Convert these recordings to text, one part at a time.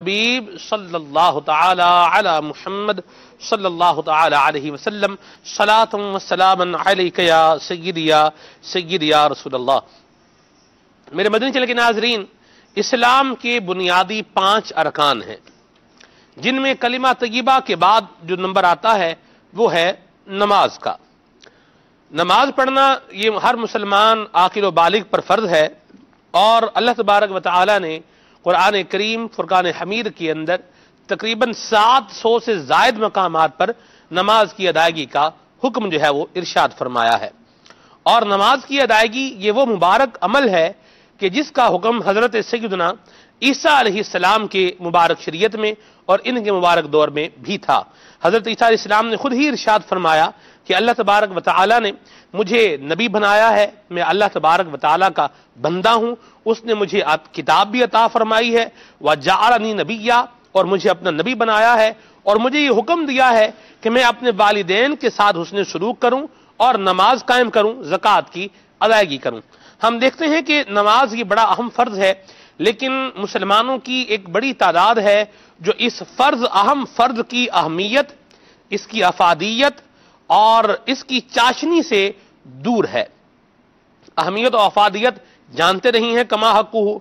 الحبیب صلی اللہ تعالی علی محمد صلی اللہ تعالی علیہ وسلم صلاۃ و سلام علیک یا سیدی یا رسول اللہ۔ میرے مدنی چینل کے ناظرین، اسلام کے بنیادی 5 ارکان ہیں، جن میں کلمہ طیبہ کے بعد جو نمبر آتا ہے وہ ہے نماز کا۔ نماز پڑھنا یہ ہر مسلمان عاقل و بالغ پر فرض ہے، اور اللہ تبارک و تعالی نے قرآن کریم فرقان حمید کے اندر تقریباً 700 سے زائد مقامات پر نماز کی ادائیگی کا حکم جو ہے وہ ارشاد فرمایا ہے۔ اور نماز کی ادائیگی یہ وہ مبارک عمل ہے کہ جس کا حکم حضرت سیدنا عیسیٰ علیہ السلام کے مبارک شریعت میں اور ان کے مبارک دور میں بھی تھا۔ حضرت عیسیٰ علیہ السلام نے خود ہی ارشاد فرمایا کہ اللہ تبارک و تعالی نے مجھے نبی بنایا ہے، میں اللہ تبارک و تعالی کا بندہ ہوں، اس نے مجھے کتاب بھی عطا فرمائی ہے، وَجَعَلَنِي نَبِيًّا، اور مجھے اپنا نبی بنایا ہے، اور مجھے یہ حکم دیا ہے کہ میں اپنے والدین کے ساتھ حسن سلوک کروں اور نماز قائم کروں، زکوٰۃ کی ادائیگی کروں۔ ہم دیکھتے ہیں کہ نماز یہ بڑا اہم فرض ہے، لیکن مسلمانوں کی ایک بڑی تعداد ہے جو اس اہم فرض کی اہمیت، اس کی افادیت اور اس کی چاشنی سے دور ہے۔ اہمیت و افادیت جانتے نہیں ہیں کما حقہ،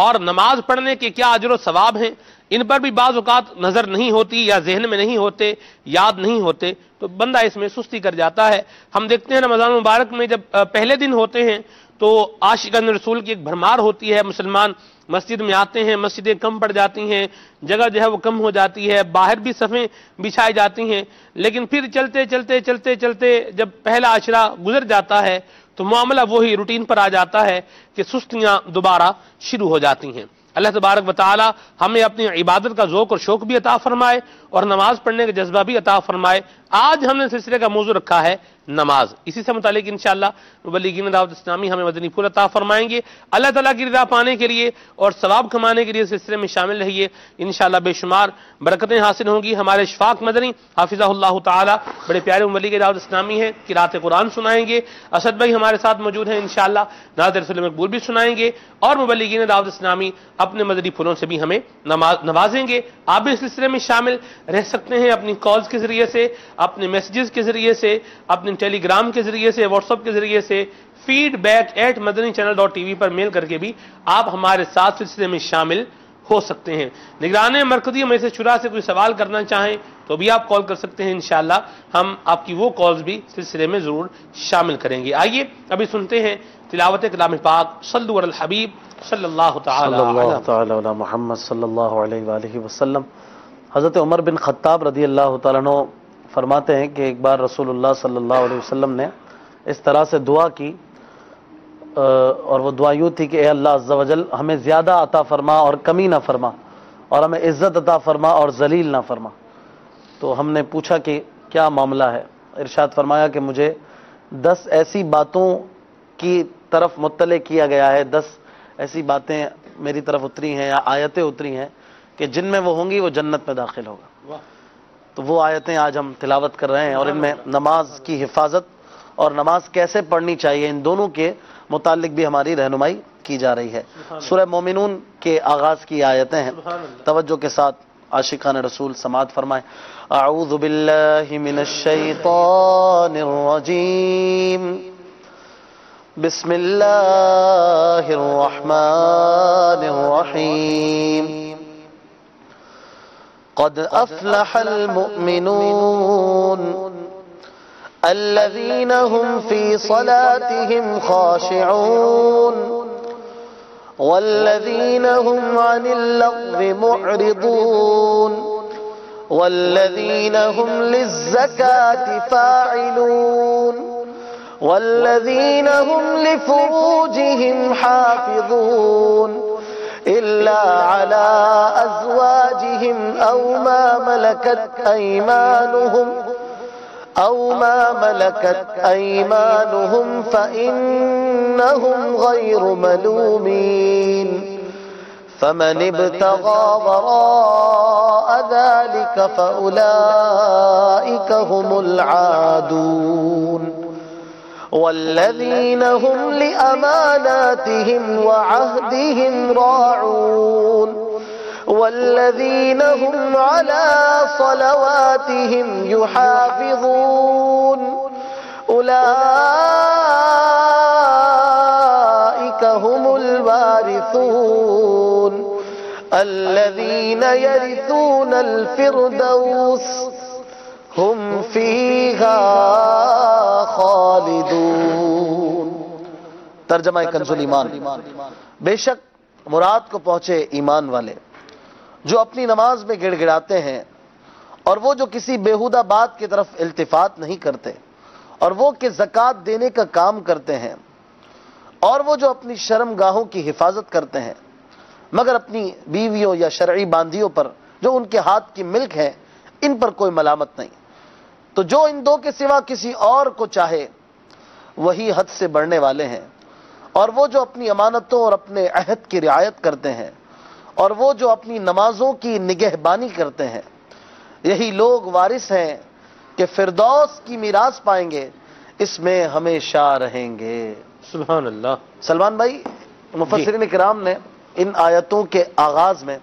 اور نماز پڑھنے کے کیا اجر و ثواب ہیں ان پر بھی بعض اوقات نظر نہیں ہوتی، یا ذہن میں نہیں ہوتے، یاد نہیں ہوتے، تو بندہ اس میں سستی کر جاتا ہے۔ ہم دیکھتے ہیں رمضان مبارک میں جب پہلے دن ہوتے ہیں تو عاشقان رسول کی ایک بھرمار ہوتی ہے، مسلمان مسجد میں آتے ہیں، مسجدیں کم پڑ جاتی ہیں، جگہ جو ہے وہ کم ہو جاتی ہے، باہر بھی صفیں بچھائی جاتی ہیں، لیکن پھر چلتے جب پہلا عشرہ گزر جاتا ہے تو معاملہ وہی روٹین پر آ جاتا ہے کہ سستیاں دوبارہ شروع ہو جاتی ہیں۔ اللہ تبارک و تعالی ہمیں اپنی عبادت کا ذوق اور شوق بھی عطا فرمائے اور نماز پڑھنے کا جذبہ بھی عطا فرمائے۔ آج ہم نے سلسلے کا موضوع رکھا ہے نماز، اسی سے متعلق انشاءاللہ مبلغین دعوت اسلامی ہمیں مدنی پھول عطا فرمائیں گے۔ اللہ تعالیٰ کی رضا پانے کے لیے اور ثواب کمانے کے لیے سلسلے میں شامل رہیے، انشاءاللہ بے شمار برکتیں حاصل ہوں گی۔ ہمارے اشفاق مدنی حافظہ اللہ تعالی بڑے پیارے مبلغ دعوت اسلامی ہیں، قرات قرآن سنائیں گے، اسد بھائی ہمارے ساتھ موجود ہیں، انشاءاللہ نعت رسول مقبول بھی سنائیں گے، اور مبلغین دعوت اسلامی اپنے مدنی پھولوں سے بھی ہمیں نوازیں گے۔ آپ بھی اس سلسلے میں شامل رہ سکتے ہیں اپنی کالز کے ذریعے سے، اپنے میسیجز کے ذریعے سے، اپنے ٹیلی گرام کے ذریعے سے، واٹس ایپ کے ذریعے سے، feedback@madanichannel.tv پر میل کر کے بھی آپ ہمارے ساتھ سلسلے میں شامل ہو سکتے ہیں۔ نگران مرکزی میں سے شورا سے کوئی سوال کرنا چاہیں تو بھی آپ کال کر سکتے ہیں، انشاءاللہ ہم آپ کی وہ کالز بھی سلسلے میں ضرور شامل کریں گے۔ آئیے ابھی سنتے ہیں تلاوت کلام پاک، صلو علی الحبیب صلی اللہ تعالی علی محمد صلی اللہ علیہ وآلہ وسلم۔ حضرت عمر بن خطاب رضی اللہ تعالیٰ عنہ فرماتے ہیں کہ ایک بار رسول اللہ صلی اللہ علیہ وسلم نے اس طرح سے دعا کی، اور وہ دعا یوں تھی کہ اے اللہ عز و جل ہمیں زیادہ عطا فرما اور کمی نہ فرما، اور ہمیں عزت عطا فرما اور ذلیل نہ فرما۔ تو ہم نے پوچھا کہ کیا معاملہ ہے؟ ارشاد فرمایا کہ مجھے 10 ایسی باتوں کی طرف مطلع کیا گیا ہے، 10 ایسی باتیں میری طرف اتری ہیں یا آیتیں اتری ہیں کہ جن میں وہ ہوں گی وہ جنت میں داخل ہوگا۔ تو وہ آیتیں آج ہم تلاوت کر رہے ہیں، اور ان میں نماز کی حفاظت اور نماز کیسے پڑھنی چاہیے ان دونوں کے متعلق بھی ہماری رہنمائی کی جا رہی ہے۔ سورہ مومنون کے آغاز کی آیتیں ہیں، توجہ کے ساتھ عاشقان رسول سماعت فرمائیں۔ اعوذ باللہ من الشیطان الرجیم، بسم اللہ الرحمن الرحیم۔ قد افلح المؤمنون الذين هم في صلاتهم خاشعون والذين هم عن اللغو معرضون والذين هم للزكاة فاعلون والذين هم لفروجهم حافظون إلا على أزواجهم أو ما ملكت أيمانهم فإنهم غير ملومين فمن ابتغى وراء ذلك فأولئك هم العادون والذين هم لأماناتهم وعهدهم راعون والذین هم علی صلواتهم یحافظون اولئک هم الوارثون الذین یرثون الفردوس ہم فیہا خالدون۔ ترجمہ کنز الایمان، بے شک مراد کو پہنچے ایمان والے جو اپنی نماز میں گڑ گڑاتے ہیں، اور وہ جو کسی بیہودہ بات کی طرف التفات نہیں کرتے، اور وہ کہ زکوٰۃ دینے کا کام کرتے ہیں، اور وہ جو اپنی شرم گاہوں کی حفاظت کرتے ہیں مگر اپنی بیویوں یا شرعی باندیوں پر جو ان کے ہاتھ کی ملک ہے، ان پر کوئی ملامت نہیں۔ تو جو ان دو کے سوا کسی اور کو چاہے وہی حد سے بڑھنے والے ہیں، اور وہ جو اپنی امانتوں اور اپنے عہد کی رعایت کرتے ہیں، اور وہ جو اپنی نمازوں کی نگہبانی کرتے ہیں، یہی لوگ وارث ہیں کہ فردوس کی میراث پائیں گے، اس میں ہمیشہ رہیں گے۔ سبحان اللہ۔ سلمان بھائی، مفسرین کرام نے ان آیتوں کے آغاز میں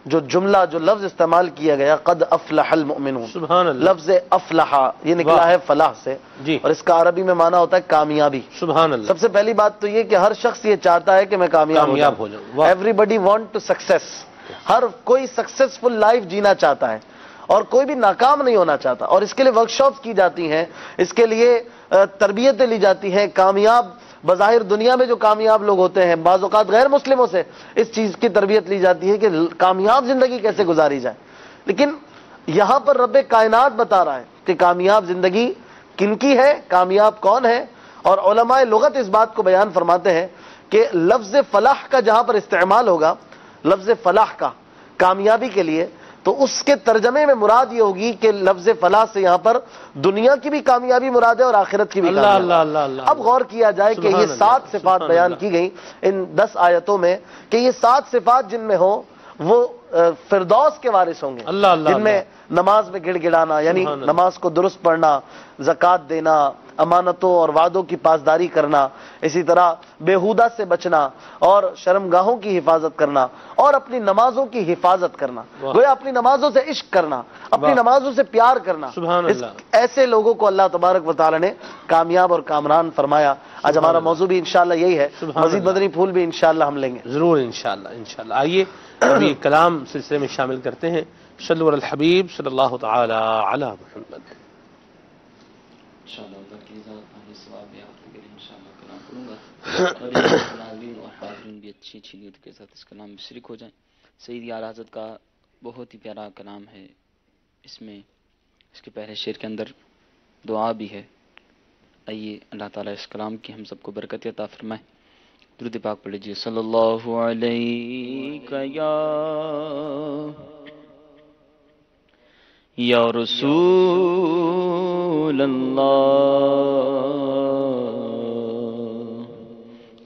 جو جملہ، جو لفظ استعمال کیا گیا، قد افلح المؤمنون، سبحان اللہ، لفظ افلح یہ نکلا ہے فلاح سے، جی، اور اس کا عربی میں معنی ہوتا ہے کامیابی۔ سبحان اللہ۔ سب سے پہلی بات تو یہ کہ ہر شخص یہ چاہتا ہے کہ میں کامیاب ہو جاؤں۔ Everybody want to success, ہر کوئی سکسیسفل لائف جینا چاہتا ہے، اور کوئی بھی ناکام نہیں ہونا چاہتا، اور اس کے لیے ورک شاپس کی جاتی ہیں، اس کے لیے تربیتیں لی جاتی ہیں۔ کامیاب بظاہر دنیا میں جو کامیاب لوگ ہوتے ہیں، بعض اوقات غیر مسلموں سے اس چیز کی تربیت لی جاتی ہے کہ کامیاب زندگی کیسے گزاری جائے، لیکن یہاں پر رب کائنات بتا رہا ہے کہ کامیاب زندگی کن کی ہے، کامیاب کون ہے، اور علماء لغت اس بات کو بیان فرماتے ہیں کہ لفظ فلاح کا جہاں پر استعمال ہوگا، لفظ فلاح کا کامیابی کے لیے، تو اس کے ترجمے میں مراد یہ ہوگی کہ لفظ فلاح سے یہاں پر دنیا کی بھی کامیابی مراد ہے اور آخرت کی بھی کامیابی۔ اب غور کیا جائے کہ یہ 7 صفات بیان کی گئی ان 10 آیتوں میں، کہ یہ 7 صفات جن میں ہوں وہ فردوس کے وارث ہوں گے، جن میں نماز میں گڑ گڑانا یعنی نماز کو درست پڑھنا، زکوٰۃ دینا، امانتوں اور وعدوں کی پاسداری کرنا، اسی طرح بیہودہ سے بچنا اور شرمگاہوں کی حفاظت کرنا، اور اپنی نمازوں کی حفاظت کرنا، گویا اپنی نمازوں سے عشق کرنا، اپنی نمازوں سے پیار کرنا۔ ایسے لوگوں کو اللہ تبارک و تعالی نے کامیاب اور کامران فرمایا۔ آج ہمارا موضوع بھی انشاءاللہ یہی ہے، مزید مدنی پھول بھی انشاءاللہ ہم لیں گے ضرور، انشاءاللہ انشاءاللہ۔ آئیے ابھی کلام سلسلے میں شامل کرتے ہیں۔ صلو علی الحبیب صلی اللہ تعالی علی محمد۔ انشاءاللہ اللہ کی ذات آنے ثواب آپ کے لیے انشاءاللہ کلام پڑھوں گا، اور ناظرین اور حاضرین بھی اچھی اچھی نیت کے ساتھ اس کلام میں شریک ہو جائیں۔ سیدی اعلیٰ حضرت کا بہت ہی پیارا کلام ہے، اس میں اس کے پہلے شعر کے اندر دعا بھی ہے۔ آئیے اللہ تعالیٰ اس کلام کی ہم سب کو برکت عطا فرمائے۔ درود پاک پڑھ لیجیے۔ صلی اللہ علیہ یا رسول اللہ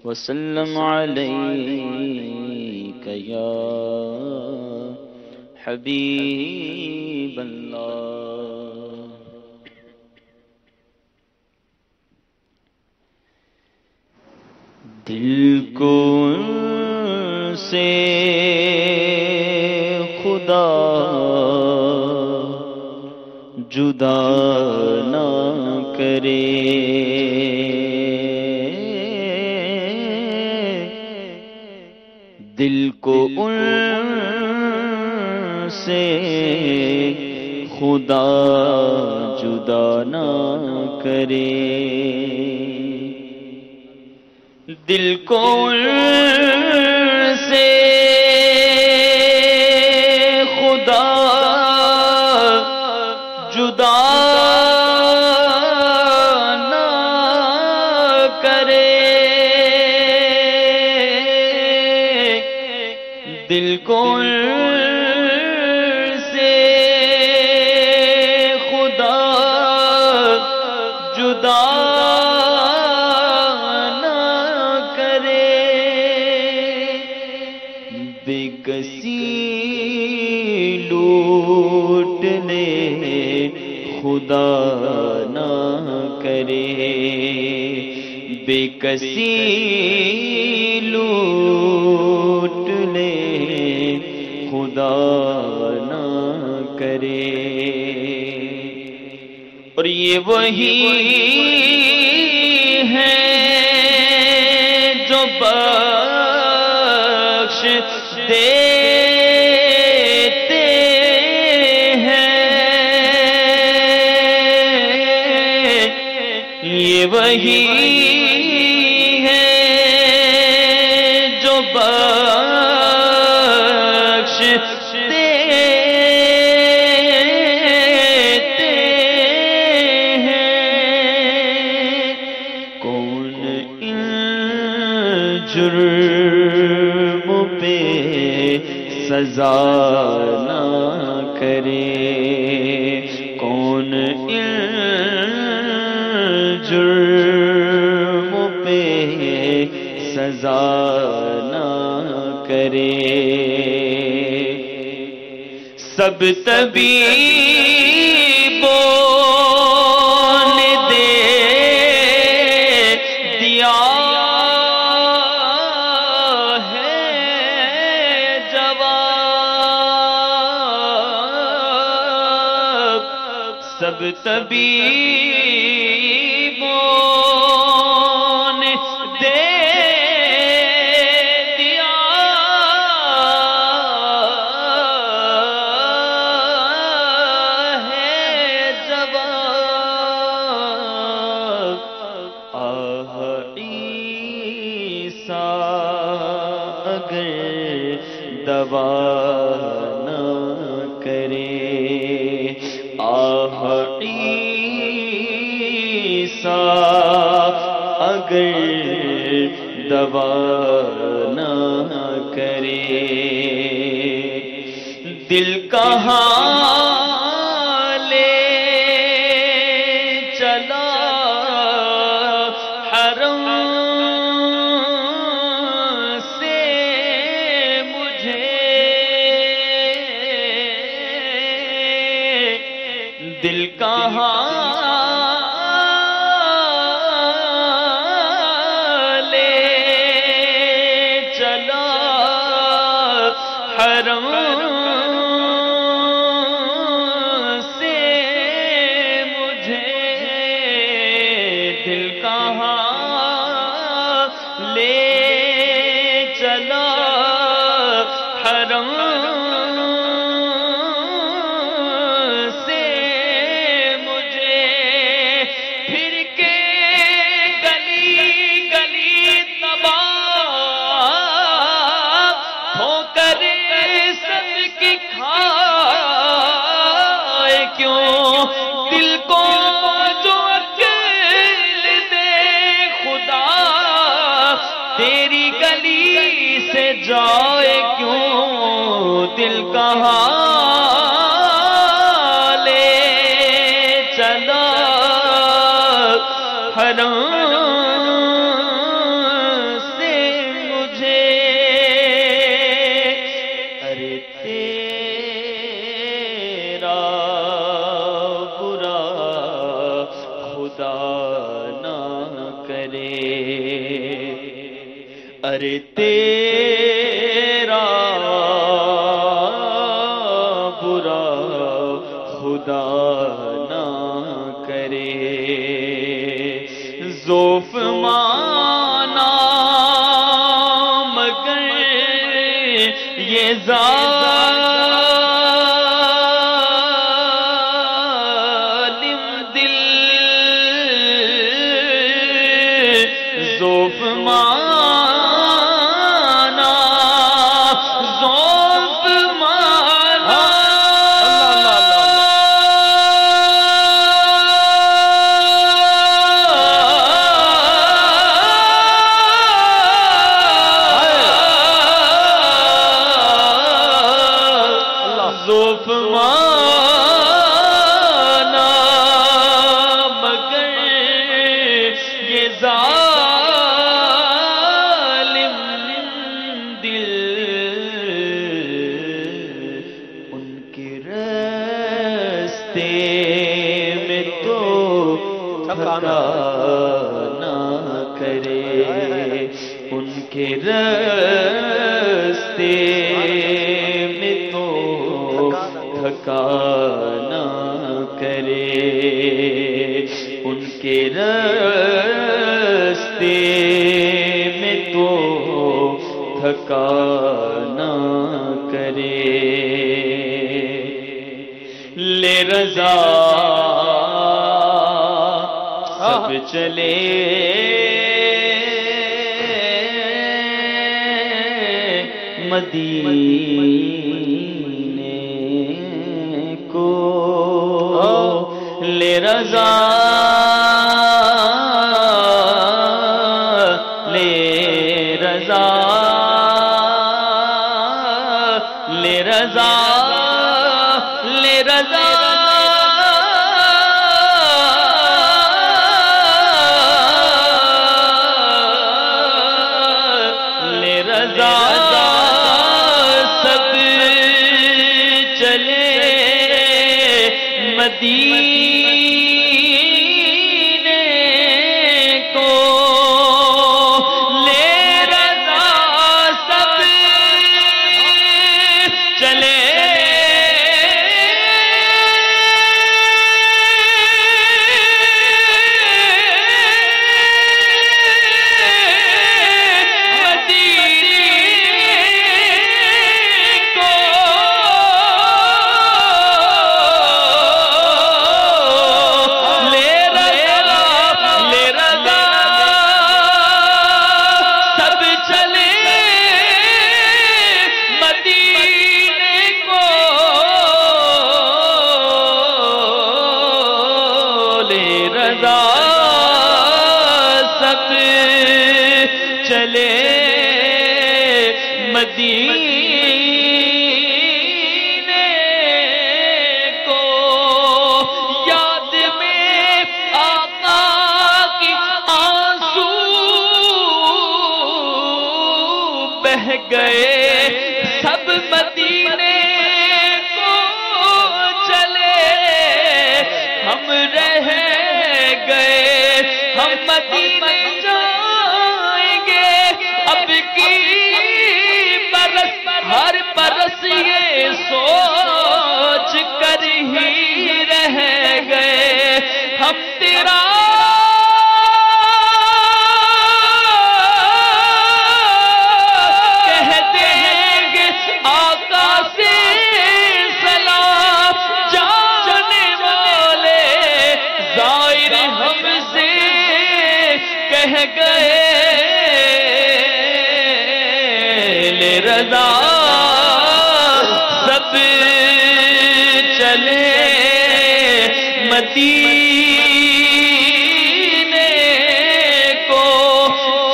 وسلم علیک یا حبیب اللہ۔ دل کو ان سے خدا جدا نہ کرے، دل کو ان سے خدا جدا نہ کرے، دل کو ان سے خدا جدا نہ کرے، دل کو سے خدا جدا نہ کرے، بے کسی لوٹ لے خدا نہ کرے، بے کسی لوٹ لے خدا خدا نہ کرے. اور یہ وہی ہے جو بخش دیتے ہیں. یہ وہی ہے جو بخش دیتے ہیں. کون ان جرم پہ سزا نہ کرے. کون ان جرم پہ سزا نہ کرے. سب طبیبوں نے دے دیا ہے جواب. سب طبیبوں نے دے دیا ہے جواب. آہ عیسیٰ اگر دوا نہ کرے. آہ عیسیٰ اگر دوا نہ کرے. دل کہاں لے چلا حرم سے مجھے. دل کہاں لے چلا حرم سے مجھے. دل کہاں لے چلا حرم سے مجھے. پھر کے گلی گلی تباہ ہو کر سب کی کھائے کیوں. دل کو جو عقل دے خدا تیری گلی سے جائے کیوں. دل کہاں لے چلا حرم سے مجھے. ارے تیرا برا خدا نہ کرے. ارے تیرا برا خدا نہ کرے. ذوف مانا مگر یہ ظالم دل. ذوف مانا ذوف مانا ذوف مانا مگر یہ ظالم دل. ان کے راستے میں تو تھکا نہ کرے. ان کے راستے میں تو تھکا نہ کرے، ان کے راستے میں تو تھکا نہ کرے، لے رضا سب چلے مدینے کو، لے رضا لے رضا لے رضا لے رضا لے رضا سب چلے مدینے کو، لے رضا سب چلے چلے مدینے کو، یاد میں آقا کی آنسو بہ گئے، سب مدینے کو چلے، ہم رہ گئے، ہم مدینے ہر برس یہ سوچ کر ہی رہ گئے، ہم تیرا کہہ دیں گے آقا سے سلام، جانے والے زائر ہم سے کہہ گئے، لے رضا سب چلے مدینے کو،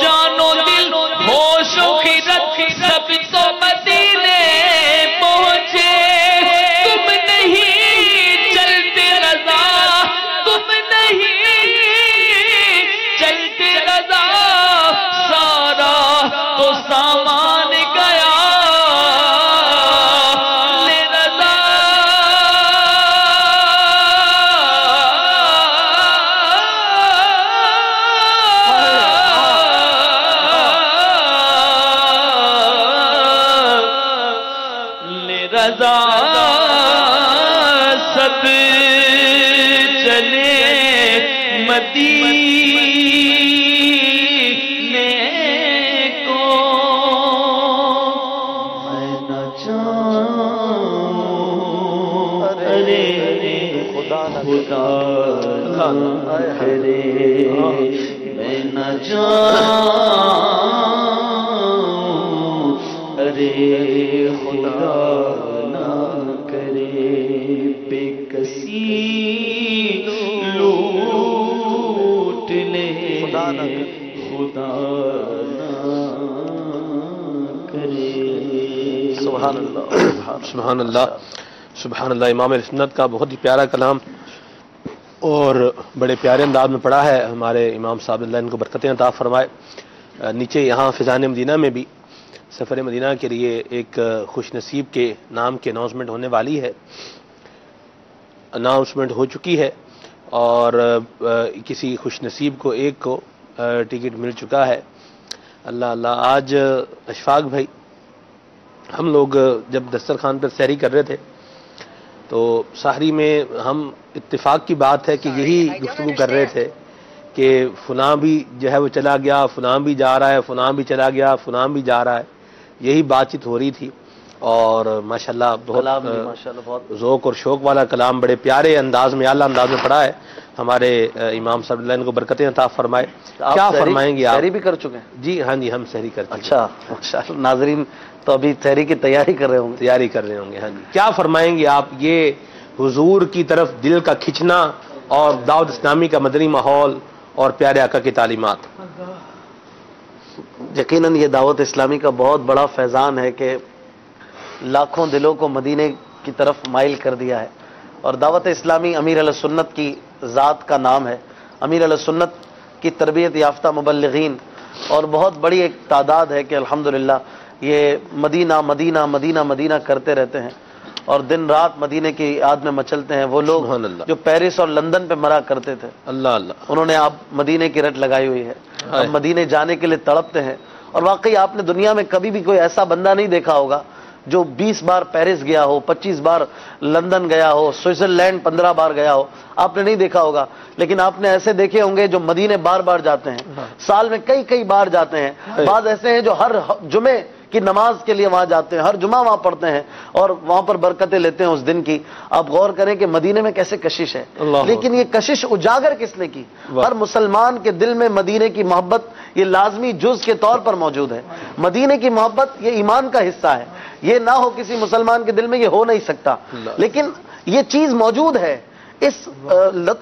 جانو دل ہوش و خیرت سب تو مدینے پہنچے، تم نہیں چلتے رضا، تم نہیں چلتے رضا، سارا تو سامان گیا، لے رضا لے رضا سب چلے مدینے کو، میں نہ چاہوں ارے خدا نہ کرے، میں نہ جاؤں ارے خدا نہ کرے، بے کسی لوٹ لے خدا نہ کرے، سبحان اللہ سبحان اللہ سبحان اللہ۔ امام سنت کا بہت ہی پیارا کلام اور بڑے پیارے انداز میں پڑھا ہے ہمارے امام صاحب، اللہ ان کو برکتیں عطا فرمائے۔ نیچے یہاں فیضان مدینہ میں بھی سفر مدینہ کے لیے ایک خوش نصیب کے نام کی اناؤنسمنٹ ہونے والی ہے، اناؤنسمنٹ ہو چکی ہے، اور کسی خوش نصیب کو ایک کو ٹکٹ مل چکا ہے۔ اللہ اللہ۔ آج اشفاق بھائی، ہم لوگ جب دسترخوان پر سحری کر رہے تھے تو سحری میں ہم اتفاق کی بات ہے کہ یہی گفتگو کر رہے تھے کہ فلاں بھی جو ہے وہ چلا گیا، فلاں بھی جا رہا ہے، فلاں بھی چلا گیا، فلاں بھی جا رہا ہے، یہی بات چیت ہو رہی تھی. اور ماشاءاللہ بہت ذوق اور شوق والا کلام، بڑے پیارے انداز میں، اعلیٰ انداز میں پڑھا ہے. ہمارے امام صاحب اللہ ان کو برکتیں عطا فرمائے. کیا فرمائیں گے آپ؟ سحری بھی کر چکے ہیں؟ جی ہاں جی، ہم سحری کر چکے ہیں. اچھا ماشاءاللہ. ناظرین تو ابھی سحری کی تیاری کر رہے ہوں گے. تیاری کر رہے ہوں گے. ہاں جی، کیا فرمائیں گے آپ؟ یہ حضور کی طرف دل کا کھنچنا اور دعوت اسلامی کا مدنی ماحول اور پیارے آقا کی تعلیمات. یقیناً یہ دعوت اسلامی کا بہت بڑا فیضان ہے کہ لاکھوں دلوں کو مدینے کی طرف مائل کر دیا ہے. اور دعوت اسلامی امیر علیہ سنت کی ذات کا نام ہے. امیر علیہ سنت کی تربیت یافتہ مبلغین اور بہت بڑی ایک تعداد ہے کہ الحمدللہ یہ مدینہ مدینہ مدینہ مدینہ کرتے رہتے ہیں اور دن رات مدینے کی یاد میں مچلتے ہیں. وہ لوگ جو پیرس اور لندن پہ مرا کرتے تھے، اللہ اللہ، انہوں نے اب مدینے کی رٹ لگائی ہوئی ہے. اب مدینے جانے کے لیے تڑپتے ہیں. اور واقعی آپ نے دنیا میں کبھی بھی کوئی ایسا بندہ نہیں دیکھا ہوگا جو 20 بار پیرس گیا ہو، 25 بار لندن گیا ہو، سوئٹزرلینڈ 15 بار گیا ہو. آپ نے نہیں دیکھا ہوگا. لیکن آپ نے ایسے دیکھے ہوں گے جو مدینے بار بار جاتے ہیں، سال میں کئی بار جاتے ہیں. بعض ایسے ہیں جو ہر جمعے کی نماز کے لیے وہاں جاتے ہیں، ہر جمعہ وہاں پڑھتے ہیں اور وہاں پر برکتیں لیتے ہیں اس دن کی. آپ غور کریں کہ مدینے میں کیسے کشش ہے. لیکن یہ کشش اجاگر کس نے کی؟ ہر مسلمان کے دل میں مدینے کی محبت یہ لازمی جز کے طور پر موجود ہے. مدینے کی محبت یہ ایمان کا حصہ ہے. یہ نہ ہو کسی مسلمان کے دل میں یہ ہو نہیں سکتا. لیکن یہ چیز موجود ہے. اس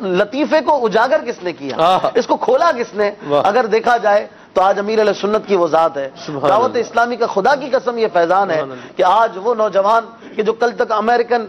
لطیفے کو اجاگر کس نے کیا؟ اس کو کھولا کس نے؟ اگر دیکھا جائے تو آج امیر علیہ سنت کی وہ ذات ہے. دعوت اسلامی کا خدا کی قسم یہ فیضان ہے کہ آج وہ نوجوان کہ جو کل تک امریکن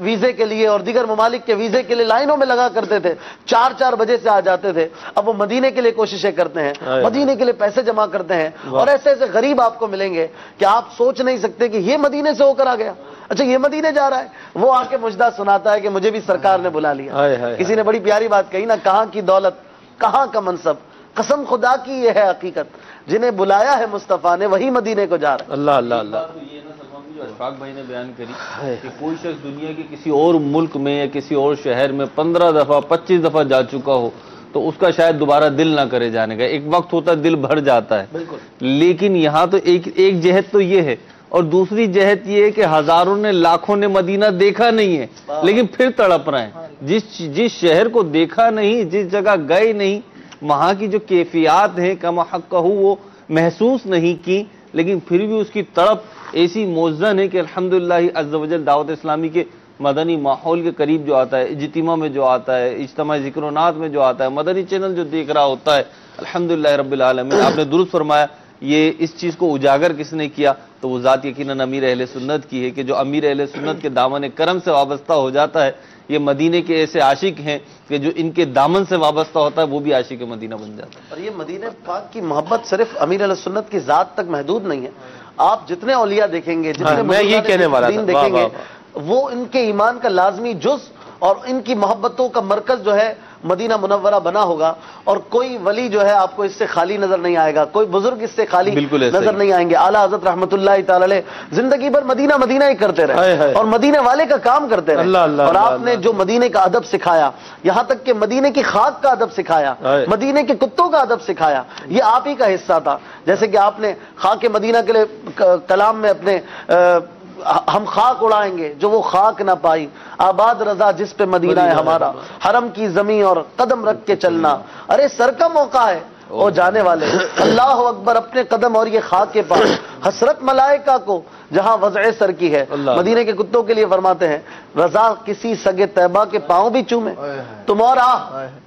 ویزے کے لیے اور دیگر ممالک کے ویزے کے لیے لائنوں میں لگا کرتے تھے، 4 بجے سے آ جاتے تھے، اب وہ مدینے کے لیے کوششیں کرتے ہیں، مدینے کے لیے پیسے جمع کرتے ہیں. اور ایسے ایسے غریب آپ کو ملیں گے کہ آپ سوچ نہیں سکتے کہ یہ مدینے سے ہو کر آ گیا. اچھا یہ مدینے جا رہا ہے. وہ آ کے مجدہ سناتا ہے کہ مجھے بھی سرکار نے بلا لیا. کسی نے بڑی پیاری بات کہی نا، کہاں کی دولت کہاں کا منصب، قسم خدا کی یہ ہے حقیقت، جنہیں بلایا ہے مصطفیٰ نے وہی مدینے کو جا رہا ہے. اللہ اللہ اللہ. یہ نا سلمان جو اشفاق بھائی نے بیان کری کہ کوئی شخص دنیا کے کسی اور ملک میں یا کسی اور شہر میں 15 دفعہ 25 دفعہ جا چکا ہو تو اس کا شاید دوبارہ دل نہ کرے جانے کا. ایک وقت ہوتا ہے دل بھر جاتا ہے. لیکن یہاں تو ایک جہت تو یہ ہے، اور دوسری جہت یہ ہے کہ ہزاروں نے لاکھوں نے مدینہ دیکھا نہیں ہے لیکن پھر تڑپ رہے ہیں. جس شہر کو دیکھا نہیں، جس جگہ گئے نہیں، وہاں کی جو کیفیات ہیں کما حق ہو وہ محسوس نہیں کی، لیکن پھر بھی اس کی تڑپ ایسی موزن ہے کہ الحمدللہ عز و جل دعوت اسلامی کے مدنی ماحول کے قریب جو آتا ہے، اجتماع میں جو آتا ہے، اجتماع ذکر و نات میں جو آتا ہے، مدنی چینل جو دیکھ رہا ہوتا ہے، الحمدللہ رب العالمین. آپ نے درست فرمایا یہ اس چیز کو اجاگر کس نے کیا تو وہ ذات یقیناً امیر اہل سنت کی ہے کہ جو امیر اہل سنت کے دامن کرم سے وابستہ ہو جاتا ہے. یہ مدینے کے ایسے عاشق ہیں کہ جو ان کے دامن سے وابستہ ہوتا ہے وہ بھی عاشق مدینہ بن جاتا ہے. اور یہ مدینہ پاک کی محبت صرف امیر علیہ سنت کی ذات تک محدود نہیں ہے. آپ جتنے اولیاء دیکھیں گے، جتنے میں یہ کہنے والا تھا، دیکھیں گے، وہ ان کے ایمان کا لازمی جز اور ان کی محبتوں کا مرکز جو ہے مدینہ منورہ بنا ہوگا. اور کوئی ولی جو ہے آپ کو اس سے خالی نظر نہیں آئے گا، کوئی بزرگ اس سے خالی نظر نہیں آئیں گے. اعلیٰ حضرت رحمۃ اللہ تعالی علیہ زندگی بھر مدینہ مدینہ ہی کرتے رہے اور مدینے والے کا کام کرتے رہے. اور آپ نے جو مدینے کا ادب سکھایا، یہاں تک کہ مدینے کی خاک کا ادب سکھایا، مدینے کے کتوں کا ادب سکھایا، یہ آپ ہی کا حصہ تھا. جیسے کہ آپ نے خاک مدینہ کے لیے کلام میں اپنے ہم خاک اڑائیں گے جو وہ خاک نہ پائی، آباد رضا جس پہ مدینہ ہے ہمارا، حرم کی زمین اور قدم رکھ کے چلنا. ارے سر کا موقع ہے او جانے والے، اللہ اکبر اپنے قدم اور یہ خاک کے پاس، حسرت ملائکہ کو جہاں وضع سر کی ہے. مدینے کے کتوں کے لیے فرماتے ہیں رضا کسی سگے طیبہ کے پاؤں بھی چومے تم اور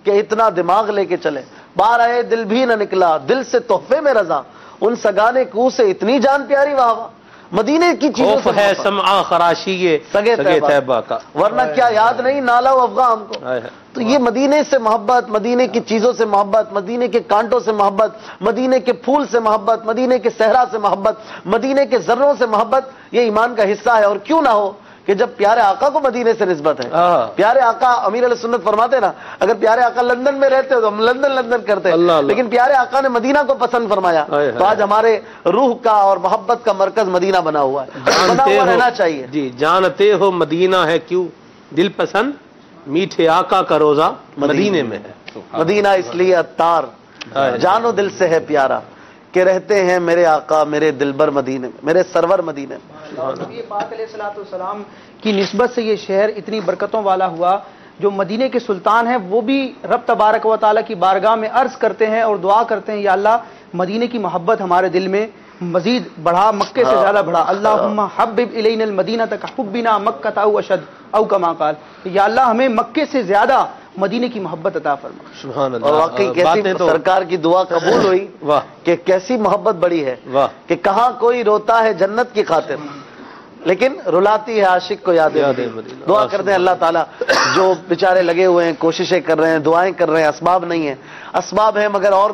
کہ اتنا دماغ لے کے چلے، بار آئے دل بھی نہ نکلا دل سے تحفے میں رضا، ان سگانے کو سے اتنی جان پیاری واہ واہ. مدینے کی چیزوں سے ہے سمعہ خراشی یہ سگے طیبہ کا، ورنہ کیا یاد نہیں نالا و افغاں ہم کو. تو یہ مدینے سے محبت، مدینے کی چیزوں سے محبت، مدینے کے کانٹوں سے محبت، مدینے کے پھول سے محبت، مدینے کے صحرا سے محبت، مدینے کے ذروں سے محبت، یہ ایمان کا حصہ ہے. اور کیوں نہ ہو کہ جب پیارے آقا کو مدینے سے نسبت ہے. پیارے آقا امیر علیہ سنت فرماتے نا اگر پیارے آقا لندن میں رہتے تو ہم لندن کرتے, لیکن پیارے آقا نے مدینہ کو پسند فرمایا تو آج ہمارے روح کا اور محبت کا مرکز مدینہ بنا ہوا ہے, بنا ہوا رہنا چاہیے. جی جانتے ہو مدینہ ہے کیوں, دل پسند میٹھے آقا کا روزہ مدینے میں ہے. مدینہ اس لیے عطار جانو دل سے ہے پیارا کہ رہتے ہیں میرے آقا میرے دلبر مدینے میں, میرے سرور مدینے میں. نبی پاک علیہ الصلوۃ والسلام کی نسبت سے یہ شہر اتنی برکتوں والا ہوا. جو مدینے کے سلطان ہیں وہ بھی رب تبارک و تعالیٰ کی بارگاہ میں عرض کرتے ہیں اور دعا کرتے ہیں, یا اللہ مدینے کی محبت ہمارے دل میں مزید بڑھا, مکے سے زیادہ بڑھا. اللہم حبب الینا المدینہ کحبنا مکہ او اشد او کما قال, یا اللہ ہمیں مکے سے زیادہ مدینے کی محبت عطا فرما. سبحان اللہ. اور واقعی کیسی سرکار کی دعا قبول ہوئی کہ کیسی محبت بڑی ہے کہ کہاں کوئی روتا ہے جنت کی خاطر لیکن رلاتی ہے عاشق کو یاد مدینہ. دعا کرتے ہیں اللہ تعالیٰ جو بیچارے لگے ہوئے ہیں, کوششیں کر رہے ہیں, دعائیں کر رہے ہیں, اسباب نہیں ہیں, اسباب ہیں مگر اور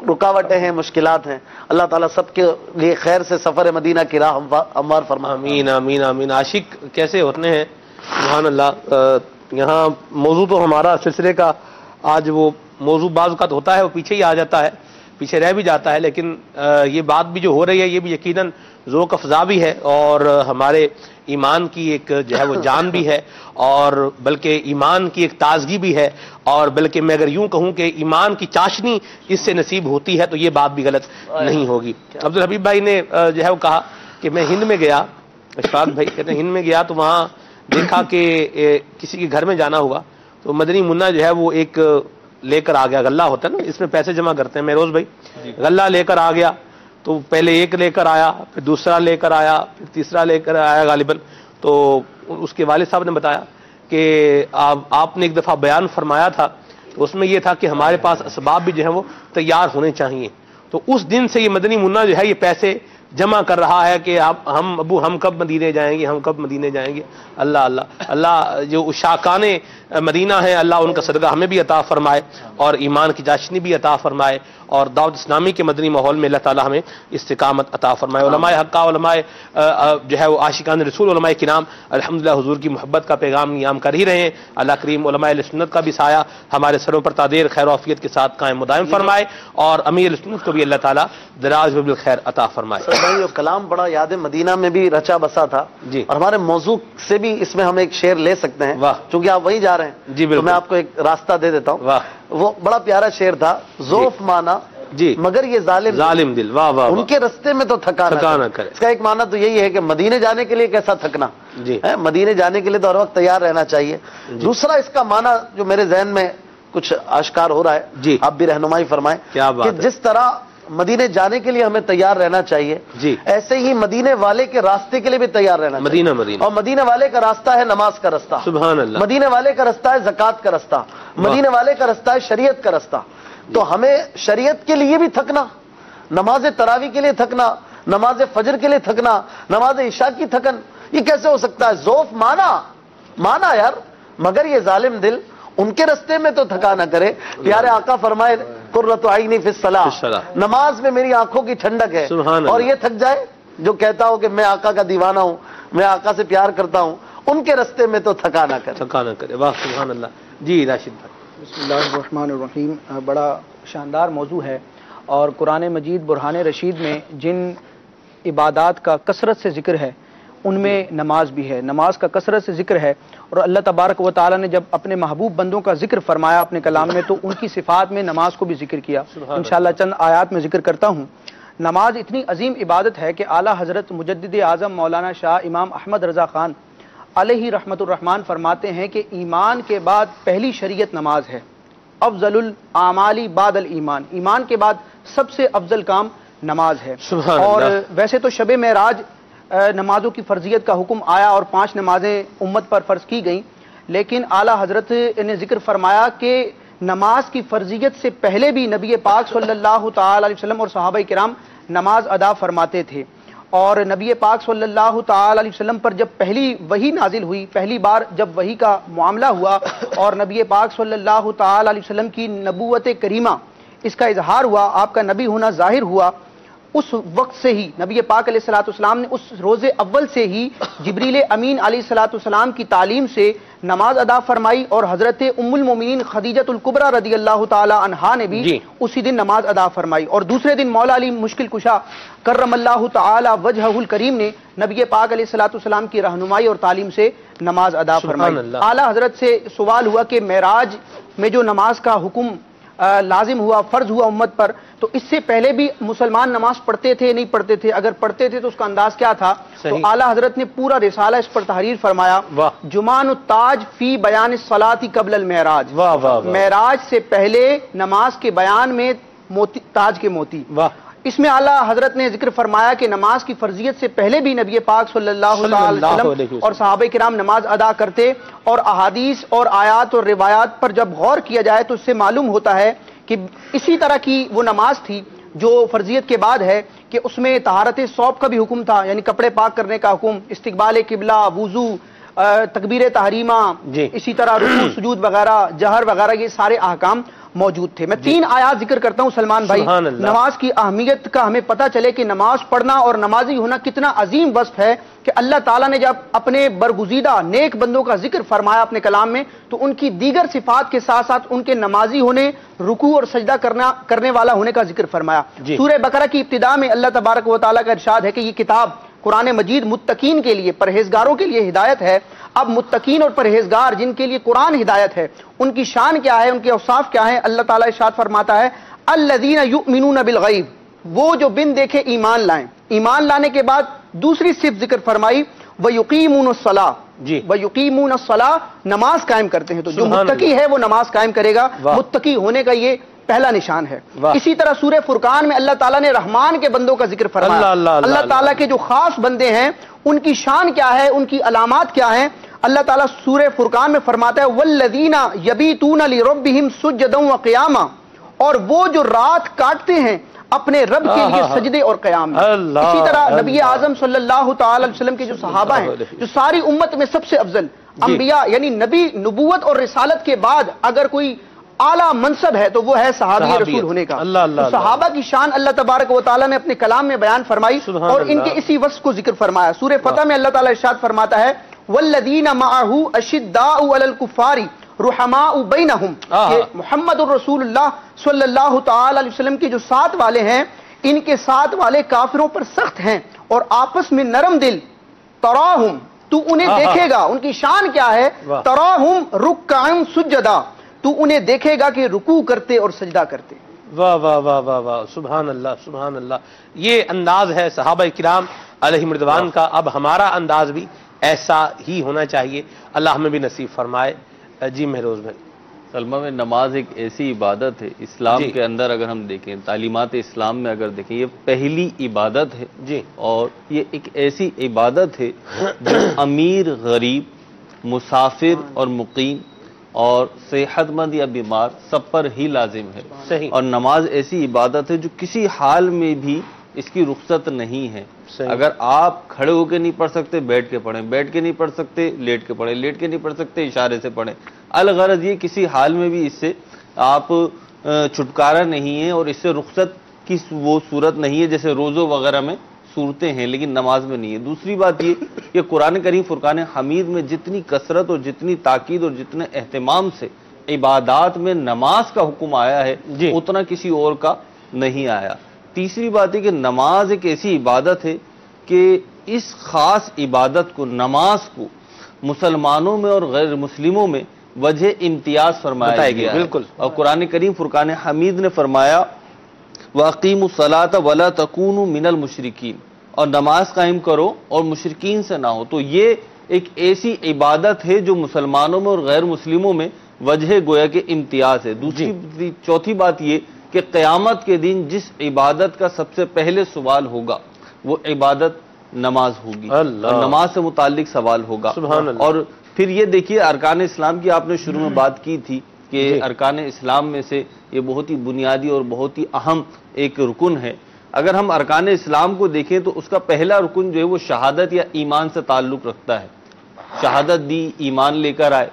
رکاوٹیں ہیں, مشکلات ہیں, اللہ تعالیٰ سب کے لیے خیر سے سفر مدینہ کی راہ ہموار فرمائے. آمین آمین آمین. عاشق کیسے ہوتے ہیں سبحان اللہ. یہاں موضوع تو ہمارا سلسلے کا آج وہ موضوع بعض اوقات ہوتا ہے وہ پیچھے ہی آ جاتا ہے, پیچھے رہ بھی جاتا ہے, لیکن یہ بات بھی جو ہو رہی ہے یہ بھی یقیناً ذوق افزا بھی ہے اور ہمارے ایمان کی ایک جو ہے وہ جان بھی ہے اور بلکہ ایمان کی ایک تازگی بھی ہے, اور بلکہ میں اگر یوں کہوں کہ ایمان کی چاشنی اس سے نصیب ہوتی ہے تو یہ بات بھی غلط نہیں ہوگی. عبدالحبیب بھائی نے جو ہے وہ کہا کہ میں ہند میں گیا, اشفاق بھائی کہتے ہیں ہند میں گیا تو وہاں دیکھا کہ کسی کے گھر میں جانا ہوا تو مدنی منا جو ہے وہ ایک لے کر آ گیا, غلہ ہوتا ہے نا اس میں پیسے جمع کرتے ہیں مہروز بھائی, غلہ لے کر آ گیا تو پہلے ایک لے کر آیا, پھر دوسرا لے کر آیا, پھر تیسرا لے کر آیا غالباً. تو اس کے والد صاحب نے بتایا کہ آپ نے ایک دفعہ بیان فرمایا تھا تو اس میں یہ تھا کہ ہمارے پاس اسباب بھی جو ہیں وہ تیار ہونے چاہیے. تو اس دن سے یہ مدنی منا جو ہے یہ پیسے جمع کر رہا ہے کہ ہم کب مدینے جائیں گے, ہم کب مدینے جائیں گے. اللہ اللہ اللہ جو اشاقان مدینہ ہیں اللہ ان کا صدقہ ہمیں بھی عطا فرمائے اور ایمان کی چاشنی بھی عطا فرمائے اور دعوت اسلامی کے مدنی ماحول میں اللہ تعالیٰ ہمیں استقامت عطا فرمائے. علماء حقہ, علماء جو ہے وہ عاشقان رسول, علماء کرام الحمدللہ حضور کی محبت کا پیغام نیام کر ہی رہے ہیں. اللہ کریم علماء اہل سنت کا بھی سایہ ہمارے سروں پر تادیر خیر و عافیت کے ساتھ قائم مدائم فرمائے اور امیر اہل سنت کو بھی اللہ تعالیٰ دراز بالخیر عطا فرمائے. کلام بڑا یاد مدینہ میں بھی رچا بسا تھا جی, اور ہمارے موضوع سے بھی اس میں ہم ایک شعر لے سکتے ہیں چونکہ آپ وہیں جا رہے ہیں جی, تو میں آپ کو ایک راستہ دے دیتا ہوں. وہ بڑا پیارا شعر تھا, ذوف مانا جی مگر یہ ظالم دل, واہ واہ, ان کے رستے میں تو تھکا نہ کرے. اس کا ایک معنی تو یہی ہے کہ مدینے جانے کے لیے کیسا تھکنا جی, مدینے جانے کے لیے تو ہر وقت تیار رہنا چاہیے. دوسرا اس کا معنی جو میرے ذہن میں کچھ آشکار ہو رہا ہے جی, آپ بھی رہنمائی فرمائیں کہ جس طرح مدینے جانے کے لیے ہمیں تیار رہنا چاہیے جی, ایسے ہی مدینے والے کے راستے کے لیے بھی تیار رہنا چاہیے. مدینہ اور مدینے والے کا راستہ ہے نماز کا راستہ, سبحان اللہ. مدینے والے کا راستہ ہے زکوٰۃ کا راستہ, مدینے والے کا راستہ ہے شریعت کا راستہ. تو ہمیں شریعت کے لیے بھی تھکنا, نماز تراویح کے لیے تھکنا, نماز فجر کے لیے تھکنا, نماز عشاء کی تھکن, یہ کیسے ہو سکتا ہے؟ ذوف مانا یار مگر یہ ظالم دل ان کے رستے میں تو تھکا نہ کرے. پیارے آقا فرمائے قرۃ عینی فی الصلاۃ, نماز میں میری آنکھوں کی ٹھنڈک ہے. اور یہ تھک جائے جو کہتا ہو کہ میں آقا کا دیوانہ ہوں, میں آقا سے پیار کرتا ہوں, ان کے رستے میں تو تھکا نہ کرے. واہ سبحان اللہ. جی راشد بھائی. بسم اللہ الرحمن الرحیم. بڑا شاندار موضوع ہے اور قرآن مجید برہان رشید میں جن عبادات کا کثرت سے ذکر ہے ان میں نماز بھی ہے, نماز کا کثرت سے ذکر ہے. اور اللہ تبارک و تعالیٰ نے جب اپنے محبوب بندوں کا ذکر فرمایا اپنے کلام میں تو ان کی صفات میں نماز کو بھی ذکر کیا. انشاءاللہ چند آیات میں ذکر کرتا ہوں. نماز اتنی عظیم عبادت ہے کہ اعلیٰ حضرت مجدد اعظم مولانا شاہ امام احمد رضا خان علیہ رحمت الرحمن فرماتے ہیں کہ ایمان کے بعد پہلی شریعت نماز ہے. افضل الاعمال بعد الایمان, ایمان کے بعد سب سے افضل کام نماز ہے. اور ویسے تو شب معراج نمازوں کی فرضیت کا حکم آیا اور 5 نمازیں امت پر فرض کی گئیں, لیکن اعلیٰ حضرت نے ذکر فرمایا کہ نماز کی فرضیت سے پہلے بھی نبی پاک صلی اللہ تعالی علیہ وسلم اور صحابہ کرام نماز ادا فرماتے تھے. اور نبی پاک صلی اللہ تعالی علیہ وسلم پر جب پہلی وحی نازل ہوئی, پہلی بار جب وحی کا معاملہ ہوا اور نبی پاک صلی اللہ تعالی علیہ وسلم کی نبوت کریمہ اس کا اظہار ہوا, آپ کا نبی ہونا ظاہر ہوا, اس وقت سے ہی نبی پاک علیہ الصلوۃ والسلام نے اس روز اول سے ہی جبریل امین علیہ الصلوۃ والسلام کی تعلیم سے نماز ادا فرمائی، اور حضرت ام المومنین خدیجۃ الکبریٰ رضی اللہ تعالی عنہا نے بھی اسی دن نماز ادا فرمائی، اور دوسرے دن مولا علی مشکل کشا کرم اللہ تعالی وجہہ الکریم نے نبی پاک علیہ الصلوۃ والسلام کی رہنمائی اور تعلیم سے نماز ادا فرمائی۔ اعلیٰ حضرت سے سوال ہوا کہ معراج میں جو نماز کا حکم لازم ہوا، فرض ہوا امت پر، تو اس سے پہلے بھی مسلمان نماز پڑھتے تھے نہیں پڑھتے تھے؟ اگر پڑھتے تھے تو اس کا انداز کیا تھا؟ تو اعلیٰ حضرت نے پورا رسالہ اس پر تحریر فرمایا، جمان التاج فی بیان الصلاۃ قبل المعراج، معراج سے پہلے نماز کے بیان میں تاج کے موتی۔ اس میں اعلیٰ حضرت نے ذکر فرمایا کہ نماز کی فرضیت سے پہلے بھی نبی پاک صلی اللہ علیہ وسلم اور صحابہ کرام نماز ادا کرتے، اور احادیث اور آیات اور روایات پر جب غور کیا جائے تو اس سے معلوم ہوتا ہے کہ اسی طرح کی وہ نماز تھی جو فرضیت کے بعد ہے کہ اس میں طہارت ثوب کا بھی حکم تھا، یعنی کپڑے پاک کرنے کا حکم، استقبال قبلہ، وضو، تکبیر تحریمہ، اسی طرح رکوع سجود وغیرہ، جہر وغیرہ، یہ سارے احکام موجود تھے۔ میں 3 آیات ذکر کرتا ہوں سلمان بھائی، نماز کی اہمیت کا ہمیں پتہ چلے کہ نماز پڑھنا اور نمازی ہونا کتنا عظیم وصف ہے، کہ اللہ تعالیٰ نے جب اپنے برگزیدہ نیک بندوں کا ذکر فرمایا اپنے کلام میں، تو ان کی دیگر صفات کے ساتھ ساتھ ان کے نمازی ہونے، رکوع اور سجدہ کرنے والا ہونے کا ذکر فرمایا۔ سورہ بقرہ کی ابتدا میں اللہ تبارک و تعالیٰ کا ارشاد ہے کہ یہ کتاب قرآن مجید متقین کے لیے، پرہیزگاروں کے لیے ہدایت ہے۔ اب متقین اور پرہیزگار جن کے لیے قرآن ہدایت ہے، ان کی شان کیا ہے، ان کے اوصاف کیا ہیں؟ اللہ تعالیٰ ارشاد فرماتا ہے الذین یؤمنون بالغیب، وہ جو بن دیکھے ایمان لائیں۔ ایمان لانے کے بعد دوسری صفت ذکر فرمائی وَيُقِيمُونَ الصَّلَاةَ، وَيُقِيمُونَ الصَّلَاةَ، نماز قائم کرتے ہیں۔ تو جو متقی ہے وہ نماز قائم کرے گا، متقی ہونے کا یہ پہلا نشان ہے۔ اسی طرح سورہ فرقان میں اللہ تعالیٰ نے رحمان کے بندوں کا ذکر فرمایا۔ اللہ تعالیٰ کے جو خاص بندے ہیں ان کی شان کیا ہے، ان کی علامات کیا ہیں؟ اللہ تعالیٰ سورہ فرقان میں فرماتا ہے وَالَّذِينَ يَبِيتُونَ لِرَبِّهِمْ سُجَّدًا وَقِيَامًا، اور وہ جو رات کاٹتے ہیں اپنے رب کے لیے سجدے اور قیام میں۔ اسی طرح نبی اعظم صلی اللہ تعالی علیہ وسلم کے جو صحابہ ہیں، جو ساری امت میں سب سے افضل انبیاء، یعنی نبی نبوت اور رسالت کے بعد اگر کوئی اعلیٰ منصب ہے تو وہ ہے صحابی رسول ہونے کا۔ تو صحابہ کی شان اللہ تبارک و تعالیٰ نے اپنے کلام میں بیان فرمائی اور ان کے اسی وصف کو ذکر فرمایا۔ سورہ فتح میں اللہ تعالیٰ ارشاد فرماتا ہے والذین معہ اشداء علی الکفار رحماء بینہم، کہ محمد الرسول اللہ صلی اللہ تعالی علیہ وسلم کے جو ساتھ والے ہیں، ان کے ساتھ والے کافروں پر سخت ہیں اور آپس میں نرم دل۔ تراہم، تو انہیں دیکھے گا، ان کی شان کیا ہے؟ تراہم رکعا سجدا، تو انہیں دیکھے گا کہ رکوع کرتے اور سجدہ کرتے۔ واہ واہ واہ واہ واہ، سبحان اللہ سبحان اللہ۔ یہ انداز ہے صحابہ کرام علیہم رضوان کا۔ اب ہمارا انداز بھی ایسا ہی ہونا چاہیے، اللہ ہمیں بھی نصیب فرمائے۔ جی مہروز بھائی۔ سلمہ میں نماز ایک ایسی عبادت ہے اسلام کے اندر، اگر ہم دیکھیں تعلیمات اسلام میں اگر دیکھیں، یہ پہلی عبادت ہے جی، اور یہ ایک ایسی عبادت ہے جو امیر، غریب، مسافر اور مقیم اور صحت مند یا بیمار سب پر ہی لازم ہے۔ صحیح۔ اور نماز ایسی عبادت ہے جو کسی حال میں بھی اس کی رخصت نہیں ہے۔ اگر آپ کھڑے ہو کے نہیں پڑھ سکتے بیٹھ کے پڑھیں، بیٹھ کے نہیں پڑھ سکتے لیٹ کے پڑھیں، لیٹ کے نہیں پڑھ سکتے اشارے سے پڑھیں۔ الغرض یہ کسی حال میں بھی اس سے آپ چھٹکارا نہیں ہے اور اس سے رخصت کی وہ صورت نہیں ہے جیسے روزوں وغیرہ میں صورتیں ہیں، لیکن نماز میں نہیں ہے۔ دوسری بات یہ کہ قرآن کریم فرقان حمید میں جتنی کثرت اور جتنی تاکید اور جتنے اہتمام سے عبادات میں نماز کا حکم آیا ہے اتنا کسی اور کا نہیں آیا۔ تیسری بات ہے کہ نماز ایک ایسی عبادت ہے کہ اس خاص عبادت کو، نماز کو، مسلمانوں میں اور غیر مسلموں میں وجہ امتیاز فرمایا گیا ہے۔ بالکل۔ اور قرآن کریم فرقان حمید نے فرمایا وَأَقِيمُوا الصَّلَاةَ وَلَا تَكُونُوا مِنَ الْمُشْرِكِينَ، اور نماز قائم کرو اور مشرکین سے نہ ہو۔ تو یہ ایک ایسی عبادت ہے جو مسلمانوں میں اور غیر مسلموں میں وجہ گویا کہ امتیاز ہے۔ چوتھی بات یہ کہ قیامت کے دن جس عبادت کا سب سے پہلے سوال ہوگا وہ عبادت نماز ہوگی، اور نماز سے متعلق سوال ہوگا۔ اور پھر یہ دیکھیے ارکان اسلام کی آپ نے شروع میں بات کی تھی کہ ارکان اسلام میں سے یہ بہت ہی بنیادی اور بہت ہی اہم ایک رکن ہے۔ اگر ہم ارکان اسلام کو دیکھیں تو اس کا پہلا رکن جو ہے وہ شہادت یا ایمان سے تعلق رکھتا ہے۔ شہادت دی، ایمان لے کر آئے،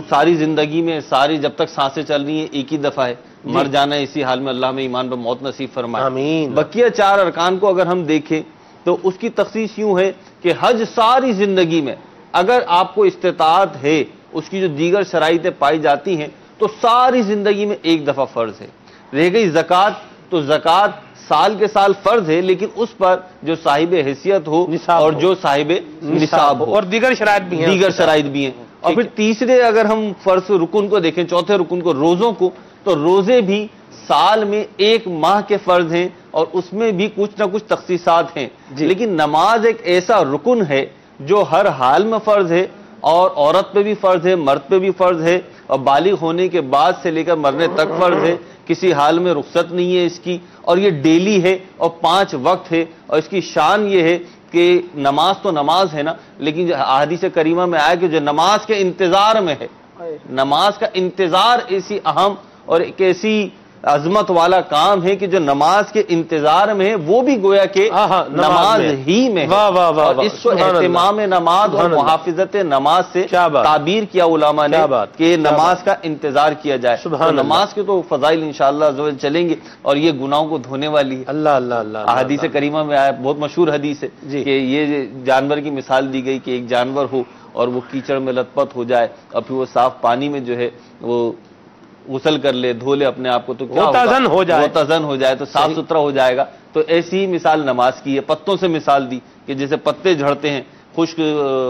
ساری زندگی میں ساری جب تک سانسیں چل رہی ہیں ایک ہی دفعہ ہے، مر جانا ہے اسی حال میں، اللہ میں ایمان پر موت نصیب فرمائے. آمین. بقیہ 4 ارکان کو اگر ہم دیکھیں تو اس کی تخصیص یوں ہے کہ حج ساری زندگی میں اگر آپ کو استطاعت ہے، اس کی جو دیگر شرائطیں پائی جاتی ہیں تو ساری زندگی میں ایک دفعہ فرض ہے. رہ گئی زکوٰۃ، تو زکوٰۃ سال کے سال فرض ہے، لیکن اس پر جو صاحب حیثیت ہو اور جو صاحب نصاب ہو، اور دیگر شرائط بھی ہیں، دیگر شرائط بھی ہیں. اور پھر تیسرے اگر ہم فرض رکن کو دیکھیں، چوتھے رکن کو، روزوں کو، تو روزے بھی سال میں 1 ماہ کے فرض ہیں اور اس میں بھی کچھ نہ کچھ تخصیصات ہیں. لیکن نماز ایک ایسا رکن ہے جو ہر حال میں فرض ہے، اور عورت پہ بھی فرض ہے، مرد پہ بھی فرض ہے، اور بالغ ہونے کے بعد سے لے کر مرنے تک فرض ہے. کسی حال میں رخصت نہیں ہے اس کی، اور یہ ڈیلی ہے اور 5 وقت ہے. اور اس کی شان یہ ہے کہ نماز تو نماز ہے نا، لیکن احادیث کریمہ میں آیا کہ جو نماز کے انتظار میں ہے، نماز کا انتظار ایسی اہم اور ایک ایسی عظمت والا کام ہے کہ جو نماز کے انتظار میں ہے وہ بھی گویا کہ نماز ہی میں ہے. اور اس کو اہتمام نماز اور محافظت نماز سے تعبیر کیا علماء نے کہ نماز کا انتظار کیا جائے. تو نماز کے تو فضائل انشاءاللہ چلیں گے، اور یہ گناہوں کو دھونے والی ہے. اللہ اللہ اللہ. حدیث کریمہ میں آیا، بہت مشہور حدیث ہے کہ یہ جانور کی مثال دی گئی کہ ایک جانور ہو اور وہ کیچڑ میں لت پت ہو جائے اور پھر وہ صاف پانی میں جو ہے وہ غسل کر لے، دھو لے اپنے آپ کو، تو کیا متزن ہو جائے، تو صاف ستھرا ہو جائے گا. تو ایسی ہی مثال نماز کی ہے. پتوں سے مثال دی کہ جیسے پتے جھڑتے ہیں خشک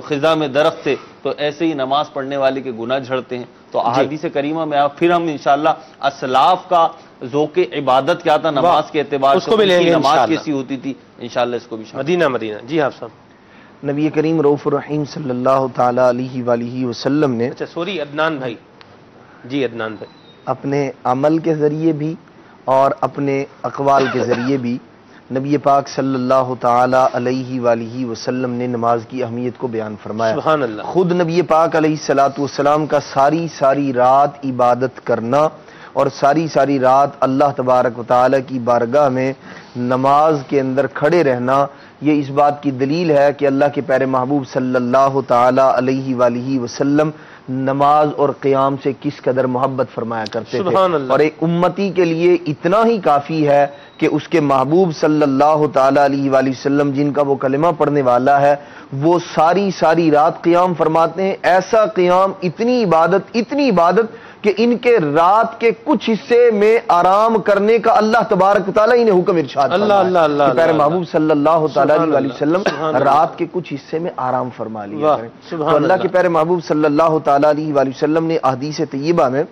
خزاں میں درخت سے، تو ایسے ہی نماز پڑھنے والے کے گناہ جھڑتے ہیں. تو احادیث کریمہ میں پھر ہم انشاءاللہ اسلاف کا ذوق عبادت کیا تھا نماز کے اعتبار سے، نماز کیسی ہوتی تھی، انشاءاللہ اس کو بھی مدینہ. جی آپ صاحب. نبی کریم رؤوف الرحیم صلی اللہ تعالی علیہ وآلہ وسلم نے عدنان بھائی. جی عدنان بھائی. اپنے عمل کے ذریعے بھی اور اپنے اقوال کے ذریعے بھی نبی پاک صلی اللہ تعالی علیہ وآلہ وسلم نے نماز کی اہمیت کو بیان فرمایا. سبحان اللہ. خود نبی پاک علیہ الصلوۃ والسلام کا ساری رات عبادت کرنا اور ساری رات اللہ تبارک و تعالی کی بارگاہ میں نماز کے اندر کھڑے رہنا، یہ اس بات کی دلیل ہے کہ اللہ کے پیارے محبوب صلی اللہ تعالی علیہ وآلہ وسلم نماز اور قیام سے کس قدر محبت فرمایا کرتے تھے. اور ایک امتی کے لیے اتنا ہی کافی ہے کہ اس کے محبوب صلی اللہ تعالی علیہ وآلہ وسلم جن کا وہ کلمہ پڑھنے والا ہے، وہ ساری رات قیام فرماتے ہیں. ایسا قیام، اتنی عبادت کہ ان کے رات کے کچھ حصے میں آرام کرنے کا اللہ تبارک تعالیٰ انہیں حکم ارشاد فرمایا. پیارے محبوب صلی اللہ تعالیٰ علیہ وسلم رات کے کچھ حصے میں آرام فرما لیا کریں. تو اللہ کے پیارے محبوب صلی اللہ تعالیٰ علیہ وسلم نے احادیث طیبہ میں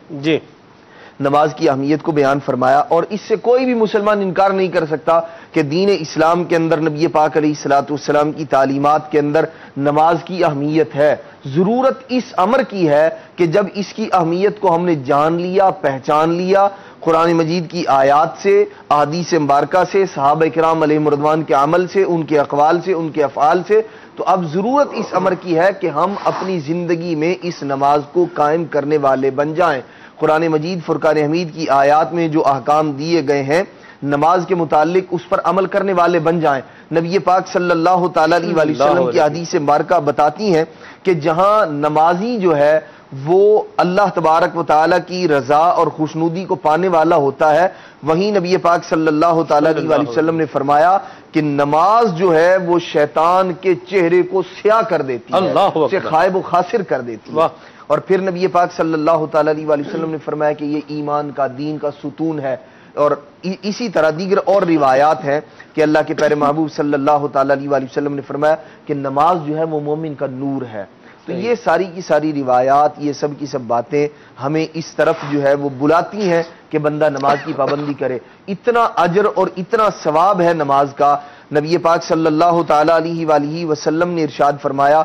نماز کی اہمیت کو بیان فرمایا، اور اس سے کوئی بھی مسلمان انکار نہیں کر سکتا کہ دین اسلام کے اندر نبی پاک علیہ الصلوۃ والسلام کی تعلیمات کے اندر نماز کی اہمیت ہے. ضرورت اس امر کی ہے کہ جب اس کی اہمیت کو ہم نے جان لیا، پہچان لیا، قرآن مجید کی آیات سے، احادیث مبارکہ سے، صحابہ کرام علیہم رضوان کے عمل سے، ان کے اقوال سے، ان کے افعال سے، تو اب ضرورت اس امر کی ہے کہ ہم اپنی زندگی میں اس نماز کو قائم کرنے والے بن جائیں. قرآن مجید فرقان حمید کی آیات میں جو احکام دیے گئے ہیں نماز کے متعلق، اس پر عمل کرنے والے بن جائیں. نبی پاک صلی اللہ تعالی علیہ وسلم کی حدیث مبارکہ بتاتی ہیں کہ جہاں نمازی جو ہے وہ اللہ تبارک و تعالی کی رضا اور خوشنودی کو پانے والا ہوتا ہے، وہیں نبی پاک صلی اللہ تعالی علیہ وسلم نے فرمایا کہ نماز جو ہے وہ شیطان کے چہرے کو سیاہ کر دیتی ہے، اسے خائب و خاسر کر دیتی ہے. اور پھر نبی پاک صلی اللہ تعالی علیہ وسلم نے فرمایا کہ یہ ایمان کا، دین کا ستون ہے. اور اسی طرح دیگر اور روایات ہیں کہ اللہ کے پیارے محبوب صلی اللہ تعالی علیہ وسلم نے فرمایا کہ نماز جو ہے وہ مومن کا نور ہے. تو یہ ساری کی ساری روایات، یہ سب کی سب باتیں ہمیں اس طرف جو ہے وہ بلاتی ہیں کہ بندہ نماز کی پابندی کرے. اتنا اجر اور اتنا ثواب ہے نماز کا. نبی پاک صلی اللہ تعالی علیہ وآلہ وسلم نے ارشاد فرمایا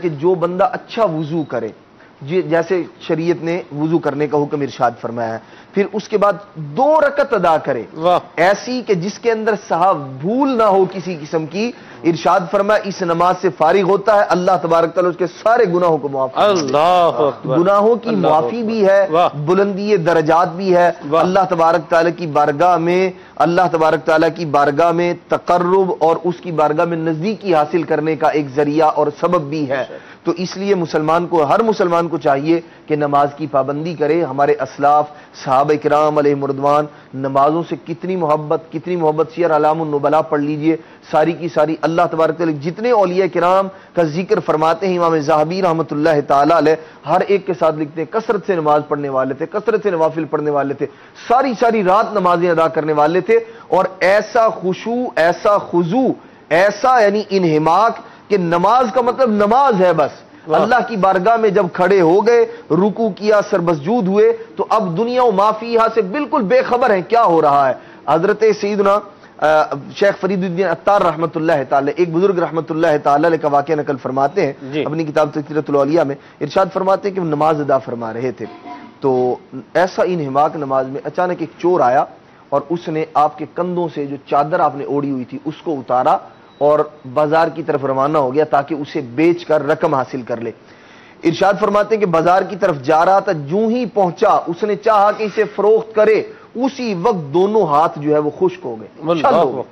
کہ جو بندہ اچھا وضو کرے، جیسے شریعت نے وضو کرنے کا حکم ارشاد فرمایا ہے، پھر اس کے بعد 2 رکعت ادا کرے ایسی کہ جس کے اندر سہو بھول نہ ہو کسی قسم کی، ارشاد فرمایا اس نماز سے فارغ ہوتا ہے، اللہ تبارک تعالیٰ اس کے سارے گناہوں کو معاف کرتا ہے. اللہ اکبر. گناہوں کی معافی بھی ہے، بلندی درجات بھی ہے. اللہ تبارک تعالیٰ کی بارگاہ میں تقرب اور اس کی بارگاہ میں نزدیکی حاصل کرنے کا ایک ذریعہ اور سبب بھی ہے. تو اس لیے مسلمان کو، ہر مسلمان کو چاہیے کہ نماز کی پابندی کرے۔ ہمارے اسلاف صحابہ کرام علیہم رضوان نمازوں سے کتنی محبت، سیر اعلام النبلاء پڑھ لیجئے، ساری کی ساری اللہ تبارک تعالیٰ جتنے اولیاء کرام کا ذکر فرماتے ہیں امام ذہبی رحمۃ اللہ تعالی علیہ، ہر ایک کے ساتھ لکھتے ہیں کثرت سے نماز پڑھنے والے تھے، کثرت سے نوافل پڑھنے والے تھے، ساری رات نمازیں ادا کرنے والے تھے، اور ایسا خشوع، ایسا خضوع، ایسا یعنی انہماک کہ نماز کا مطلب نماز ہے بس۔ اللہ کی بارگاہ میں جب کھڑے ہو گئے، رکوع کیا، سربسجود ہوئے، تو اب دنیا و ما فیہا سے بالکل بے خبر ہیں کیا ہو رہا ہے۔ حضرت سیدنا شیخ فرید الدین عطار رحمۃ اللہ تعالی، ایک بزرگ رحمۃ اللہ تعالی علیہ کا واقعہ نقل فرماتے ہیں اپنی کتاب تذکرۃ الاولیاء میں، ارشاد فرماتے ہیں کہ وہ نماز ادا فرما رہے تھے، تو ایسا انہماک نماز میں اچانک ایک چور آیا اور اس نے آپ کے کندھوں سے جو چادر آپ نے اوڑھی ہوئی تھی اس کو اتارا اور بازار کی طرف روانہ ہو گیا تاکہ اسے بیچ کر رقم حاصل کر لے۔ ارشاد فرماتے ہیں کہ بازار کی طرف جا رہا تھا، جوں ہی پہنچا اس نے چاہا کہ اسے فروخت کرے، اسی وقت دونوں ہاتھ جو ہے وہ خشک ہو گئے، چھل ہو گئے۔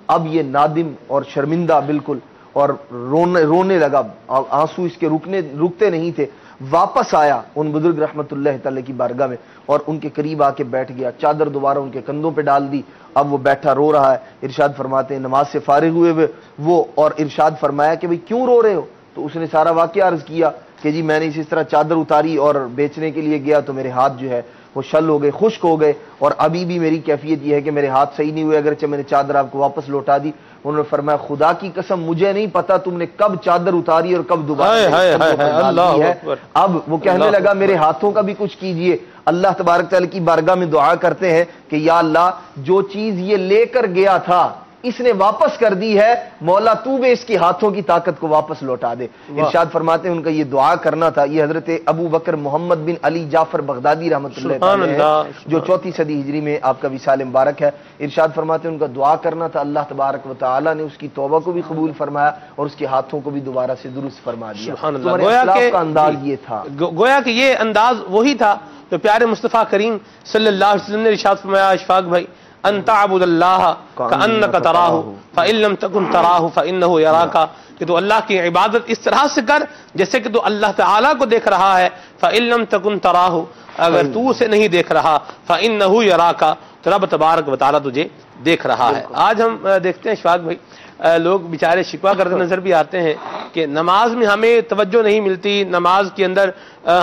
اب یہ نادم اور شرمندہ بالکل، اور رونے لگا، آنسو اس کے رکتے نہیں تھے۔ واپس آیا ان بزرگ رحمت اللہ تعالی کی بارگاہ میں اور ان کے قریب آ کے بیٹھ گیا، چادر دوبارہ ان کے کندھوں پہ ڈال دی، اب وہ بیٹھا رو رہا ہے۔ ارشاد فرماتے ہیں نماز سے فارغ ہوئے وہ اور ارشاد فرمایا کہ بھئی کیوں رو رہے ہو؟ تو اس نے سارا واقعہ عرض کیا کہ جی میں نے اس طرح چادر اتاری اور بیچنے کے لیے گیا تو میرے ہاتھ جو ہے وہ شل ہو گئے، خشک ہو گئے، اور ابھی بھی میری کیفیت یہ ہے کہ میرے ہاتھ صحیح نہیں ہوئے اگرچہ میں نے چادر آپ کو واپس لوٹا دی۔ انہوں نے فرمایا خدا کی قسم مجھے نہیں پتا تم نے کب چادر اتاری اور کب دوبارہ ہے۔ اب وہ کہنے لگا میرے ہاتھوں کا بھی کچھ کیجئے۔ اللہ تبارک تعالیٰ کی بارگاہ میں دعا کرتے ہیں کہ یا اللہ جو چیز یہ لے کر گیا تھا اس نے واپس کر دی ہے، مولا تو بھی اس کی ہاتھوں کی طاقت کو واپس لوٹا دے۔ ارشاد فرماتے ہیں ان کا یہ دعا کرنا تھا۔ یہ حضرت ابو بکر محمد بن علی جعفر بغدادی رحمۃ اللہ علیہ جو 4 صدی ہجری میں آپ کا وصال مبارک ہے، ارشاد فرماتے ہیں ان کا دعا کرنا تھا، اللہ تبارک و تعالی نے اس کی توبہ کو بھی قبول فرمایا اور اس کے ہاتھوں کو بھی دوبارہ سے درست فرما دیا۔ اسلاف کا انداز یہ تھا، گویا کہ یہ انداز وہی تھا جو پیارے مصطفیٰ کریم صلی اللہ علیہ وسلم نے ارشاد فرمایا اشفاق بھائی ان تعبد اللہ کأنک تراہ فإن لم تکن تراہ فإنہ یراک، کہ تو اللہ کی عبادت اس طرح سے کر جیسے کہ تو اللہ تعالیٰ کو دیکھ رہا ہے، فإن لم تکن تراہ اگر تو اسے نہیں دیکھ رہا فإنہ یراک تو رب تبارک و تعالیٰ تجھے دیکھ رہا ہے۔ آج ہم دیکھتے ہیں اشفاق بھائی لوگ بیچارے شکوہ کرتے نظر بھی آتے ہیں کہ نماز میں ہمیں توجہ نہیں ملتی، نماز کے اندر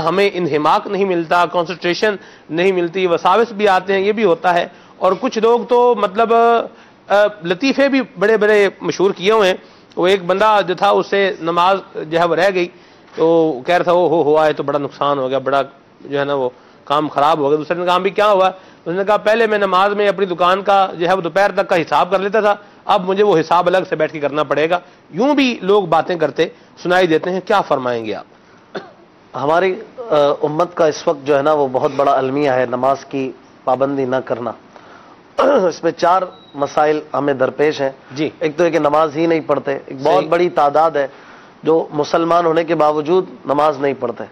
ہمیں انہماک نہیں ملتا، کنسنٹریشن نہیں ملتی، وساوس بھی آتے ہیں، یہ بھی ہوتا ہے۔ اور کچھ لوگ تو مطلب لطیفے بھی بڑے بڑے مشہور کیے ہوئے ہیں۔ وہ ایک بندہ جو تھا اس سے نماز جو ہے وہ رہ گئی تو کہہ رہا تھا وہ ہوا ہے تو بڑا نقصان ہو گیا، بڑا جو ہے نا وہ کام خراب ہو گیا۔ دوسرے نے کہا بھی کیا ہوا؟ اس نے کہا پہلے میں نماز میں اپنی دکان کا جو ہے وہ دوپہر تک کا حساب کر لیتا تھا، اب مجھے وہ حساب الگ سے بیٹھ کے کرنا پڑے گا۔ یوں بھی لوگ باتیں کرتے سنائی دیتے ہیں، کیا فرمائیں گے آپ؟ ہماری امت کا اس وقت جو ہے نا وہ بہت بڑا المیہ ہے نماز کی پابندی نہ کرنا۔ اس میں 4 مسائل ہمیں درپیش ہیں۔ جی، ایک تو ہے کہ نماز ہی نہیں پڑھتے، ایک بہت بڑی تعداد ہے جو مسلمان ہونے کے باوجود نماز نہیں پڑھتے،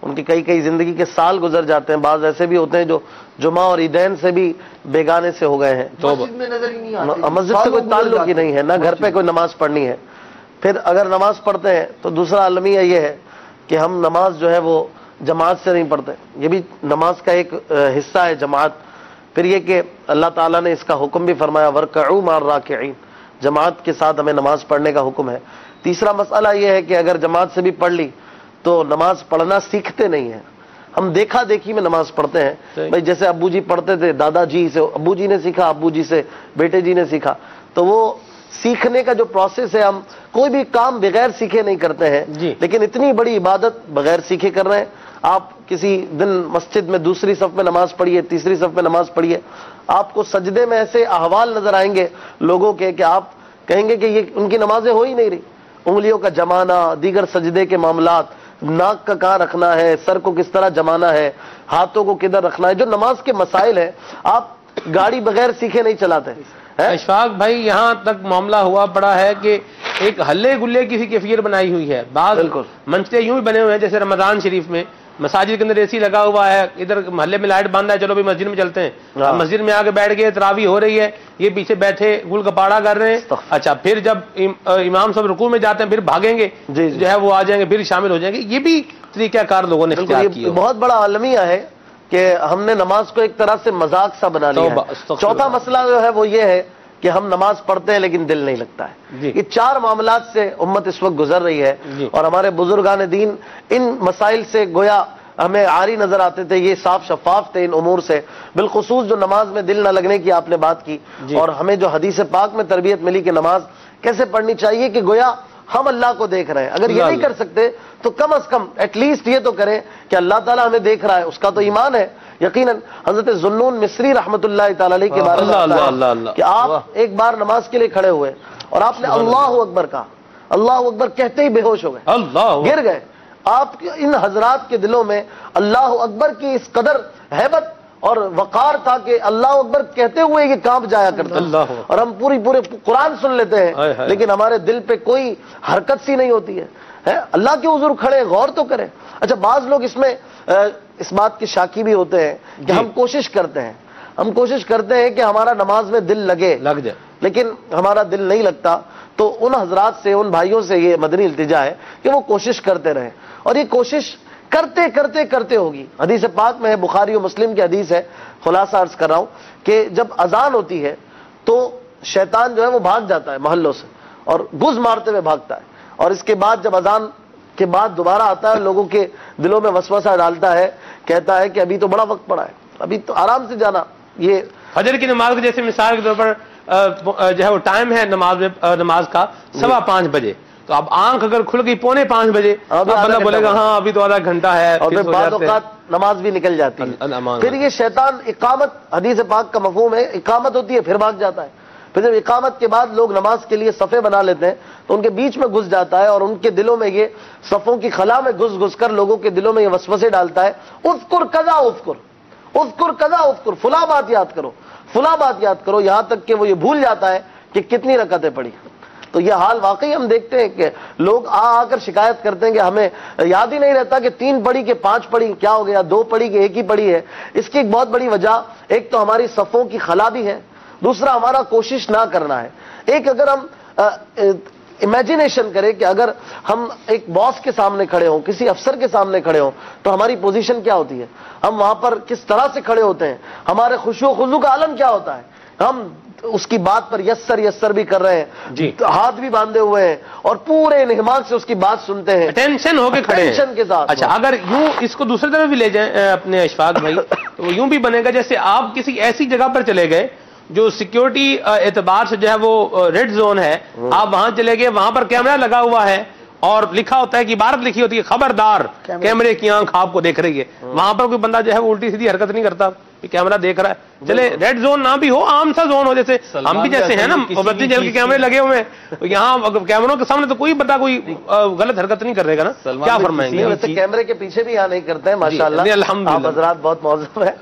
ان کی کئی زندگی کے سال گزر جاتے ہیں، بعض ایسے بھی ہوتے ہیں جو جمعہ اور عیدین سے بھی بیگانے سے ہو گئے ہیں، مسجد سے کوئی تعلق ہی نہیں ہے، نہ گھر پہ کوئی نماز پڑھنی ہے۔ پھر اگر نماز پڑھتے ہیں تو دوسرا المیہ یہ ہے کہ ہم نماز جو ہے وہ جماعت سے نہیں پڑھتے، یہ بھی نماز کا ایک حصہ ہے جماعت۔ پھر یہ کہ اللہ تعالیٰ نے اس کا حکم بھی فرمایا وَارْكَعُوا مَعَ الرَّاكِعِينَ، جماعت کے ساتھ ہمیں نماز پڑھنے کا حکم ہے۔ تیسرا مسئلہ یہ ہے کہ اگر جماعت سے بھی پڑھ لی تو نماز پڑھنا سیکھتے نہیں ہیں، ہم دیکھا دیکھی میں نماز پڑھتے ہیں۔ بھائی جیسے ابو جی پڑھتے تھے، دادا جی سے ابو جی نے سیکھا، ابو جی سے بیٹے جی نے سیکھا، تو وہ سیکھنے کا جو پروسیس ہے، ہم کوئی بھی کام بغیر سیکھے نہیں کرتے ہیں، لیکن اتنی بڑی عبادت بغیر سیکھے کر رہے ہیں۔ آپ کسی دن مسجد میں دوسری صف میں نماز پڑھیے، تیسری صف میں نماز پڑھیے، آپ کو سجدے میں ایسے احوال نظر آئیں گے لوگوں کے کہ آپ کہیں گے کہ یہ ان کی نمازیں ہو ہی نہیں رہی۔ انگلیوں کا جمانا، دیگر سجدے کے معاملات، ناک کا کہاں رکھنا ہے، سر کو کس طرح جمانا ہے، ہاتھوں کو کدھر رکھنا ہے، جو نماز کے مسائل ہیں، آپ گاڑی بغیر سیکھے نہیں چلاتے۔ اشفاق بھائی یہاں تک معاملہ ہوا پڑا ہے کہ ایک ہلے گلے کی سی کیفیت بنائی ہوئی ہے، بعض منصے یوں ہی بنے ہوئے ہیں جیسے رمضان شریف میں مساجد کے اندر اے سی لگا ہوا ہے, ادھر محلے میں لائٹ بند ہے, چلو بھی مسجد میں چلتے ہیں. اب مسجد میں آ کے بیٹھ گئے, تراویح ہو رہی ہے, یہ پیچھے بیٹھے گل کپاڑا کر رہے ہیں. اچھا پھر جب امام صاحب رکوع میں جاتے ہیں پھر بھاگیں گے, جو ہے وہ آ جائیں گے, پھر شامل ہو جائیں گے. یہ بھی طریقہ کار لوگوں نے اختیار کیا. بہت بڑا عالمیہ ہے کہ ہم نے نماز کو ایک طرح سے مذاق سا بنا لیا ہے. چوتھا مسئلہ جو ہے وہ یہ ہے کہ ہم نماز پڑھتے ہیں لیکن دل نہیں لگتا ہے. یہ 4 معاملات سے امت اس وقت گزر رہی ہے, اور ہمارے بزرگان دین ان مسائل سے گویا ہمیں عاری نظر آتے تھے, یہ صاف شفاف تھے ان امور سے. بالخصوص جو نماز میں دل نہ لگنے کی آپ نے بات کی, اور ہمیں جو حدیث پاک میں تربیت ملی کہ نماز کیسے پڑھنی چاہیے, کہ گویا ہم اللہ کو دیکھ رہے ہیں. اگر یہ نہیں کر سکتے تو کم از کم ایٹ لیسٹ یہ تو کریں کہ اللہ تعالیٰ ہمیں دیکھ رہا ہے, اس کا تو ایمان ہے. یقیناً حضرت ذوالنون مصری رحمۃ اللہ تعالی علیہ کے بارے میں کہ آپ ایک بار نماز کے لیے کھڑے ہوئے اور آپ نے اللہ اکبر کہا, اللہ اکبر کہتے ہی بے ہوش ہو گئے, گر گئے. آپ ان حضرات کے دلوں میں اللہ اکبر کی اس قدر ہیبت اور وقار تھا کہ اللہ اکبر کہتے ہوئے یہ کانپ جایا کرتا. اور ہم پورے قرآن سن لیتے ہیں لیکن ہمارے دل پہ کوئی حرکت سی نہیں ہوتی ہے. اللہ کے حضور کھڑے, غور تو کریں. اچھا بعض لوگ اس میں اس بات کے شاکی بھی ہوتے ہیں کہ ہم کوشش کرتے ہیں کہ ہمارا نماز میں دل لگ جائے, لیکن ہمارا دل نہیں لگتا. تو ان حضرات سے, ان بھائیوں سے یہ مدنی التجا ہے کہ وہ کوشش کرتے رہیں, اور یہ کوشش کرتے ہوگی. حدیث پاک میں ہے, بخاری و مسلم کی حدیث ہے, خلاصہ عرض کر رہا ہوں کہ جب اذان ہوتی ہے تو شیطان جو ہے وہ بھاگ جاتا ہے محلوں سے اور گز مارتے ہوئے بھاگتا ہے, اور اس کے بعد جب اذان کے بعد دوبارہ آتا ہے, لوگوں کے دلوں میں وسوسہ ڈالتا ہے, کہتا ہے کہ ابھی تو بڑا وقت پڑا ہے, ابھی تو آرام سے جانا. یہ فجر کی نماز کو جیسے مثال کے طور پر جو ہے وہ ٹائم ہے نماز کا 5:15 بجے, تو اب آنکھ اگر کھل گئی 4:45 بجے بندہ بولے گا ہاں ابھی تو آدھا گھنٹہ ہے, اور پھر بعض اوقات نماز بھی نکل جاتی ہے. پھر یہ شیطان اقامت, حدیث پاک کا مفہوم ہے اقامت ہوتی ہے پھر بھاگ جاتا ہے. پھر جب اقامت کے بعد لوگ نماز کے لیے صفیں بنا لیتے ہیں تو ان کے بیچ میں گھس جاتا ہے, اور ان کے دلوں میں یہ صفوں کی خلا میں گھس کر لوگوں کے دلوں میں یہ وسوسے ڈالتا ہے, اذکر کذا اذکر, فلاں بات یاد کرو, یہاں تک کہ وہ یہ بھول جاتا ہے کہ کتنی رکعتیں پڑھی. تو یہ حال واقعی ہم دیکھتے ہیں کہ لوگ آ کر شکایت کرتے ہیں کہ ہمیں یاد ہی نہیں رہتا کہ 3 پڑھی کہ 5 پڑھی, کیا ہو گیا, 2 پڑھی کہ 1 ہی پڑھی ہے. اس کی ایک بہت بڑی وجہ ایک تو ہماری صفوں کی خلا بھی ہے, دوسرا ہمارا کوشش نہ کرنا ہے. ایک اگر ہم امیجنیشن کریں کہ اگر ہم ایک باس کے سامنے کھڑے ہوں, کسی افسر کے سامنے کھڑے ہوں, تو ہماری پوزیشن کیا ہوتی ہے, ہم وہاں پر کس طرح سے کھڑے ہوتے ہیں, ہمارے خشوع و خضوع کا عالم کیا ہوتا ہے. ہم اس کی بات پر یسر بھی کر رہے ہیں, ہاتھ بھی باندھے ہوئے ہیں, اور پورے انہماک سے اس کی بات سنتے ہیں, ٹینشن ہو کے کھڑے ہیں, ٹینشن کے ساتھ. اچھا اگر یوں اس کو دوسری طرف بھی لے جائیں اپنے اشفاق بھائی, تو وہ یوں بھی بنے گا جیسے آپ کسی ایسی جگہ پر چلے گئے جو سیکیورٹی اعتبار سے جو ہے وہ ریڈ زون ہے, آپ وہاں چلے گئے, وہاں پر کیمرہ لگا ہوا ہے اور لکھا ہوتا ہے کہ عبارت لکھی ہوتی ہے خبردار کیمرے کی آنکھ آپ کو دیکھ رہی ہے. وہاں پر کوئی بندہ جو ہے وہ الٹی سیدھی حرکت نہیں کرتا, کیمرہ دیکھ رہا ہے. چلے ریڈ زون نہ بھی ہو, عام سا زون ہو, جیسے ہم بھی جیسے ہیں نا بتی جل کے کیمرے لگے ہوئے ہیں, یہاں کیمروں کے سامنے تو کوئی بندہ کوئی غلط حرکت نہیں کرے گا نا, کیا فرمائیں گے. ویسے کیمرے کے پیچھے بھی یہاں نہیں کرتے ہیں ماشاءاللہ, آپ حضرات بہت موضوع ہے.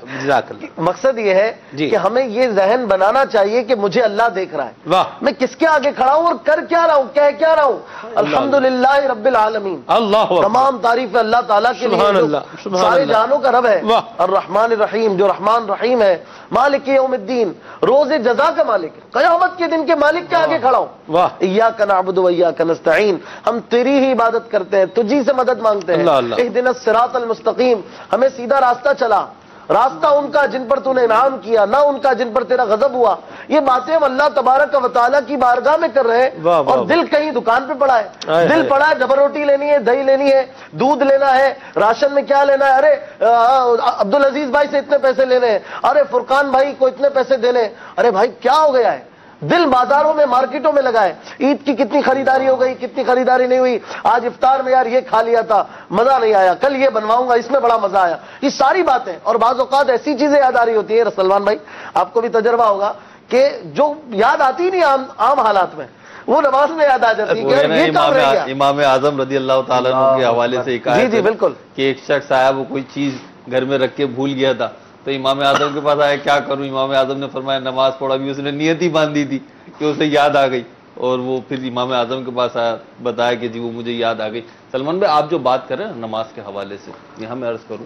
مقصد یہ ہے کہ ہمیں یہ ذہن بنانا چاہیے کہ مجھے اللہ دیکھ رہا ہے, میں کس کے آگے کھڑا ہوں اور کر کیا رہا ہوں, کہہ کیا رہا ہوں. الحمدللہ رب العالمین, تمام تعریف اللہ تعالیٰ کے لیے, سارے جہانوں کا رب ہے. الرحمن الرحیم, جو رحمان رحیم ہے. مالک یوم الدین, روز جزا کا مالک, قیامت کے دن کے مالک کے آگے کھڑا ہوں. ایاک نعبد و ایاک نستعین, ہم تیری ہی عبادت کرتے ہیں, تجھی سے مدد مانگتے ہیں. اہدنا الصراط المستقیم, ہمیں سیدھا راستہ چلا, راستہ ان کا جن پر تو نے انعام کیا, نہ ان کا جن پر تیرا غضب ہوا. یہ باتیں ہم اللہ تبارک و تعالیٰ کی بارگاہ میں کر رہے ہیں, اور دل کہیں دکان پہ پڑا ہے, دل پڑا ہے ڈبل روٹی لینی ہے, دہی لینی ہے, دودھ لینا ہے, راشن میں کیا لینا ہے, ارے عبدالعزیز بھائی سے اتنے پیسے لینے ہیں, ارے فرقان بھائی کو اتنے پیسے دینے. ارے بھائی کیا ہو گیا ہے, دل بازاروں میں مارکیٹوں میں لگا ہے. عید کی کتنی خریداری ہو گئی, کتنی خریداری نہیں ہوئی, آج افطار میں یار یہ کھا لیا تھا مزہ نہیں آیا, کل یہ بنواؤں گا اس میں بڑا مزہ آیا. یہ ساری باتیں, اور بعض اوقات ایسی چیزیں یاد آ رہی ہوتی ہیں سلمان بھائی, آپ کو بھی تجربہ ہوگا کہ جو یاد آتی ہی نہیں عام حالات میں, وہ نماز میں یاد آ جاتی ہے. امام اعظم رضی اللہ تعالیٰ عنہ کے حوالے سے ایک آیت جی بالکل, کہ ایک شخص آیا, وہ کوئی چیز گھر میں رکھ کے بھول گیا تھا, تو امام اعظم کے پاس آیا, کیا کروں. امام اعظم نے فرمایا نماز پڑھا. بھی اس نے نیت ہی باندھی تھی کہ اسے یاد آ گئی, اور وہ پھر امام اعظم کے پاس آیا, بتایا کہ جی وہ مجھے یاد آ گئی. سلمان بھائی آپ جو بات کر رہے ہیں نماز کے حوالے سے, یہاں میں عرض کروں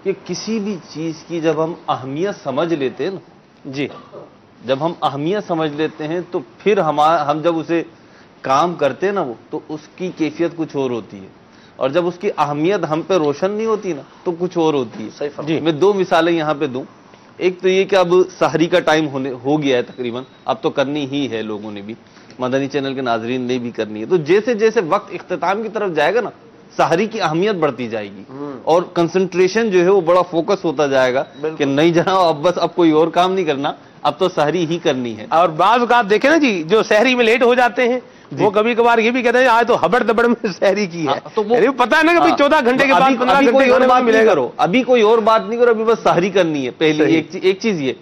کہ کسی بھی چیز کی جب ہم اہمیت سمجھ لیتے ہیں نا, جی جب ہم اہمیت سمجھ لیتے ہیں تو پھر ہم جب اسے کام کرتے ہیں نا وہ, تو اس کی کیفیت کچھ اور ہوتی ہے, اور جب اس کی اہمیت ہم پہ روشن نہیں ہوتی نا تو کچھ اور ہوتی ہے. جی میں 2 مثالیں یہاں پہ دوں. ایک تو یہ کہ اب سحری کا ٹائم ہو گیا ہے تقریباً, اب تو کرنی ہی ہے لوگوں نے بھی, مدنی چینل کے ناظرین نے بھی کرنی ہے. تو جیسے جیسے وقت اختتام کی طرف جائے گا نا, سحری کی اہمیت بڑھتی جائے گی اور کنسنٹریشن جو ہے وہ بڑا فوکس ہوتا جائے گا کہ نہیں جناب اب بس اب کوئی اور کام نہیں کرنا, اب تو سحری ہی کرنی ہے. اور بعض اوقات دیکھیں نا جی, جو سحری میں لیٹ ہو جاتے ہیں وہ کبھی کبھار یہ بھی کہتے ہیں آج تو ہبڑ دبڑ میں سحری کی ہے. تو وہ پتا ہے نا کہ 14 گھنٹے کے بعد 15 کوئی اور گھنٹے بات ملے نہیں گا. کرو, ابھی کوئی اور بات نہیں کرو, ابھی بس سحری کرنی ہے. پہلی ایک چیز یہ.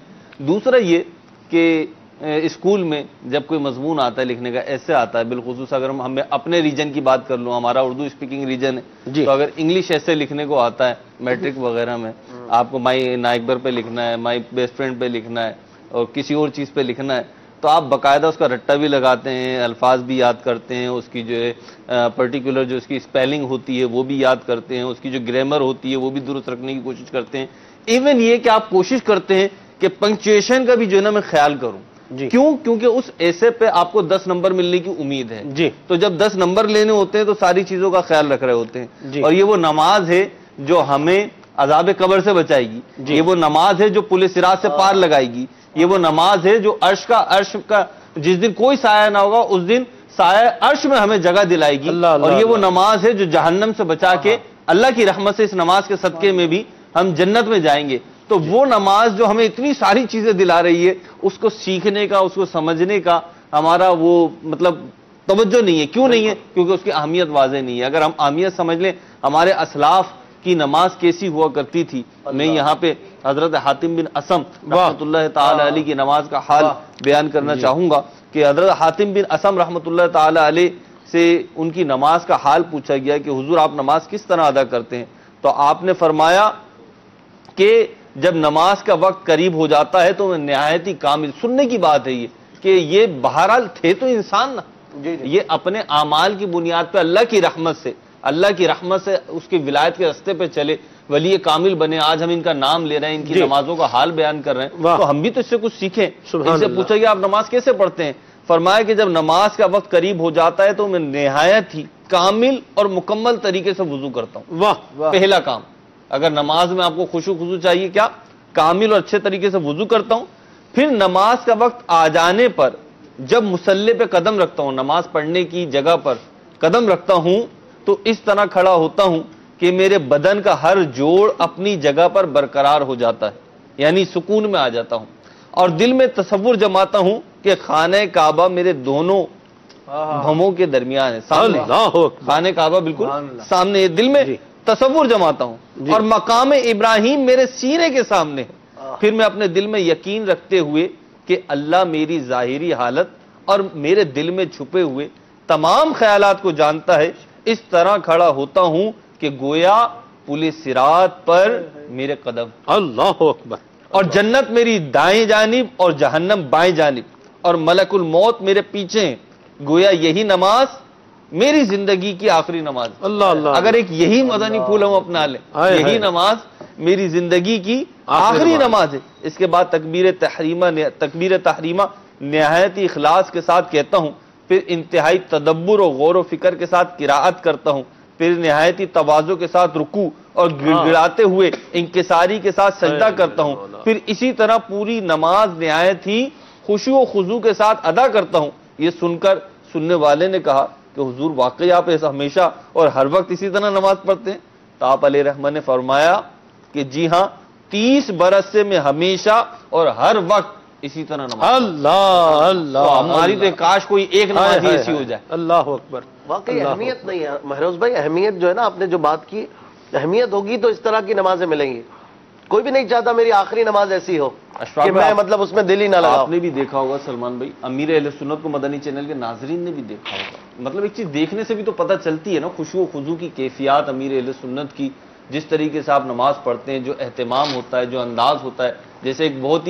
دوسرا یہ کہ اسکول میں جب کوئی مضمون آتا ہے لکھنے کا, ایسے آتا ہے بالخصوص اگر ہم اپنے ریجن کی بات کر لوں, ہمارا اردو اسپیکنگ ریجن ہے, تو اگر انگلش ایسے لکھنے کو آتا ہے میٹرک وغیرہ میں, آپ کو مائی نائکبر پہ لکھنا ہے, مائی بیسٹ فرینڈ پہ لکھنا ہے اور کسی اور چیز پہ لکھنا ہے, تو آپ باقاعدہ اس کا رٹا بھی لگاتے ہیں, الفاظ بھی یاد کرتے ہیں, اس کی جو ہے پرٹیکولر جو اس کی اسپیلنگ ہوتی ہے وہ بھی یاد کرتے ہیں, اس کی جو گرامر ہوتی ہے وہ بھی درست رکھنے کی کوشش کرتے ہیں. ایون یہ کہ آپ کوشش کرتے ہیں کہ پنکچویشن کا بھی جو ہے نا میں خیال کروں. کیوں؟ کیونکہ اس ایسے پہ آپ کو 10 نمبر ملنے کی امید ہے. تو جب 10 نمبر لینے ہوتے ہیں تو ساری چیزوں کا خیال رکھ رہے ہوتے ہیں. اور یہ وہ نماز ہے جو ہمیں عذاب قبر سے بچائے گی, یہ وہ نماز ہے جو پل صراط سے پار لگائے گی, یہ وہ نماز ہے جو عرش کا جس دن کوئی سایہ نہ ہوگا اس دن سایہ عرش میں ہمیں جگہ دلائے گی. اور یہ وہ نماز ہے جو جہنم سے بچا کے اللہ کی رحمت سے اس نماز کے صدقے میں بھی ہم جنت میں جائیں گے. تو وہ نماز جو ہمیں اتنی ساری چیزیں دلا رہی ہے, اس کو سیکھنے کا, اس کو سمجھنے کا ہمارا وہ مطلب توجہ نہیں ہے. کیوں نہیں ہے؟ کیونکہ اس کی اہمیت واضح نہیں ہے. اگر ہم اہمیت سمجھ لیں, ہمارے اسلاف کی نماز کیسی ہوا کرتی تھی. میں یہاں پہ حضرت حاتم بن اسم رحمۃ اللہ تعالی علیہ کی نماز کا حال بیان کرنا چاہوں گا کہ حضرت حاتم بن اسم رحمۃ اللہ تعالی علیہ سے ان کی نماز کا حال پوچھا گیا کہ حضور آپ نماز کس طرح ادا کرتے ہیں؟ تو آپ نے فرمایا کہ جب نماز کا وقت قریب ہو جاتا ہے تو نہایت ہی کامل. سننے کی بات ہے یہ کہ یہ بہرحال تھے تو انسان نا, یہ اپنے اعمال کی بنیاد پہ اللہ کی رحمت سے اس کی ولایت کے راستے پہ چلے, ولی کامل بنے. آج ہم ان کا نام لے رہے ہیں, ان کی نمازوں کا حال بیان کر رہے ہیں, تو ہم بھی تو اس سے کچھ سیکھیں. ان سے پوچھا کہ آپ نماز کیسے پڑھتے ہیں؟ فرمایا کہ جب نماز کا وقت قریب ہو جاتا ہے تو میں نہایت ہی کامل اور مکمل طریقے سے وضو کرتا ہوں. پہلا کام, اگر نماز میں آپ کو خشوع خضوع چاہیے, کیا کامل اور اچھے طریقے سے وضو کرتا ہوں. پھر نماز کا وقت آ جانے پر جب مصلی پہ قدم رکھتا ہوں, نماز پڑھنے کی جگہ پر قدم رکھتا ہوں, تو اس طرح کھڑا ہوتا ہوں کہ میرے بدن کا ہر جوڑ اپنی جگہ پر برقرار ہو جاتا ہے, یعنی سکون میں آ جاتا ہوں. اور دل میں تصور جماتا ہوں کہ خانہ کعبہ میرے دونوں بھموں کے درمیان ہے, سامنے خانہ کعبہ بالکل سامنے. دل میں تصور جماتا ہوں اور مقام ابراہیم میرے سینے کے سامنے ہے. پھر میں اپنے دل میں یقین رکھتے ہوئے کہ اللہ میری ظاہری حالت اور میرے دل میں چھپے ہوئے تمام خیالات کو جانتا ہے, اس طرح کھڑا ہوتا ہوں کہ گویا پل صراط پر میرے قدم. اللہ اکبر. اور جنت میری دائیں جانب اور جہنم بائیں جانب, اور ملک الموت میرے پیچھے ہیں. گویا یہی نماز میری زندگی کی آخری نماز. اللہ اللہ. اگر ایک یہی مدنی پھول ہم اپنا لیں, یہی نماز میری زندگی کی آخری نماز ہے. اس کے بعد تکبیر تحریمہ نہایت اخلاص کے ساتھ کہتا ہوں, پھر انتہائی تدبر و غور و فکر کے ساتھ قرات کرتا ہوں, پھر نہایت تواضع کے ساتھ رکوع اور گڑگڑاتے ہوئے انکساری کے ساتھ سجدہ کرتا ہوں, پھر اسی طرح پوری نماز نہایت ہی خشوع و خضوع کے ساتھ ادا کرتا ہوں. یہ سن کر سننے والے نے کہا کہ حضور واقعی آپ ایسا ہمیشہ اور ہر وقت اسی طرح نماز پڑھتے ہیں؟ تو آپ علیہ رحمہ نے فرمایا کہ جی ہاں, 30 برس سے میں ہمیشہ اور ہر وقت اسی طرح نماز. اللہ اللہ. تو ہماری تو کاش کوئی ایک نماز ہی ایسی ہو جائے. اللہ اکبر. واقعی اہمیت نہیں ہے مہروز بھائی, اہمیت جو ہے نا آپ نے جو بات کی, اہمیت ہوگی تو اس طرح کی نمازیں ملیں گی. کوئی بھی نہیں چاہتا میری آخری نماز ایسی ہو کہ میں مطلب اس میں دل ہی نہ لگاؤں. آپ نے بھی دیکھا ہوگا سلمان بھائی, امیر اہل سنت کو مدنی چینل کے ناظرین نے بھی دیکھا ہوگا. مطلب ایک چیز دیکھنے سے بھی تو پتہ چلتی ہے نا خشوع و خضوع کی کیفیات امیر اہل سنت کی, جس طریقے سے آپ نماز پڑھتے ہیں, جو اہتمام ہوتا ہے, جو انداز ہوتا ہے. جیسے ایک بہت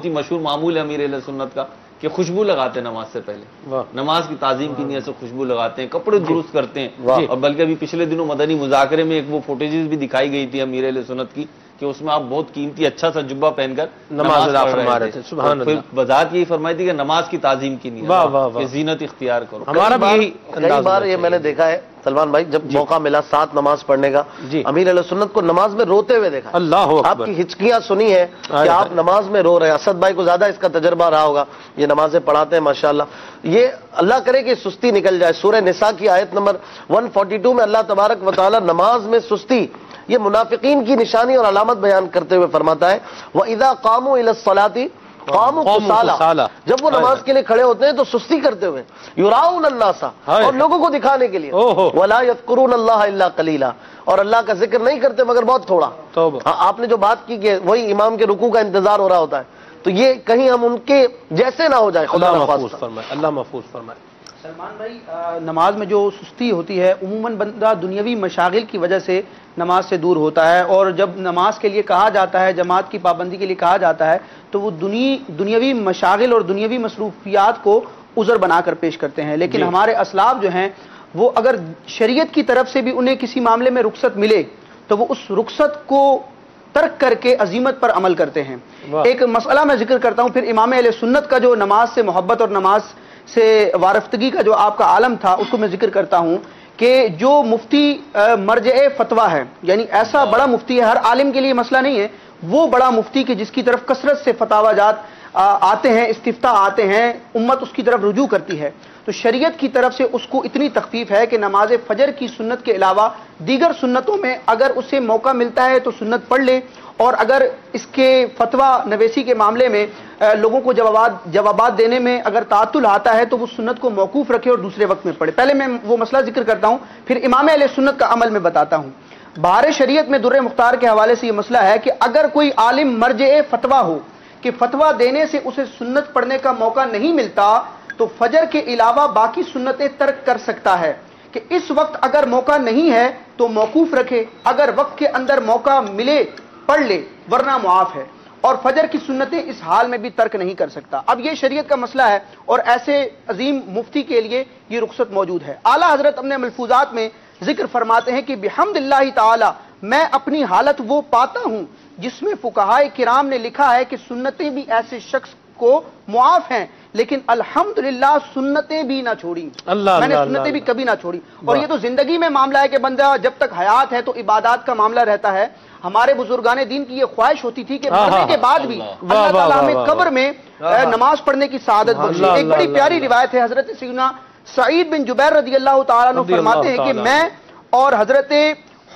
ہی مشہور معمول ہے امیر اہل سنت کا کہ خوشبو لگاتے ہیں نماز سے پہلے، نماز کی تعظیم کی نیت سے خوشبو لگاتے ہیں، کپڑے درست کرتے ہیں، اور بلکہ ابھی پچھلے دنوں مدنی مذاکرے میں ایک وہ فوٹیجز بھی دکھائی گئی تھی امیر اہل سنت کی کہ اس میں آپ بہت قیمتی اچھا سا جبہ پہن کر نماز ادا فرما رہے تھے، سبحان اللہ، وضاحت یہی فرمائی تھی کہ نماز کی تعظیم کی نیت کہ زینت اختیار کرو۔ ہمارا بھی کئی بار یہ میں نے دیکھا ہے سلمان بھائی، جب موقع ملا ساتھ نماز پڑھنے کا، امیر اہل سنت کو نماز میں روتے ہوئے دیکھا، اللہ آپ کی ہچکیاں سنی ہے کہ آپ نماز میں رو رہے ہیں۔ اسد بھائی کو زیادہ اس کا تجربہ رہا ہوگا، یہ نمازیں پڑھاتے ہیں ماشاءاللہ۔ یہ اللہ کرے کہ سستی نکل جائے۔ سورہ نساء کی آیت نمبر 142 میں اللہ تبارک و تعالی نماز میں سستی، یہ منافقین کی نشانی اور علامت بیان کرتے ہوئے فرماتا ہے وَإِذَا قَامُوا إِلَى الصَّلَاةِ قَامُوا كُسَالَىٰ، جب وہ نماز کے لیے کھڑے ہوتے ہیں تو سستی کرتے ہوئے، يُرَاءُونَ النَّاسَ، اور لوگوں کو دکھانے کے لیے، وَلَا يَذْكُرُونَ اللَّهَ إِلَّا قَلِيلًا، اور اللہ کا ذکر نہیں کرتے مگر بہت تھوڑا۔ آپ نے جو بات کی کہ وہی امام کے رکوع کا انتظار ہو رہا ہوتا ہے، تو یہ کہیں ہم ان کے جیسے نہ ہو جائے، خدا محفوظ فرمائے، اللہ محفوظ فرمائے۔ سلمان بھائی، نماز میں جو سستی ہوتی ہے عموماً بندہ دنیاوی مشاغل کی وجہ سے نماز سے دور ہوتا ہے، اور جب نماز کے لیے کہا جاتا ہے، جماعت کی پابندی کے لیے کہا جاتا ہے، تو وہ دنیاوی مشاغل اور دنیاوی مصروفیات کو عذر بنا کر پیش کرتے ہیں۔ لیکن ہمارے اسلاف جو ہیں وہ اگر شریعت کی طرف سے بھی انہیں کسی معاملے میں رخصت ملے تو وہ اس رخصت کو ترک کر کے عزیمت پر عمل کرتے ہیں۔ ایک مسئلہ میں ذکر کرتا ہوں، پھر امام اہل سنت کا جو نماز سے محبت اور نماز سے وارفتگی کا جو آپ کا عالم تھا اس کو میں ذکر کرتا ہوں کہ جو مفتی مرجع فتویٰ ہے، یعنی ایسا بڑا مفتی ہے، ہر عالم کے لیے مسئلہ نہیں ہے، وہ بڑا مفتی کہ جس کی طرف کثرت سے فتاوی جات آتے ہیں، استفتاء آتے ہیں، امت اس کی طرف رجوع کرتی ہے، تو شریعت کی طرف سے اس کو اتنی تخفیف ہے کہ نماز فجر کی سنت کے علاوہ دیگر سنتوں میں اگر اسے موقع ملتا ہے تو سنت پڑھ لے، اور اگر اس کے فتویٰ نویسی کے معاملے میں لوگوں کو جوابات دینے میں اگر تعطل آتا ہے تو وہ سنت کو موقوف رکھے اور دوسرے وقت میں پڑھے۔ پہلے میں وہ مسئلہ ذکر کرتا ہوں، پھر امام اہل سنت کا عمل میں بتاتا ہوں۔ بہار شریعت میں در مختار کے حوالے سے یہ مسئلہ ہے کہ اگر کوئی عالم مرجع فتویٰ ہو کہ فتویٰ دینے سے اسے سنت پڑھنے کا موقع نہیں ملتا تو فجر کے علاوہ باقی سنتیں ترک کر سکتا ہے، کہ اس وقت اگر موقع نہیں ہے تو موقوف رکھے، اگر وقت کے اندر موقع ملے پڑھ لے، ورنہ معاف ہے، اور فجر کی سنتیں اس حال میں بھی ترک نہیں کر سکتا۔ اب یہ شریعت کا مسئلہ ہے اور ایسے عظیم مفتی کے لیے یہ رخصت موجود ہے۔ اعلیٰ حضرت اپنے ملفوظات میں ذکر فرماتے ہیں کہ بحمد اللہ تعالی میں اپنی حالت وہ پاتا ہوں جس میں فقہائے کرام نے لکھا ہے کہ سنتیں بھی ایسے شخص کو معاف ہیں، لیکن الحمدللہ سنتیں بھی نہ چھوڑی، میں نے سنتیں بھی کبھی نہ چھوڑی۔ اور یہ تو زندگی میں معاملہ ہے کہ بندہ جب تک حیات ہے تو عبادات کا معاملہ رہتا ہے۔ ہمارے بزرگان دین کی یہ خواہش ہوتی تھی کہ مرنے کے بعد بھی اللہ تعالیٰ ہمیں قبر میں نماز پڑھنے کی سعادت بخشے۔ ایک بڑی پیاری روایت ہے، حضرت سیدنا سعید بن جبیر رضی اللہ تعالیٰ عنہ فرماتے ہیں کہ میں اور حضرت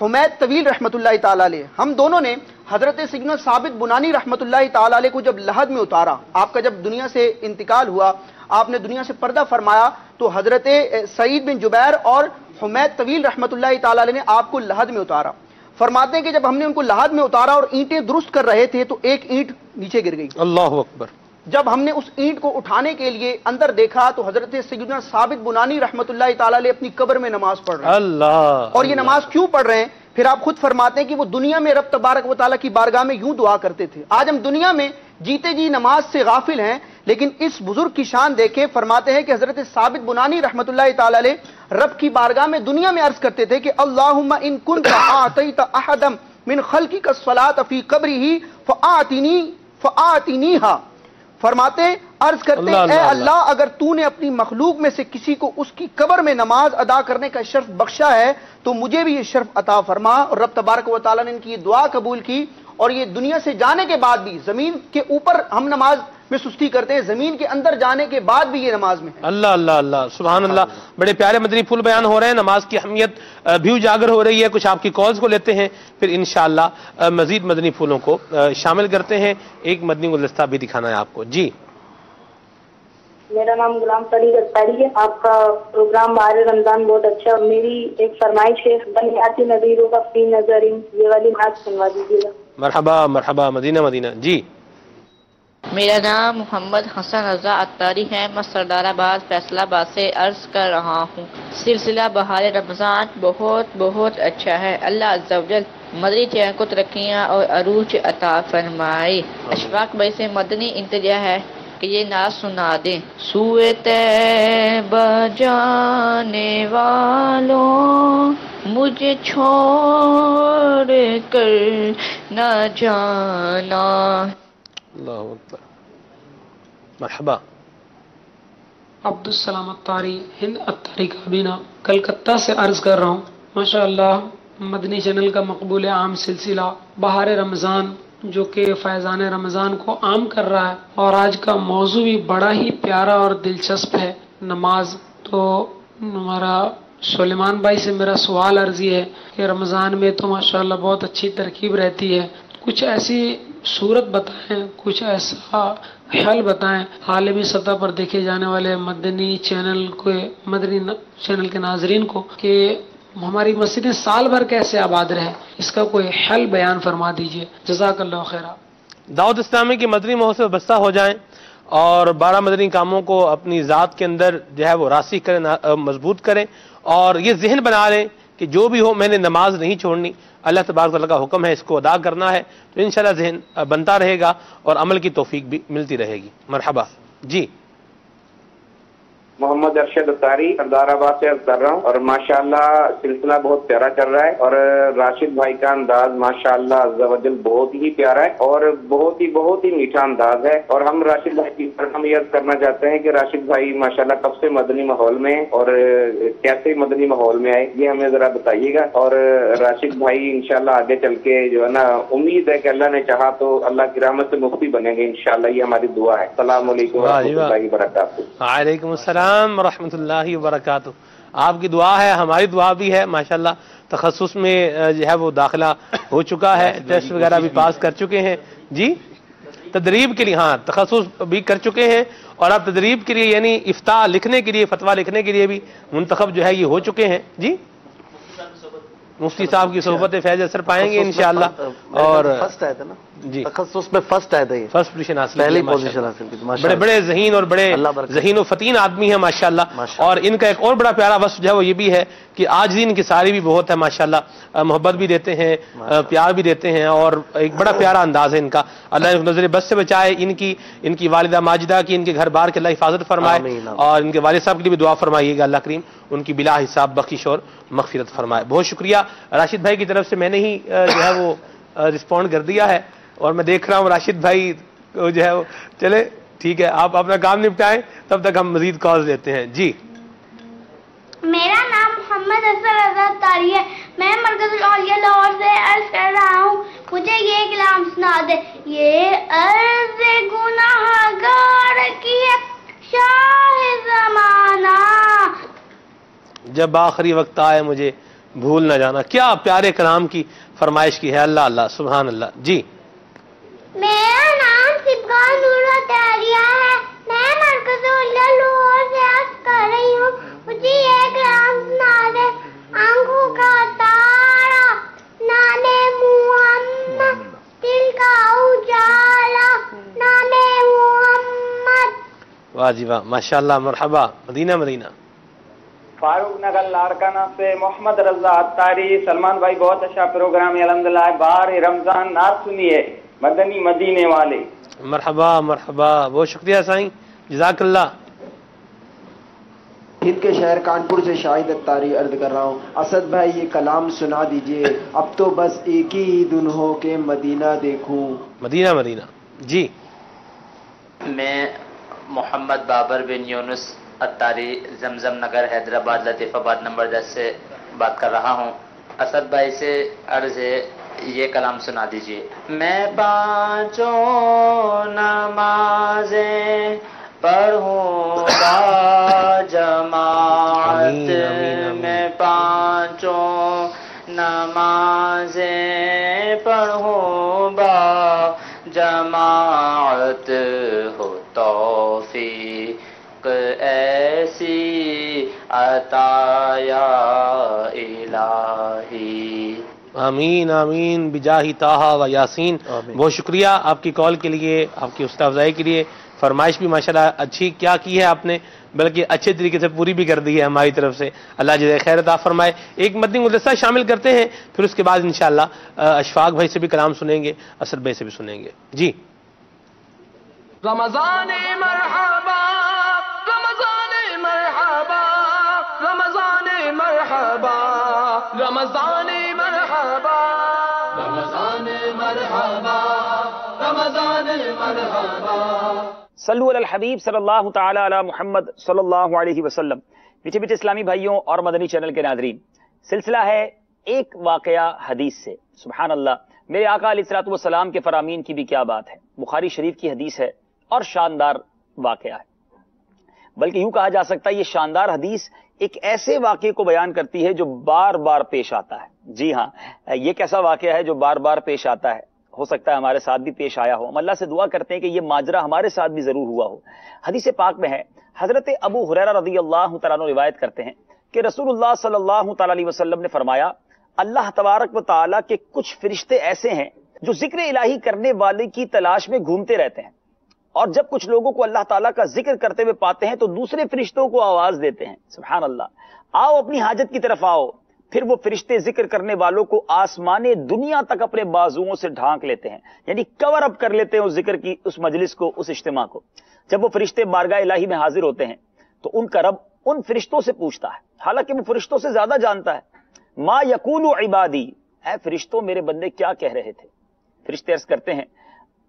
حمید طویل رحمۃ اللہ تعالیٰ علیہ، ہم دونوں نے حضرت سیدنا ثابت بنانی رحمۃ اللہ تعالیٰ علیہ کو جب لحد میں اتارا، آپ کا جب دنیا سے انتقال ہوا، آپ نے دنیا سے پردہ فرمایا، تو حضرت سعید بن جبیر اور حمید طویل رحمۃ اللہ تعالیٰ علیہ نے آپ کو لحد میں اتارا۔ فرماتے ہیں کہ جب ہم نے ان کو لحد میں اتارا اور اینٹیں درست کر رہے تھے تو ایک اینٹ نیچے گر گئی۔ اللہ اکبر۔ جب ہم نے اس اینٹ کو اٹھانے کے لیے اندر دیکھا تو حضرت سیدنا ثابت بنانی رحمۃ اللہ تعالیٰ علیہ اپنی قبر میں نماز پڑھ رہے ہیں۔ اللہ، اور یہ نماز کیوں پڑھ رہے ہیں؟ پھر آپ خود فرماتے ہیں کہ وہ دنیا میں رب تبارک و تعالیٰ کی بارگاہ میں یوں دعا کرتے تھے۔ آج ہم دنیا میں جیتے جی نماز سے غافل ہیں، لیکن اس بزرگ کی شان دیکھیں، فرماتے ہیں کہ حضرت ثابت بنانی رحمۃ اللہ تعالیٰ علیہ رب کی بارگاہ میں دنیا میں عرض کرتے تھے کہ اللہم ان کنت اعطیت احدا من خلقک الصلاۃ فی قبرہ فآتنیہا، فرماتے عرض کرتے ہیں اے اللہ اگر تو نے اپنی مخلوق میں سے کسی کو اس کی قبر میں نماز ادا کرنے کا شرف بخشا ہے تو مجھے بھی یہ شرف عطا فرما۔ اور رب تبارک و تعالیٰ نے ان کی یہ دعا قبول کی، اور یہ دنیا سے جانے کے بعد بھی، زمین کے اوپر ہم نماز میں سستی کرتے ہیں، زمین کے اندر جانے کے بعد بھی یہ نماز میں ہے۔ اللہ اللہ اللہ، سبحان اللہ۔ بڑے پیارے مدنی پھول بیان ہو رہے ہیں، نماز کی اہمیت بھی اجاگر ہو رہی ہے۔ کچھ آپ کی کالز کو لیتے ہیں، پھر انشاءاللہ مزید مدنی پھولوں کو شامل کرتے ہیں۔ ایک مدنی گلدستہ بھی دکھانا ہے آپ کو۔ جی، میرا نام غلام فرید اختاری ہے۔ آپ کا پروگرام ماہ رمضان بہت اچھا۔ میری ایک فرمائش ہے، بنیاتی نظیروں کا فی نظرین، یہ والی بات سنوا دیجیے گا۔ مرحبا مرحبا، مدینہ مدینہ۔ جی، میرا نام محمد حسن رضا اتاری ہے، میں سردار آباد فیصلہ آباد سے عرض کر رہا ہوں۔ سلسلہ بہار رمضان بہت اچھا ہے۔ اللہ عز و جل مدنی چینل کو ترقیاں اور عروج عطا فرمائے۔ اشفاق بھائی سے مدنی انتجا ہے کہ یہ نعت سنا دیں. سوئے طیبہ جانے والوں مجھے چھوڑ کر نہ جانا. اللہ اکبر. مرحبا. عبدالسلام اتاری، ہند اتاری کابینہ، کلکتہ سے عرض کر رہا ہوں. ماشاءاللہ مدنی چینل کا مقبول عام سلسلہ بہار رمضان جو کہ فیضان رمضان کو عام کر رہا ہے، اور آج کا موضوع بھی بڑا ہی پیارا اور دلچسپ ہے، نماز. تو ہمارا سلیمان بھائی سے میرا سوال عرضی ہے کہ رمضان میں تو ماشاءاللہ بہت اچھی ترکیب رہتی ہے، کچھ ایسی صورت بتائیں، کچھ ایسا حل بتائیں عالمی سطح پر دیکھے جانے والے مدنی چینل کے ناظرین کو کہ ہماری مسجدیں سال بھر کیسے آباد رہے، اس کا کوئی حل بیان فرما دیجئے. جزاک اللہ خیرہ. دعوت اسلامی کی مدنی مہر سے وابستہ ہو جائیں اور 12 مدنی کاموں کو اپنی ذات کے اندر جو ہے وہ راسخ کریں، مضبوط کریں، اور یہ ذہن بنا لیں کہ جو بھی ہو میں نے نماز نہیں چھوڑنی، اللہ تبارک و تعالیٰ کا حکم ہے، اس کو ادا کرنا ہے، تو انشاءاللہ ذہن بنتا رہے گا اور عمل کی توفیق بھی ملتی رہے گی. مرحبا. جی محمد ارشد اتاری سردار آباد سے عرض کر رہا ہوں، اور ماشاءاللہ سلسلہ بہت پیارا چل رہا ہے، اور راشد بھائی کا انداز ماشاءاللہ عز و جل بہت ہی پیارا ہے اور بہت ہی میٹھا انداز ہے. اور ہم راشد بھائی کی ہم یہ عرض کرنا چاہتے ہیں کہ راشد بھائی ماشاءاللہ کب سے مدنی ماحول میں اور کیسے مدنی ماحول میں آئے، یہ ہمیں ذرا بتائیے گا. اور راشد بھائی انشاءاللہ آگے چل کے جو ہے نا، امید ہے کہ اللہ نے چاہا تو اللہ کی رحمت سے مفتی بنیں گے انشاءاللہ، یہ ہماری دعا ہے. السلام علیکم ورحمۃ اللہ وبرکاتہ. وعلیکم السلام ورحمۃ اللہ وبرکاتہ. آپ کی دعا ہے، ہماری دعا بھی ہے. ماشاءاللہ تخصص میں جو ہے وہ داخلہ ہو چکا ہے، ٹیسٹ وغیرہ بھی پاس کر چکے ہیں. جی تدریب کے لیے ہاں تخصص بھی کر چکے ہیں، اور اب تدریب کے لیے یعنی افتاء لکھنے کے لیے، فتویٰ لکھنے کے لیے بھی منتخب جو ہے یہ ہو چکے ہیں. جی مفتی صاحب کی صحبت فیض اثر پائیں گے انشاءاللہ. اور فرسٹ آئے تھے نا جی تخصص میں فرسٹ آئے تھے، فرسٹ پوزیشن حاصل پہلی کی، پوزیشن حاصل کی. بڑے بڑے ذہین اور بڑے ذہین و فتین آدمی ہیں ماشاءاللہ. اور ان کا ایک اور بڑا پیارا وصف جو ہے وہ یہ بھی ہے کہ آج ان کی ساری بھی بہت ہے ماشاءاللہ، محبت بھی دیتے ہیں، پیار بھی دیتے ہیں، اور ایک بڑا پیارا انداز ہے ان کا. اللہ ان کو نظر بد سے بچائے، ان کی والدہ ماجدہ کی، ان کے گھر بار کے اللہ حفاظت فرمائے، اور ان کے والد صاحب کے لیے بھی دعا فرمائیے گا، اللہ کریم ان کی بلا حساب بخشش اور مغفرت فرمائے. بہت شکریہ. راشد بھائی کی طرف سے میں نے ہی جو ہے وہ رسپونڈ کر دیا ہے، اور میں دیکھ رہا ہوں راشد بھائی جو ہے وہ چلے ٹھیک ہے، آپ اپنا کام نپٹائیں، تب تک ہم مزید کالز لیتے ہیں. جی میرا نام محمد افضل رضا تاری ہے، میں مرکز العالیہ لاہور سے عرض کر رہا ہوں، مجھے یہ کلام سنا دے. یہ عرض گناہ گار کی ہے شاہ زمانہ، جب آخری وقت آئے مجھے بھول نہ جانا. کیا پیارے کلام کی فرمائش کی ہے. اللہ اللہ سبحان اللہ. جی میرا نام سبقان نور تاریہ ہے، میں مرکز العالیہ لاہور سے عرض کر رہی ہوں، مجھے یہ کلام سنا دے. آنکھوں کا تارا نام محمد، دل کا اجالا نام محمد. واہ جی واہ ماشاءاللہ. مرحبا. مدینہ مدینہ. فاروق نگر لارکانہ سے محمد رضا اتاری. سلمان بھائی بہت اچھا پروگرام ہے الحمدللہ. بہار رمضان نعت سنیے مدنی مدینے والے. مرحبا مرحبا. بہت شکریہ سائیں، جزاک اللہ. ہند کے شہر کانپور سے شاہد اتاری عرض کر رہا ہوں، اسد بھائی یہ کلام سنا دیجئے. اب تو بس ایک ہی دن ہو کے مدینہ دیکھوں. مدینہ مدینہ. جی میں محمد بابر بن یونس اتاری زمزم نگر حیدرآباد لطیف آباد نمبر 10 سے بات کر رہا ہوں. اسد بھائی سے عرض ہے یہ کلام سنا دیجئے. میں پانچوں نمازیں پڑھوں گا جماعت میں، پانچوں نمازیں پڑھوں گا جماعت، ہو توفیق ایسی عطا یا الہی. آمین آمین بجاہ طٰہٰ و یاسین. بہت شکریہ آپ کی کال کے لیے، آپ کی حوصلہ افزائی کے لیے. فرمائش بھی ماشاءاللہ اچھی کیا کی ہے آپ نے، بلکہ اچھے طریقے سے پوری بھی کر دی ہے ہماری طرف سے. اللہ جزائے خیر عطا فرمائے. ایک مدنی گلدستہ شامل کرتے ہیں، پھر اس کے بعد انشاءاللہ اشفاق بھائی سے بھی کلام سنیں گے، اسد بھائی سے بھی سنیں گے. جی رمضان مرحبا رمضان مرحبا رمضان مرحبا رمضان مرحبا رمضان مرحبا رمضان مرحبا. صلو علی الحبیب صلی اللہ تعالی علی محمد صلی اللہ علیہ وسلم. میٹھے میٹھے اسلامی بھائیوں اور مدنی چینل کے ناظرین، سلسلہ ہے ایک واقعہ حدیث سے. سبحان اللہ، میرے آقا علیہ الصلوۃ والسلام کے فرامین کی بھی کیا بات ہے. بخاری شریف کی حدیث ہے اور شاندار واقعہ ہے. بلکہ یوں کہا جا سکتا ہے یہ شاندار حدیث ایک ایسے واقعے کو بیان کرتی ہے جو بار بار پیش آتا ہے. جی ہاں، یہ کیسا واقعہ ہے جو بار بار پیش آتا ہے. ہو سکتا ہے ہمارے ساتھ بھی پیش آیا ہو. ہم اللہ سے دعا کرتے ہیں کہ یہ ماجرا ہمارے ساتھ بھی ضرور ہوا ہو. حدیث پاک میں ہے، حضرت ابو ہریرہ رضی اللہ تعالیٰ عنہ روایت کرتے ہیں کہ رسول اللہ صلی اللہ تعالیٰ علیہ وسلم نے فرمایا، اللہ تبارک و تعالیٰ کے کچھ فرشتے ایسے ہیں جو ذکر الہی کرنے والے کی تلاش میں گھومتے رہتے ہیں، اور جب کچھ لوگوں کو اللہ تعالیٰ کا ذکر کرتے ہوئے پاتے ہیں تو دوسرے فرشتوں کو آواز دیتے ہیں، سبحان اللہ، آؤ اپنی حاجت کی طرف آؤ. پھر وہ فرشتے ذکر کرنے والوں کو آسمان دنیا تک اپنے بازوؤں سے ڈھانک لیتے ہیں، یعنی کور اپ کر لیتے ہیں اس ذکر کی، اس مجلس کو، اس اجتماع کو. جب وہ فرشتے بارگاہ الہی میں حاضر ہوتے ہیں تو ان کا رب ان فرشتوں سے پوچھتا ہے، حالانکہ وہ فرشتوں سے زیادہ جانتا ہے، ما یقول عبادی، اے فرشتوں میرے بندے کیا کہہ رہے تھے. فرشتے عرض کرتے ہیں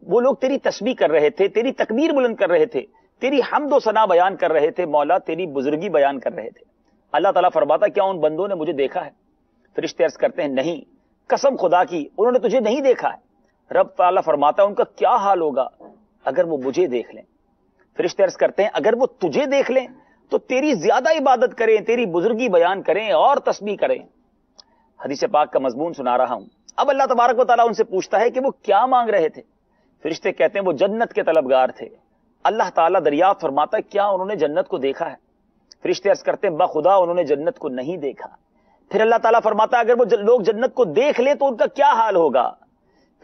وہ لوگ تیری تسبیح کر رہے تھے، تیری تکبیر بلند کر رہے تھے، تیری حمد و ثنا بیان کر رہے تھے، مولا تیری بزرگی بیان کر رہے تھے. اللہ تعالیٰ فرماتا کیا ان بندوں نے مجھے دیکھا ہے؟ فرشتے عرض کرتے ہیں نہیں، قسم خدا کی انہوں نے تجھے نہیں دیکھا ہے. رب تعالیٰ فرماتا ہے ان کا کیا حال ہوگا اگر وہ مجھے دیکھ لیں. فرشتے عرض کرتے ہیں اگر وہ تجھے دیکھ لیں تو تیری زیادہ عبادت کریں، تیری بزرگی بیان کریں اور تسبیح کریں. حدیث پاک کا مضمون سنا رہا ہوں. اب اللہ تبارک و تعالیٰ ان سے پوچھتا ہے کہ وہ کیا مانگ رہے تھے. فرشتے کہتے ہیں وہ جنت کے طلبگار تھے. اللہ تعالیٰ دریافت فرماتا ہے کیا انہوں نے جنت کو دیکھا ہے؟ فرشتے عرض کرتے ہیں بخدا انہوں نے جنت کو نہیں دیکھا. پھر اللہ تعالیٰ فرماتا ہے اگر وہ لوگ جنت کو دیکھ لیں تو ان کا کیا حال ہوگا؟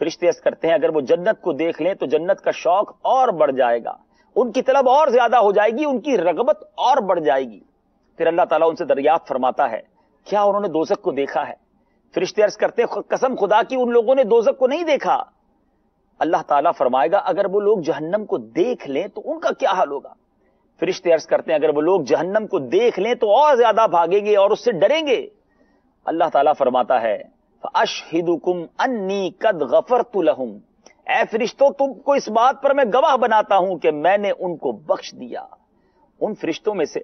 فرشتے عرض کرتے ہیں اگر وہ جنت کو دیکھ لیں تو جنت کا شوق اور بڑھ جائے گا، ان کی طلب اور زیادہ ہو جائے گی، ان کی رغبت اور بڑھ جائے گی. پھر اللہ تعالیٰ ان سے دریافت فرماتا ہے کیا انہوں نے دوزخ کو دیکھا ہے؟ فرشتے عرض کرتے ہیں قسم خدا کی ان لوگوں نے دوزخ کو نہیں دیکھا. اللہ تعالیٰ فرمائے گا اگر وہ لوگ جہنم کو دیکھ لیں تو ان کا کیا حال ہوگا؟ فرشتے عرض کرتے ہیں اگر وہ لوگ جہنم کو دیکھ لیں تو اور زیادہ بھاگیں گے اور اس سے ڈریں گے. اللہ تعالیٰ فرماتا ہے فَأَشْهِدُكُمْ أَنِّي قَدْ غَفَرْتُ لَهُمْ، اے فرشتوں تم کو اس بات پر میں گواہ بناتا ہوں کہ میں نے ان کو بخش دیا. ان فرشتوں میں سے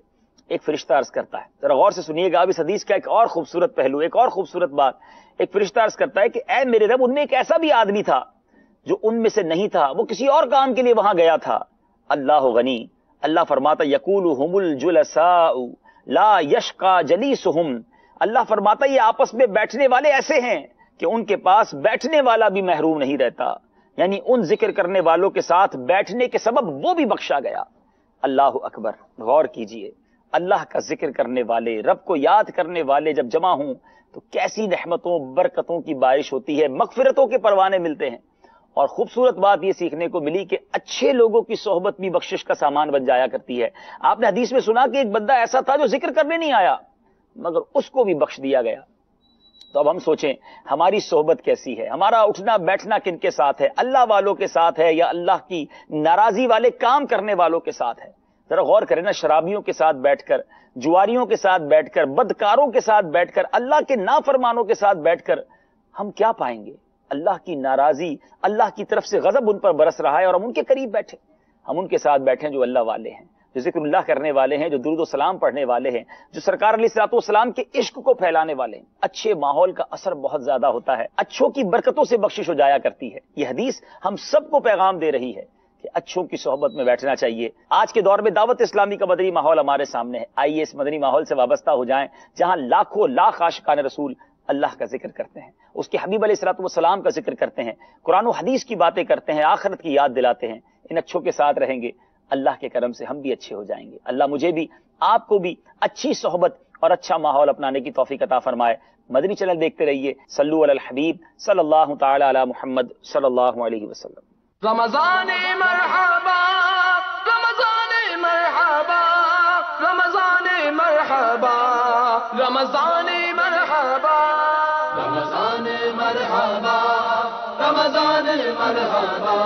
ایک فرشتہ عرض کرتا ہے، ذرا غور سے سنیے گا، اب اس حدیث کا ایک اور خوبصورت پہلو، ایک اور خوبصورت بات. ایک فرشتہ عرض کرتا ہے کہ اے میرے رب ان میں ایک ایسا بھی آدمی تھا جو ان میں سے نہیں تھا، وہ کسی اور کام کے لیے وہاں گیا تھا. اللہ غنی، اللہ فرماتا یقولہم الجلساء لا یشقى جلیسہم، اللہ فرماتا یہ آپس میں بیٹھنے والے ایسے ہیں کہ ان کے پاس بیٹھنے والا بھی محروم نہیں رہتا، یعنی ان ذکر کرنے والوں کے ساتھ بیٹھنے کے سبب وہ بھی بخشا گیا. اللہ اکبر. غور کیجئے، اللہ کا ذکر کرنے والے، رب کو یاد کرنے والے جب جمع ہوں تو کیسی رحمتوں برکتوں کی بارش ہوتی ہے، مغفرتوں کے پروانے ملتے ہیں. اور خوبصورت بات یہ سیکھنے کو ملی کہ اچھے لوگوں کی صحبت بھی بخشش کا سامان بن جایا کرتی ہے. آپ نے حدیث میں سنا کہ ایک بندہ ایسا تھا جو ذکر کرنے نہیں آیا مگر اس کو بھی بخش دیا گیا. تو اب ہم سوچیں ہماری صحبت کیسی ہے، ہمارا اٹھنا بیٹھنا کن کے ساتھ ہے، اللہ والوں کے ساتھ ہے یا اللہ کی ناراضی والے کام کرنے والوں کے ساتھ ہے؟ ذرا غور کریں نا، شرابیوں کے ساتھ بیٹھ کر، جواریوں کے ساتھ بیٹھ کر، بدکاروں کے ساتھ بیٹھ کر، اللہ کے نافرمانوں کے ساتھ بیٹھ کر ہم کیا پائیں گے؟ اللہ کی ناراضی، اللہ کی طرف سے غضب ان پر برس رہا ہے اور ہم ان کے قریب بیٹھے. ہم ان کے ساتھ بیٹھیں جو اللہ والے ہیں، جو ذکر اللہ کرنے والے ہیں، جو درود و سلام پڑھنے والے ہیں، جو سرکار علیہ الصلوۃ والسلام کے عشق کو پھیلانے والے ہیں. اچھے ماحول کا اثر بہت زیادہ ہوتا ہے، اچھوں کی برکتوں سے بخشش ہو جایا کرتی ہے. یہ حدیث ہم سب کو پیغام دے رہی ہے کہ اچھوں کی صحبت میں بیٹھنا چاہیے. آج کے دور میں دعوت اسلامی کا مدنی ماحول ہمارے سامنے ہے. آئیے اس مدنی ماحول سے وابستہ ہو جائیں جہاں لاکھوں لاکھ عاشقان رسول اللہ کا ذکر کرتے ہیں، اس کے حبیب علیہ الصلوۃ والسلام کا ذکر کرتے ہیں، قرآن و حدیث کی باتیں کرتے ہیں، آخرت کی یاد دلاتے ہیں. ان اچھوں کے ساتھ رہیں گے، اللہ کے کرم سے ہم بھی اچھے ہو جائیں گے. اللہ مجھے بھی آپ کو بھی اچھی صحبت اور اچھا ماحول اپنانے کی توفیق عطا فرمائے. مدنی چینل دیکھتے رہیے. صلو علی الحبیب صلی اللہ تعالی علی محمد صلی اللہ علیہ وسلم. رمضان مرحبا رمضان مرحبا رمضان مرحبا رمضان مرحبا رمضان مرحبا رمضان مرحبا.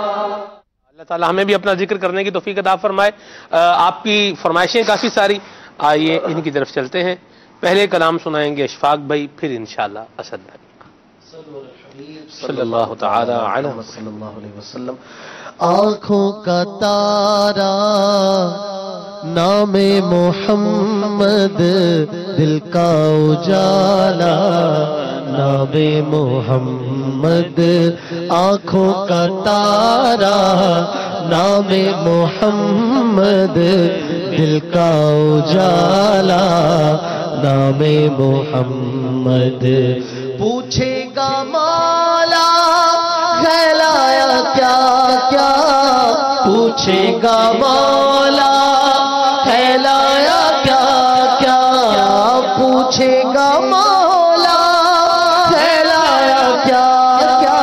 اللہ اللہ تعالیٰ ہمیں بھی اپنا ذکر کرنے کی توفیق عطا فرمائے. آپ کی فرمائشیں کافی ساری, آئیے ان کی طرف چلتے ہیں. پہلے کلام سنائیں گے اشفاق بھائی, پھر انشاءاللہ اسد بھائی. صلی اللہ تعالی علیہ وسلم. آنکھوں کا تارا نام محمد, دل کا اجالا نام محمد. آنکھوں کا تارا نام محمد, دل کا اجالا نام محمد. پوچھے گا مولا کہلایا کیا کیا, پوچھے گا مولا کہلایا کیا کیا, پوچھے گا مولا کہلایا کیا کیا,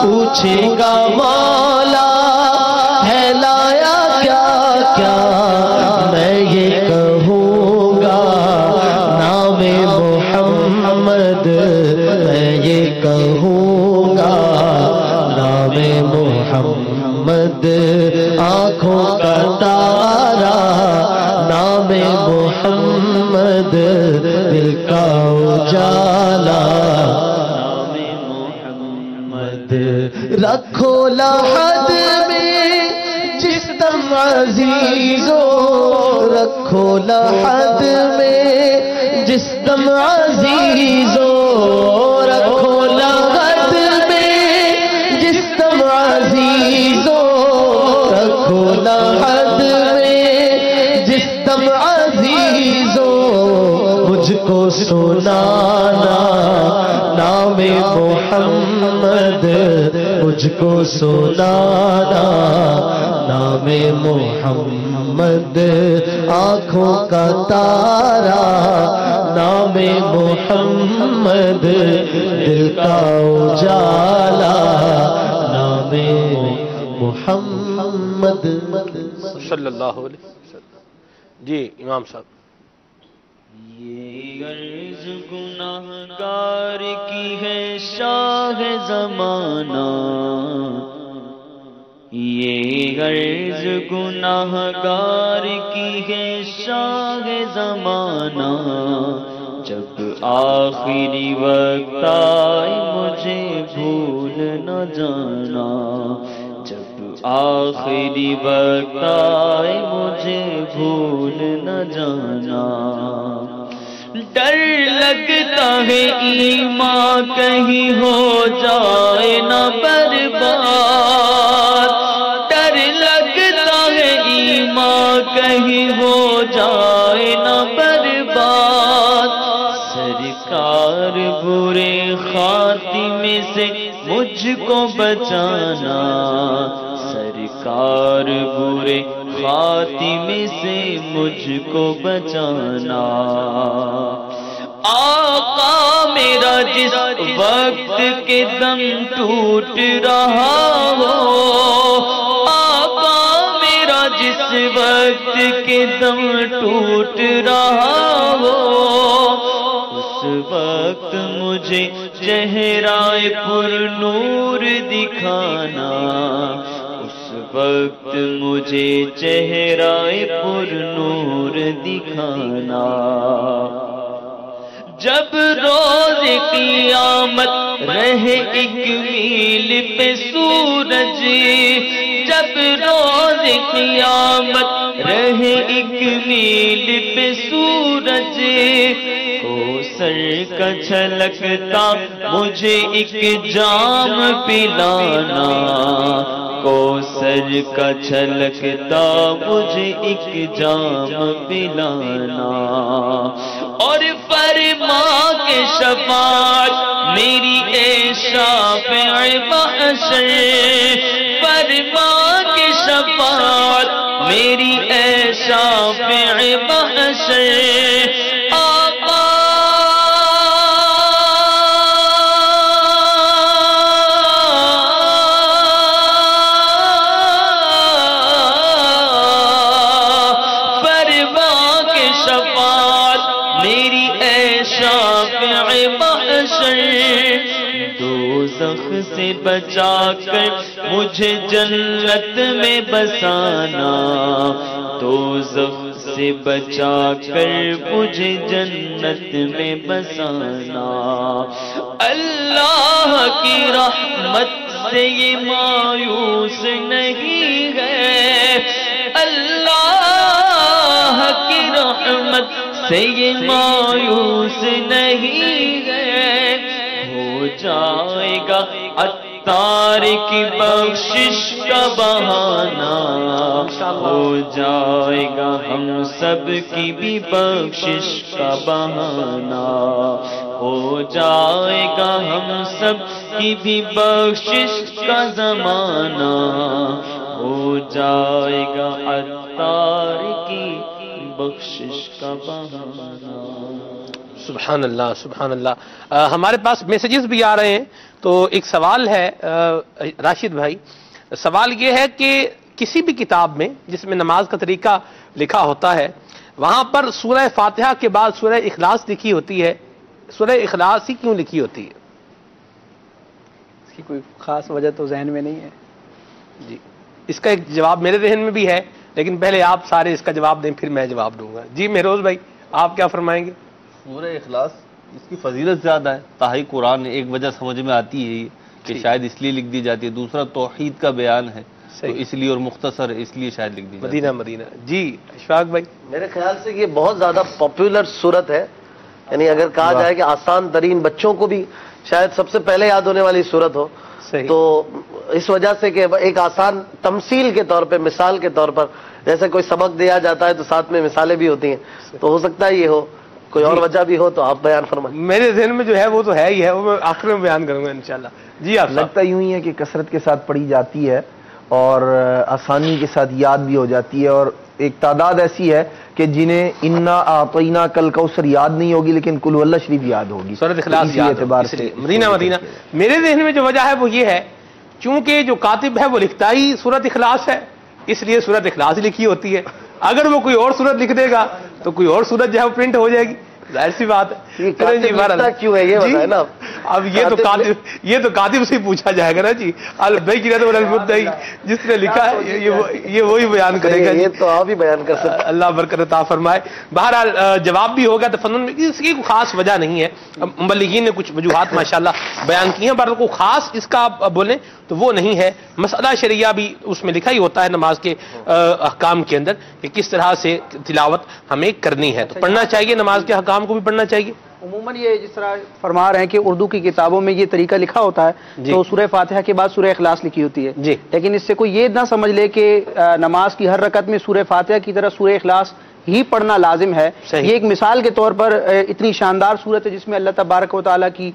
پوچھے گا مولا کہلایا کیا کیا. میں یہ کہوں گا نام محمد, میں یہ کہوں گا نام محمد. آنکھوں کا تارا نام محمد, دل کا اجالا نام محمد. رکھو لحد میں جس دم عزیزو, رکھو لحد میں جس دم عزیزو, رکھو لحد میں جس دم عزیزو, رکھو لحد میں جس دم عزیزو. مجھ کو سنانا نام محمد, مجھ کو سنانا نام محمد. آنکھوں کا تارا نام محمد, دل کا اجالا نام محمد. صلی اللہ علیہ وسلم. جی امام صاحب. یہ عرض گناہگار کی ہے شاہ زمانہ, یہ عرض گناہگار کی ہے شاہ زمانہ. جب آخری وقت آئے مجھے بھول نہ جانا, جب آخری وقت آئے مجھے بھول نہ جانا. ڈر لگتا ہے ایمان کہیں ہو جائے نہ برباد, ڈر لگتا ہے ایمان کہیں ہو جائے نہ برباد. سرکار برے خاتمے سے مجھ کو بچانا, سرکار برے خاتمے سے مجھ کو بچانا. آقا میرا جس وقت کے دم ٹوٹ رہا ہو, آقا میرا جس وقت کے دم ٹوٹ رہا ہو, اس وقت مجھے چہرہ پر نور دکھانا, اس وقت مجھے چہرہ پر نور دکھانا. جب روز قیامت رہے ایک میل پہ سورج, جب روز قیامت رہے ایک میل پہ سورج, کوثر کا چھلکتا مجھے ایک جام پلانا, کوثر کا چھلکتا مجھے ایک جام پلانا. اور فرما کے شفاعت میری اے شافع محشر, فرما کے شفاعت میری اے شافع محشر. دوزخ سے بچا کر مجھے جنت میں بسانا، دوزخ سے بچا کر مجھے جنت میں بسانا۔ اللہ کی رحمت سے یہ مایوس نہیں ہے، اللہ کی رحمت سے یہ مایوس نہیں ہے، ہو جائے گا عطار کی بخشش کا بہانہ، ہو جائے گا ہم سب کی بھی بخشش کا بہانہ، ہو جائے گا ہم سب کی بھی بخشش کا زمانہ، ہو جائے گا عطار کی بخشش کا بہانہ۔ سبحان اللہ سبحان اللہ۔ ہمارے پاس میسیجز بھی آ رہے ہیں، تو ایک سوال ہے راشد بھائی، سوال یہ ہے کہ کسی بھی کتاب میں جس میں نماز کا طریقہ لکھا ہوتا ہے، وہاں پر سورہ فاتحہ کے بعد سورہ اخلاص لکھی ہوتی ہے، سورہ اخلاص ہی کیوں لکھی ہوتی ہے؟ اس کی کوئی خاص وجہ تو ذہن میں نہیں ہے جی، اس کا ایک جواب میرے ذہن میں بھی ہے، لیکن پہلے آپ سارے اس کا جواب دیں پھر میں جواب دوں گا۔ جی مہروز بھائی آپ کیا فرمائیں گے؟ سورہ اخلاص اس کی فضیلت زیادہ ہے، تاہی قرآن ایک وجہ سمجھ میں آتی ہے کہ شاید اس لیے لکھ دی جاتی ہے، دوسرا توحید کا بیان ہے تو اس لیے، اور مختصر اس لیے شاید لکھ دی جاتی ہے۔ مدینہ جی اشفاق بھائی، میرے خیال سے یہ بہت زیادہ پاپولر صورت ہے، یعنی اگر کہا جائے کہ آسان ترین، بچوں کو بھی شاید سب سے پہلے یاد ہونے والی صورت ہو، تو اس وجہ سے کہ ایک آسان تمثیل کے طور پہ، مثال کے طور پر، جیسے کوئی سبق دیا جاتا ہے تو ساتھ میں مثالیں بھی ہوتی ہیں، تو ہو سکتا ہے یہ ہو، کوئی اور وجہ بھی ہو تو آپ بیان فرمائیں۔ میرے ذہن میں جو ہے وہ تو ہے ہی ہے، وہ میں آخر میں بیان کروں گا انشاءاللہ۔ جی آپ لگتا یوں ہی ہے کہ کثرت کے ساتھ پڑھی جاتی ہے اور آسانی کے ساتھ یاد بھی ہو جاتی ہے، اور ایک تعداد ایسی ہے کہ جنہیں انا اعطینا کل کوثر یاد نہیں ہوگی لیکن قل هو اللہ شریف یاد ہوگی، سورۃ اخلاص یاد اعتبار سے۔ مدینہ میرے ذہن میں جو وجہ ہے وہ یہ ہے، چونکہ جو کاتب ہے وہ لکھتا ہی سورۃ اخلاص ہے، اس لیے سورۃ اخلاص لکھی ہوتی ہے، اگر وہ کوئی اور سورت لکھ دے گا تو کوئی اور سورت جو ہے وہ پرنٹ ہو جائے گی، ظاہر سی بات ہے۔ کیوں ہے یہ بتائیں نا، اب یہ تو کاتب سے پوچھا جائے گا نا جی، المدعی جس نے لکھا ہے یہ وہی بیان کرے گا، یہ تو آپ ہی بیان کر سکتے، اللہ برکت عطا فرمائے۔ بہرحال جواب بھی ہوگا تفنن میں، اس کی کوئی خاص وجہ نہیں ہے، مبلغین نے کچھ وجوہات ماشاءاللہ بیان کی ہیں، بہرحال کوئی خاص اس کا آپ بولیں تو وہ نہیں ہے۔ مسئلہ شریعہ بھی اس میں لکھا ہی ہوتا ہے نماز کے احکام کے اندر کہ کس طرح سے تلاوت ہمیں کرنی ہے، تو پڑھنا چاہیے، نماز کے احکام کو بھی پڑھنا چاہیے۔ عموماً یہ جس طرح فرما رہے ہیں کہ اردو کی کتابوں میں یہ طریقہ لکھا ہوتا ہے تو سورہ فاتحہ کے بعد سورہ اخلاص لکھی ہوتی ہے، لیکن اس سے کوئی یہ نہ سمجھ لے کہ نماز کی ہر رکعت میں سورہ فاتحہ کی طرح سورہ اخلاص ہی پڑھنا لازم ہے۔ یہ ایک مثال کے طور پر اتنی شاندار صورت ہے جس میں اللہ تبارک و تعالیٰ کی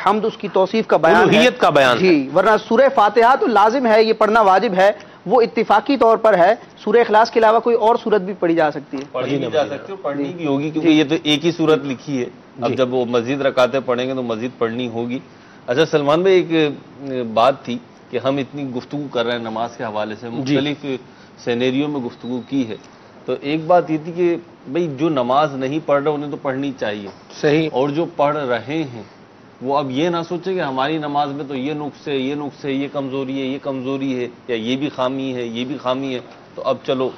حمد، اس کی توصیف کا بیان ہے، الوہیت کا بیان جی، ورنہ سورہ فاتحہ تو لازم ہے، یہ پڑھنا واجب ہے، وہ اتفاقی طور پر ہے، سورہ اخلاص کے علاوہ کوئی اور صورت بھی پڑھی جا سکتی ہے، پڑھی بھی جا سکتی ہے اور پڑھنی بھی ہوگی، کیونکہ یہ تو ایک ہی صورت لکھی ہے، اب جب وہ مزید رکعتیں پڑھیں گے تو مزید پڑھنی ہوگی۔ اچھا سلمان بھائی، ایک بات تھی کہ ہم اتنی گفتگو کر رہے ہیں نماز کے حوالے سے، مختلف سینیریوں میں گفتگو کی ہے، تو ایک بات یہ تھی کہ بھئی جو نماز نہیں پڑھ رہے انہیں تو پڑھنی چاہیے، صحیح، اور جو پڑھ رہے ہیں وہ اب یہ نہ سوچے کہ ہماری نماز میں تو یہ نقص ہے، یہ نقص ہے، یہ کمزوری ہے، یہ کمزوری ہے، یا یہ بھی خامی ہے، یہ بھی خامی ہے، تو اب چلو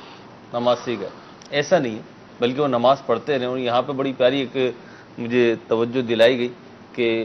نماز سے گئے، ایسا نہیں ہے، بلکہ وہ نماز پڑھتے رہیں۔ اور یہاں پہ بڑی پیاری ایک مجھے توجہ دلائی گئی کہ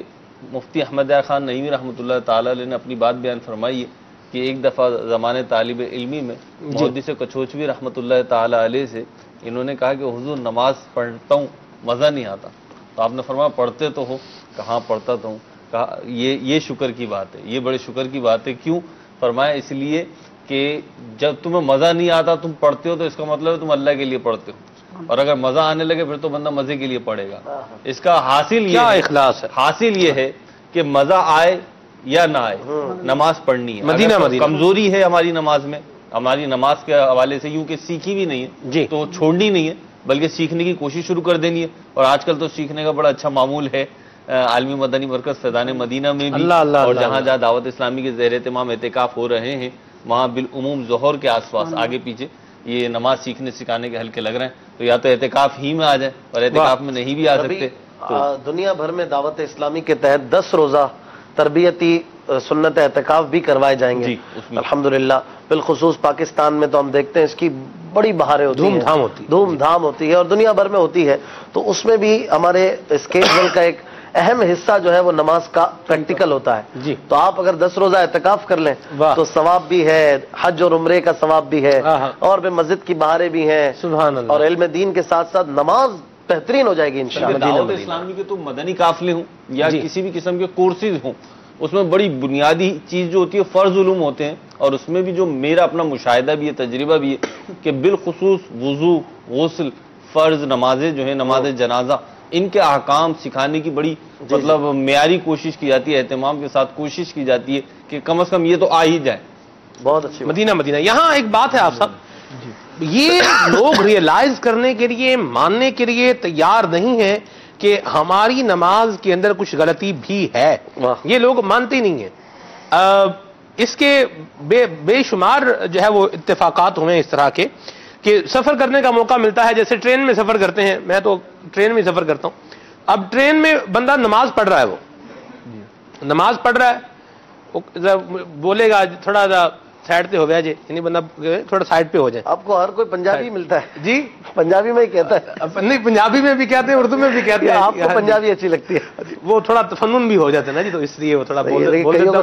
مفتی احمد خان نعیمی رحمۃ اللہ تعالی علیہ نے اپنی بات بیان فرمائی ہے کہ ایک دفعہ زمانے طالب علمی میں محدث کچھوچوی رحمۃ اللہ تعالی علیہ سے انہوں نے کہا کہ حضور نماز پڑھتا ہوں مزہ نہیں آتا، تو آپ نے فرمایا پڑھتے تو ہو؟ کہاں پڑھتا تو ہوں، کہا یہ شکر کی بات ہے، یہ بڑے شکر کی بات ہے۔ کیوں؟ فرمایا اس لیے کہ جب تمہیں مزہ نہیں آتا تم پڑھتے ہو تو اس کا مطلب ہے تم اللہ کے لیے پڑھتے ہو، اور اگر مزہ آنے لگے پھر تو بندہ مزے کے لیے پڑھے گا۔ اس کا حاصل یہ اخلاص ہے، حاصل یہ ہے کہ مزہ آئے یا نہ آئے نماز پڑھنی ہے۔ مدینہ کمزوری ہے ہماری نماز میں، ہماری نماز کے حوالے سے یوں کہ سیکھی بھی نہیں ہے تو چھوڑنی نہیں ہے، بلکہ سیکھنے کی کوشش شروع کر دینی ہے۔ اور آج کل تو سیکھنے کا بڑا اچھا معمول ہے، عالمی مدنی مرکز فیضان مدینہ میں بھی، اور جہاں جہاں دعوت اسلامی کے زیر اہتمام اعتکاف ہو رہے ہیں وہاں بالعموم ظہر کے آس پاس آگے پیچھے یہ نماز سیکھنے سکھانے کے حلقے لگ رہے ہیں، تو یا تو اعتکاف ہی میں آ جائیں، اور اعتکاف میں نہیں بھی آ سکتے دنیا بھر میں دعوت اسلامی کے تحت 10 روزہ تربیتی سنت اعتکاف بھی کروائے جائیں گے الحمدللہ. بالخصوص پاکستان میں تو ہم دیکھتے ہیں اس کی بڑی بہاریں ہوتی ہیں, دھوم دھام ہوتی ہے اور دنیا بھر میں ہوتی ہے. تو اس میں بھی ہمارے اسکیجول کا ایک اہم حصہ جو ہے وہ نماز کا پریکٹیکل ہوتا ہے. تو آپ اگر 10 روزہ اعتکاف کر لیں تو ثواب بھی ہے, حج اور عمرے کا ثواب بھی ہے, اور بھی مسجد کی بہاریں بھی ہیں, اور علم دین کے ساتھ ساتھ نماز بہترین ہو جائے گی انشاءاللہ. دعوت اسلامی کے تو مدنی قافلے ہوں یا کسی بھی قسم کے کورسز ہوں, اس میں بڑی بنیادی چیز جو ہوتی ہے فرض علوم ہوتے ہیں, اور اس میں بھی جو میرا اپنا مشاہدہ بھی ہے, تجربہ بھی ہے کہ بالخصوص وضو, غسل, فرض نمازیں جو ہیں, نماز جنازہ, ان کے احکام سکھانے کی بڑی مطلب معیاری کوشش کی جاتی ہے, اہتمام کے ساتھ کوشش کی جاتی ہے کہ کم از کم یہ تو آ ہی جائے. بہت اچھی مدینہ. یہاں ایک بات ہے آپ صاحب, یہ لوگ ریئلائز کرنے کے لیے, ماننے کے لیے تیار نہیں ہے کہ ہماری نماز کے اندر کچھ غلطی بھی ہے. یہ لوگ مانتے نہیں ہیں. اس کے بے شمار جو ہے وہ اتفاقات ہوئے اس طرح کے کہ سفر کرنے کا موقع ملتا ہے, جیسے ٹرین میں سفر کرتے ہیں, میں تو ٹرین میں سفر کرتا ہوں. اب ٹرین میں بندہ نماز پڑھ رہا ہے, وہ نماز پڑھ رہا ہے, بولے گا تھوڑا سا سائڈ پہ ہو گیا جی, یعنی بندہ تھوڑا سائڈ پہ ہو جائے. آپ کو ہر کوئی پنجابی ملتا ہے جی, پنجابی میں ہی کہتا ہے. نہیں, پنجابی میں بھی کہتے ہیں, اردو میں بھی کہتے ہیں. آپ کو پنجابی اچھی لگتی ہے, وہ تھوڑا تفنن بھی ہو جاتا ہے نا جی, تو اس لیے وہ تھوڑا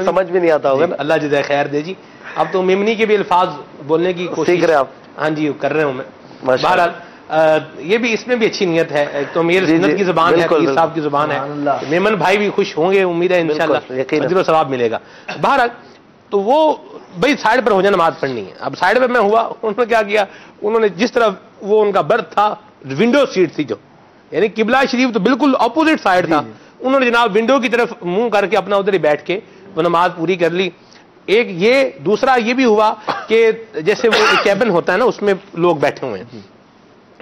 سمجھ بھی نہیں آتا ہوگا. اللہ جزائے خیر دے جی. اب تو میمنی کے بھی الفاظ بولنے کی کوشش سیکھ رہے آپ. ہاں جی, کر رہے ہوں میں. بہرحال یہ بھی, اس میں بھی اچھی نیت ہے. ایک تو میرے سنت کی زبان ہے, پیر صاحب کی زبان ہے, میمن بھائی بھی خوش ہوں گے, امید ہے انشاءاللہ اجر و ثواب ملے گا. بہرحال تو وہ بھائی سائڈ پر ہو جائے, نماز پڑھنی ہے. اب سائڈ پہ میں ہوا, انہوں نے کیا کیا, انہوں نے جس طرف وہ ان کا برتھ تھا, ونڈو سیٹ تھی جو, یعنی قبلہ شریف تو بالکل اپوزٹ سائڈ تھا, انہوں نے جناب ونڈو کی طرف منہ کر کے اپنا ادھر ہی بیٹھ کے وہ نماز پوری کر لی. ایک یہ, دوسرا یہ بھی ہوا کہ جیسے وہ کیبن ہوتا ہے نا, اس میں لوگ بیٹھے ہوئے ہیں.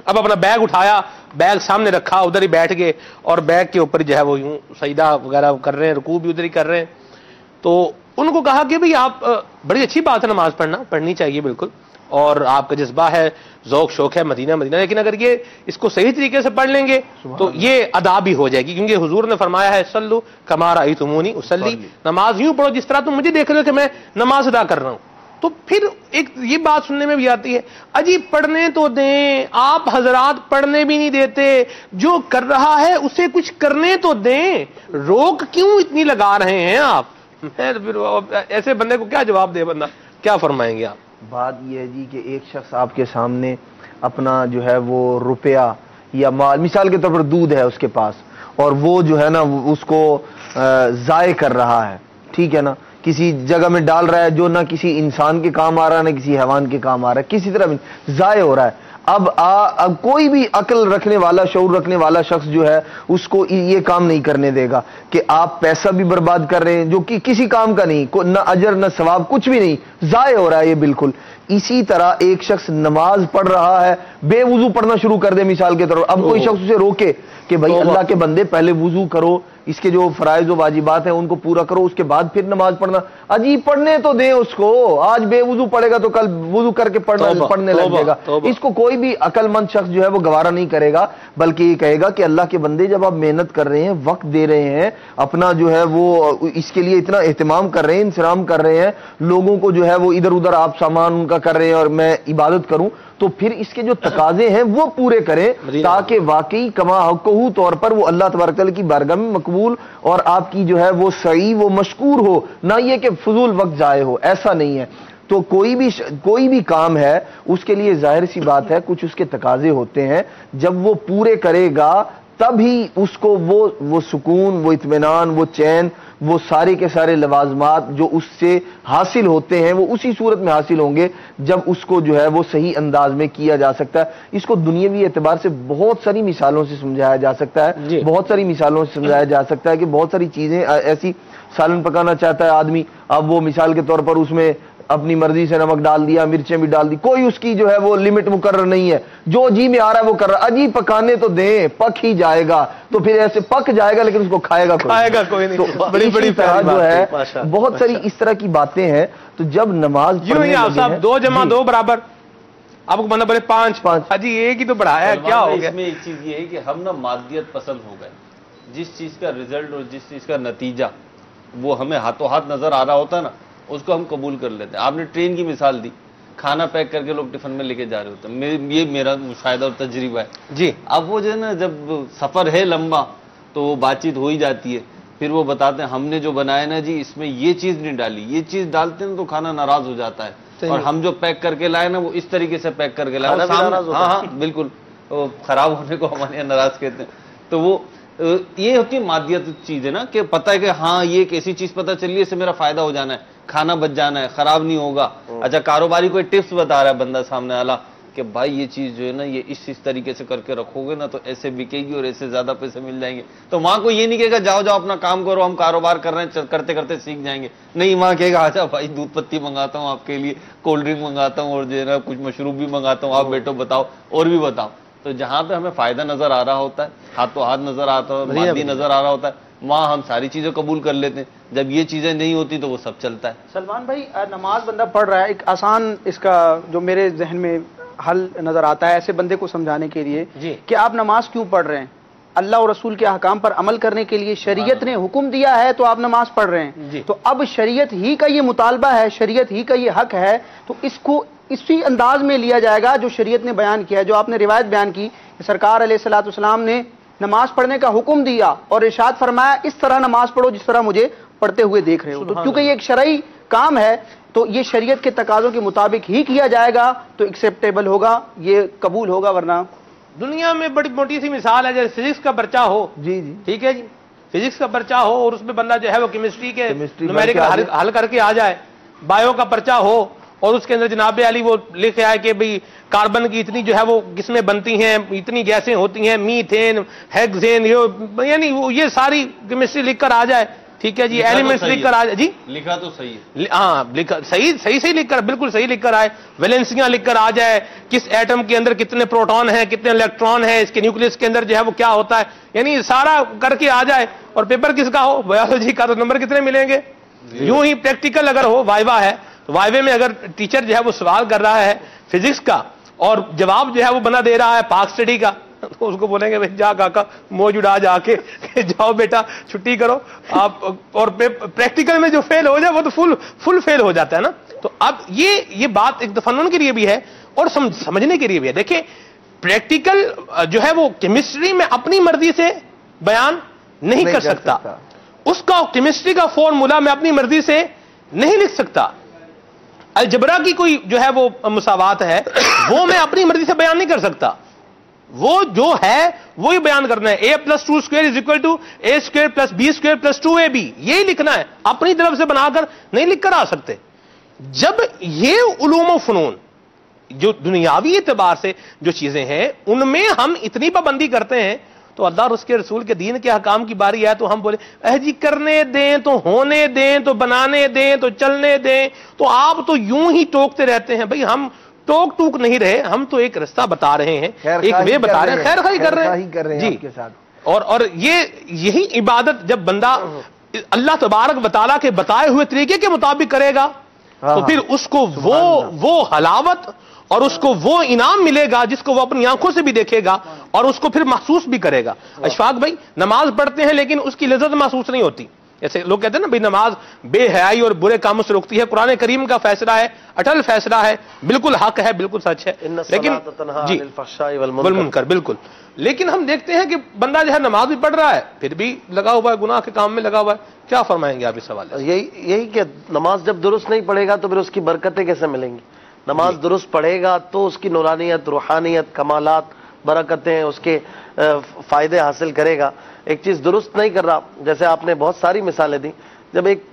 اب اپنا بیگ اٹھایا, بیگ سامنے رکھا, ادھر ہی بیٹھ گئے, اور بیگ کے اوپر جو ہے وہ یوں سجدہ وغیرہ کر رہے ہیں, رکوع بھی ادھر ہی کر رہے ہیں. تو ان کو کہا کہ بھئی آپ, بڑی اچھی بات ہے نماز پڑھنی چاہیے بالکل, اور آپ کا جذبہ ہے, ذوق شوق ہے مدینہ, لیکن اگر یہ اس کو صحیح طریقے سے پڑھ لیں گے تو یہ ادا بھی ہو جائے گی, کیونکہ حضور نے فرمایا ہے صلو کما رأیتمونی اصلی, نماز یوں پڑھو جس طرح تم مجھے دیکھ رہے ہو کہ میں نماز ادا کر رہا ہوں. تو پھر ایک یہ بات سننے میں بھی آتی ہے, اجی پڑھنے تو دیں, آپ حضرات پڑھنے بھی نہیں دیتے, جو کر رہا ہے اسے کچھ کرنے تو دیں, روک کیوں اتنی لگا رہے ہیں آپ؟ ایسے بندے کو کیا جواب دے بندہ, کیا فرمائیں گے آپ؟ بات یہ ہے جی کہ ایک شخص آپ کے سامنے اپنا جو ہے وہ روپیہ یا مال, مثال کے طور پر دودھ ہے اس کے پاس, اور وہ جو ہے نا اس کو ضائع کر رہا ہے, ٹھیک ہے نا, کسی جگہ میں ڈال رہا ہے جو نہ کسی انسان کے کام آ رہا ہے نہ کسی حیوان کے کام آ رہا ہے, کسی طرح ضائع ہو رہا ہے. اب کوئی بھی عقل رکھنے والا, شعور رکھنے والا شخص جو ہے اس کو یہ کام نہیں کرنے دے گا کہ آپ پیسہ بھی برباد کر رہے ہیں جو کہ کسی کام کا نہیں, نہ اجر نہ ثواب, کچھ بھی نہیں, ضائع ہو رہا ہے یہ بالکل. اسی طرح ایک شخص نماز پڑھ رہا ہے, بے وضو پڑھنا شروع کر دے مثال کے طور پر, اب کوئی شخص اسے روکے کہ بھائی اللہ کے بندے پہلے وضو کرو, اس کے جو فرائض و واجبات ہیں ان کو پورا کرو, اس کے بعد پھر نماز پڑھنا. اجی پڑھنے تو دیں اس کو, آج بے وضو پڑھے گا تو کل وضو کر کے پڑھنے لگ جائے گا. اس کو کوئی بھی عقل مند شخص جو ہے وہ گوارا نہیں کرے گا, بلکہ یہ کہے گا کہ اللہ کے بندے جب آپ محنت کر رہے ہیں, وقت دے رہے ہیں, اپنا جو ہے وہ اس کے لیے اتنا اہتمام کر رہے ہیں, انصرام کر رہے ہیں, لوگوں کو جو ہے وہ ادھر ادھر آپ سامان ان کا کر رہے ہیں اور میں عبادت کروں, تو پھر اس کے جو تقاضے ہیں وہ پورے کریں تاکہ واقعی کما حقہ طور پر وہ اللہ تبارک تعالیٰ کی بارگاہ میں مقبول اور آپ کی جو ہے وہ صحیح, وہ مشکور ہو, نہ یہ کہ فضول وقت ضائع ہو. ایسا نہیں ہے. تو کوئی بھی کام ہے اس کے لیے ظاہر سی بات ہے کچھ اس کے تقاضے ہوتے ہیں, جب وہ پورے کرے گا تب ہی اس کو وہ سکون, وہ اطمینان, وہ چین, وہ سارے کے سارے لوازمات جو اس سے حاصل ہوتے ہیں وہ اسی صورت میں حاصل ہوں گے جب اس کو جو ہے وہ صحیح انداز میں کیا جا سکتا ہے. اس کو دنیاوی اعتبار سے بہت ساری مثالوں سے سمجھایا جا سکتا ہے, بہت ساری مثالوں سے سمجھایا جا سکتا ہے کہ بہت ساری چیزیں ایسی, سالن پکانا چاہتا ہے آدمی, اب وہ مثال کے طور پر اس میں اپنی مرضی سے نمک ڈال دیا, مرچیں بھی ڈال دی, کوئی اس کی جو ہے وہ لمٹ مقرر نہیں ہے, جو جی میں آ رہا ہے وہ کر رہا ہے. اجی پکانے تو دیں, پک ہی جائے گا, تو پھر ایسے پک جائے گا لیکن اس کو کھائے گا کوئی نہیں. تو بڑی طرح جو ہے بہت ساری اس طرح کی باتیں ہیں. تو جب نماز صاحب 2 جمع 2 برابر, آپ کو بندہ بولے 5 اجی ایک ہی تو بڑھایا, کیا ہو گیا؟ اس میں ایک چیز یہ ہے کہ ہم نا مادیت پسند ہو گئے, جس چیز کا رزلٹ اور جس چیز کا نتیجہ وہ ہمیں ہاتھوں ہاتھ نظر آ رہا ہوتا ہے نا، اس کو ہم قبول کر لیتے ہیں. آپ نے ٹرین کی مثال دی، کھانا پیک کر کے لوگ ٹفن میں لے کے جا رہے ہوتے ہیں. یہ میرا مشاہدہ اور تجربہ ہے جی. اب وہ جو ہے نا، جب سفر ہے لمبا تو وہ بات چیت ہو ہی جاتی ہے. پھر وہ بتاتے ہیں ہم نے جو بنایا نا جی اس میں یہ چیز نہیں ڈالی، یہ چیز ڈالتے ہیں تو کھانا ناراض ہو جاتا ہے. اور ہم جو پیک کر کے لائے نا وہ اس طریقے سے پیک کر کے لائے. ہاں بالکل، وہ خراب ہونے کو ہمارے یہاں ناراض کہتے ہیں. تو وہ یہ ہوتی ہے مادیت چیز ہے نا، کہ پتہ ہے کہ ہاں یہ ایک ایسی چیز پتہ چلی ہے، اس سے میرا فائدہ ہو جانا ہے، کھانا بچ جانا ہے، خراب نہیں ہوگا. اچھا کاروباری کوئی ٹپس بتا رہا ہے بندہ سامنے والا کہ بھائی یہ چیز جو ہے نا یہ اس طریقے سے کر کے رکھو گے نا تو ایسے بکے گی اور ایسے زیادہ پیسے مل جائیں گے. تو وہاں کو یہ نہیں کہے گا جاؤ جاؤ اپنا کام کرو، ہم کاروبار کر رہے ہیں، کرتے کرتے سیکھ جائیں گے. نہیں، وہاں کہے گا آجا بھائی دودھ پتی منگاتا ہوں آپ کے لیے، کولڈ ڈرنک منگاتا ہوں اور جو ہے نا کچھ مشروب بھی منگاتا ہوں، آپ بیٹھو بتاؤ اور بھی بتاؤ. تو جہاں پہ ہمیں فائدہ نظر آ رہا ہوتا ہے، ہاتھوں ہاتھ نظر آتا ہے، مادی نظر آ رہا ہوتا ہے، وہاں ہم ساری چیزیں قبول کر لیتے ہیں. جب یہ چیزیں نہیں ہوتی تو وہ سب چلتا ہے. سلمان بھائی، نماز بندہ پڑھ رہا ہے، ایک آسان اس کا جو میرے ذہن میں حل نظر آتا ہے ایسے بندے کو سمجھانے کے لیے کہ آپ نماز کیوں پڑھ رہے ہیں؟ اللہ اور رسول کے احکام پر عمل کرنے کے لیے شریعت نے حکم دیا ہے تو آپ نماز پڑھ رہے ہیں. تو اب شریعت ہی کا یہ مطالبہ ہے، شریعت ہی کا یہ حق ہے، تو اس کو اسی انداز میں لیا جائے گا جو شریعت نے بیان کیا ہے. جو آپ نے روایت بیان کی کہ سرکار علیہ الصلوۃ والسلام نے نماز پڑھنے کا حکم دیا اور ارشاد فرمایا اس طرح نماز پڑھو جس طرح مجھے پڑھتے ہوئے دیکھ رہے ہو. تو کیونکہ یہ ایک شرعی کام ہے تو یہ شریعت کے تقاضوں کے مطابق ہی کیا جائے گا تو ایکسیپٹیبل ہوگا، یہ قبول ہوگا. ورنہ دنیا میں بڑی موٹی سی مثال ہے، جیسے فزکس کا پرچہ ہو. جی جی ٹھیک ہے جی، فزکس کا پرچہ ہو اور اس میں بندہ جو ہے وہ کیمسٹری کے نومیریکل حل کر کے آ جائے. بایو کا پرچہ ہو اور اس کے اندر جناب علی وہ لکھ آئے کہ بھئی کاربن کی اتنی جو ہے وہ قسمیں بنتی ہیں، اتنی گیسیں ہوتی ہیں، میتھین، ہیگزین، یعنی یہ ساری کیمسٹری لکھ کر آ جائے. ٹھیک ہے جی، ایلیمنٹس لکھ کر آ جائے. جی لکھا تو صحیح ہے، ہاں صحیح لکھ کر، بالکل صحیح لکھ کر آئے. ویلنسیاں لکھ کر آ جائے، کس ایٹم کے اندر کتنے پروٹون ہیں، کتنے الیکٹران ہیں، اس کے نیوکلس کے اندر جو ہے وہ کیا ہوتا ہے، یعنی سارا کر کے آ جائے. اور پیپر کس کا ہو، بایولوجی کا، تو نمبر کتنے ملیں گے؟ یوں ہی پریکٹیکل اگر ہو، وائوا ہے، وائوے میں اگر ٹیچر جو ہے وہ سوال کر رہا ہے فزکس کا اور جواب جو ہے وہ بنا دے رہا ہے پاک اسٹڈی کا، تو اس کو بولیں گے جا کاکا موج اڑا جا کے جاؤ بیٹا چھٹی کرو آپ. اور پریکٹیکل میں جو فیل ہو جائے وہ تو فل فیل ہو جاتا ہے نا. تو اب یہ بات ایک تفنن کے لیے بھی ہے اور سمجھنے کے لیے بھی ہے. دیکھیں پریکٹیکل جو ہے وہ کیمسٹری میں اپنی مرضی سے بیان نہیں کر سکتا، اس کا کیمسٹری کا فارمولا میں اپنی مرضی سے نہیں لکھ سکتا. الجبرا کی کوئی جو ہے وہ مساوات ہے وہ میں اپنی مرضی سے بیان نہیں کر سکتا، وہ جو ہے وہی بیان کرنا ہے. a+2² = a² + b² + 2ab، یہی لکھنا ہے، اپنی طرف سے بنا کر نہیں لکھ کر آ سکتے. جب یہ علوم و فنون جو دنیاوی اعتبار سے جو چیزیں ہیں ان میں ہم اتنی پابندی کرتے ہیں تو اللہ اور اس کے رسول کے دین کے حکام کی باری ہے تو ہم بولے جی کرنے دیں تو ہونے دیں تو بنانے دیں تو چلنے دیں. تو آپ تو یوں ہی ٹوکتے رہتے ہیں. بھئی ہم ٹوک نہیں رہے، ہم تو ایک رستہ بتا رہے ہیں، ایک وے بتا رہے ہیں، خیر خواہی کر رہے ہیں جی. اور یہی عبادت جب بندہ اللہ تبارک و تعالیٰ کے بتائے ہوئے طریقے کے مطابق کرے گا تو پھر اس کو وہ حلاوت اور اس کو وہ انعام ملے گا جس کو وہ اپنی آنکھوں سے بھی دیکھے گا اور اس کو پھر محسوس بھی کرے گا. اشفاق بھائی نماز پڑھتے ہیں لیکن اس کی لذت محسوس نہیں ہوتی. جیسے لوگ کہتے ہیں نا بھائی نماز بے حیائی اور برے کاموں سے روکتی ہے. قرآن کریم کا فیصلہ ہے، اٹل فیصلہ ہے، بالکل حق ہے، بالکل سچ ہے، لیکن جی والمنکر بالکل. لیکن ہم دیکھتے ہیں کہ بندہ جو ہے نماز بھی پڑھ رہا ہے پھر بھی لگا ہوا ہے گناہ کے کام میں لگا ہوا ہے. کیا فرمائیں گے آپ اس حوالے سے؟ یہی کہ نماز جب درست نہیں پڑھے گا تو پھر اس کی برکتیں کیسے ملیں گی؟ نماز درست پڑھے گا تو اس کی نورانیت، روحانیت، کمالات، برکتیں، اس کے فائدے حاصل کرے گا. ایک چیز درست نہیں کر رہا، جیسے آپ نے بہت ساری مثالیں دی، جب ایک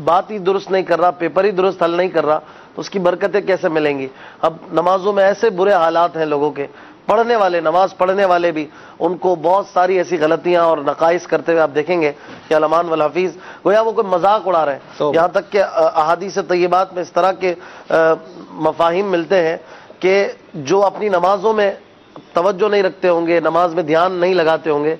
بات ہی درست نہیں کر رہا، پیپر ہی درست حل نہیں کر رہا تو اس کی برکتیں کیسے ملیں گی؟ اب نمازوں میں ایسے برے حالات ہیں لوگوں کے، پڑھنے والے، نماز پڑھنے والے بھی، ان کو بہت ساری ایسی غلطیاں اور نقائص کرتے ہوئے آپ دیکھیں گے کہ علمان والحفیظ گویا وہ کوئی مذاق اڑا رہے ہیں. یہاں تک کہ احادیث طیبات میں اس طرح کے مفاہیم ملتے ہیں کہ جو اپنی نمازوں میں توجہ نہیں رکھتے ہوں گے، نماز میں دھیان نہیں لگاتے ہوں گے،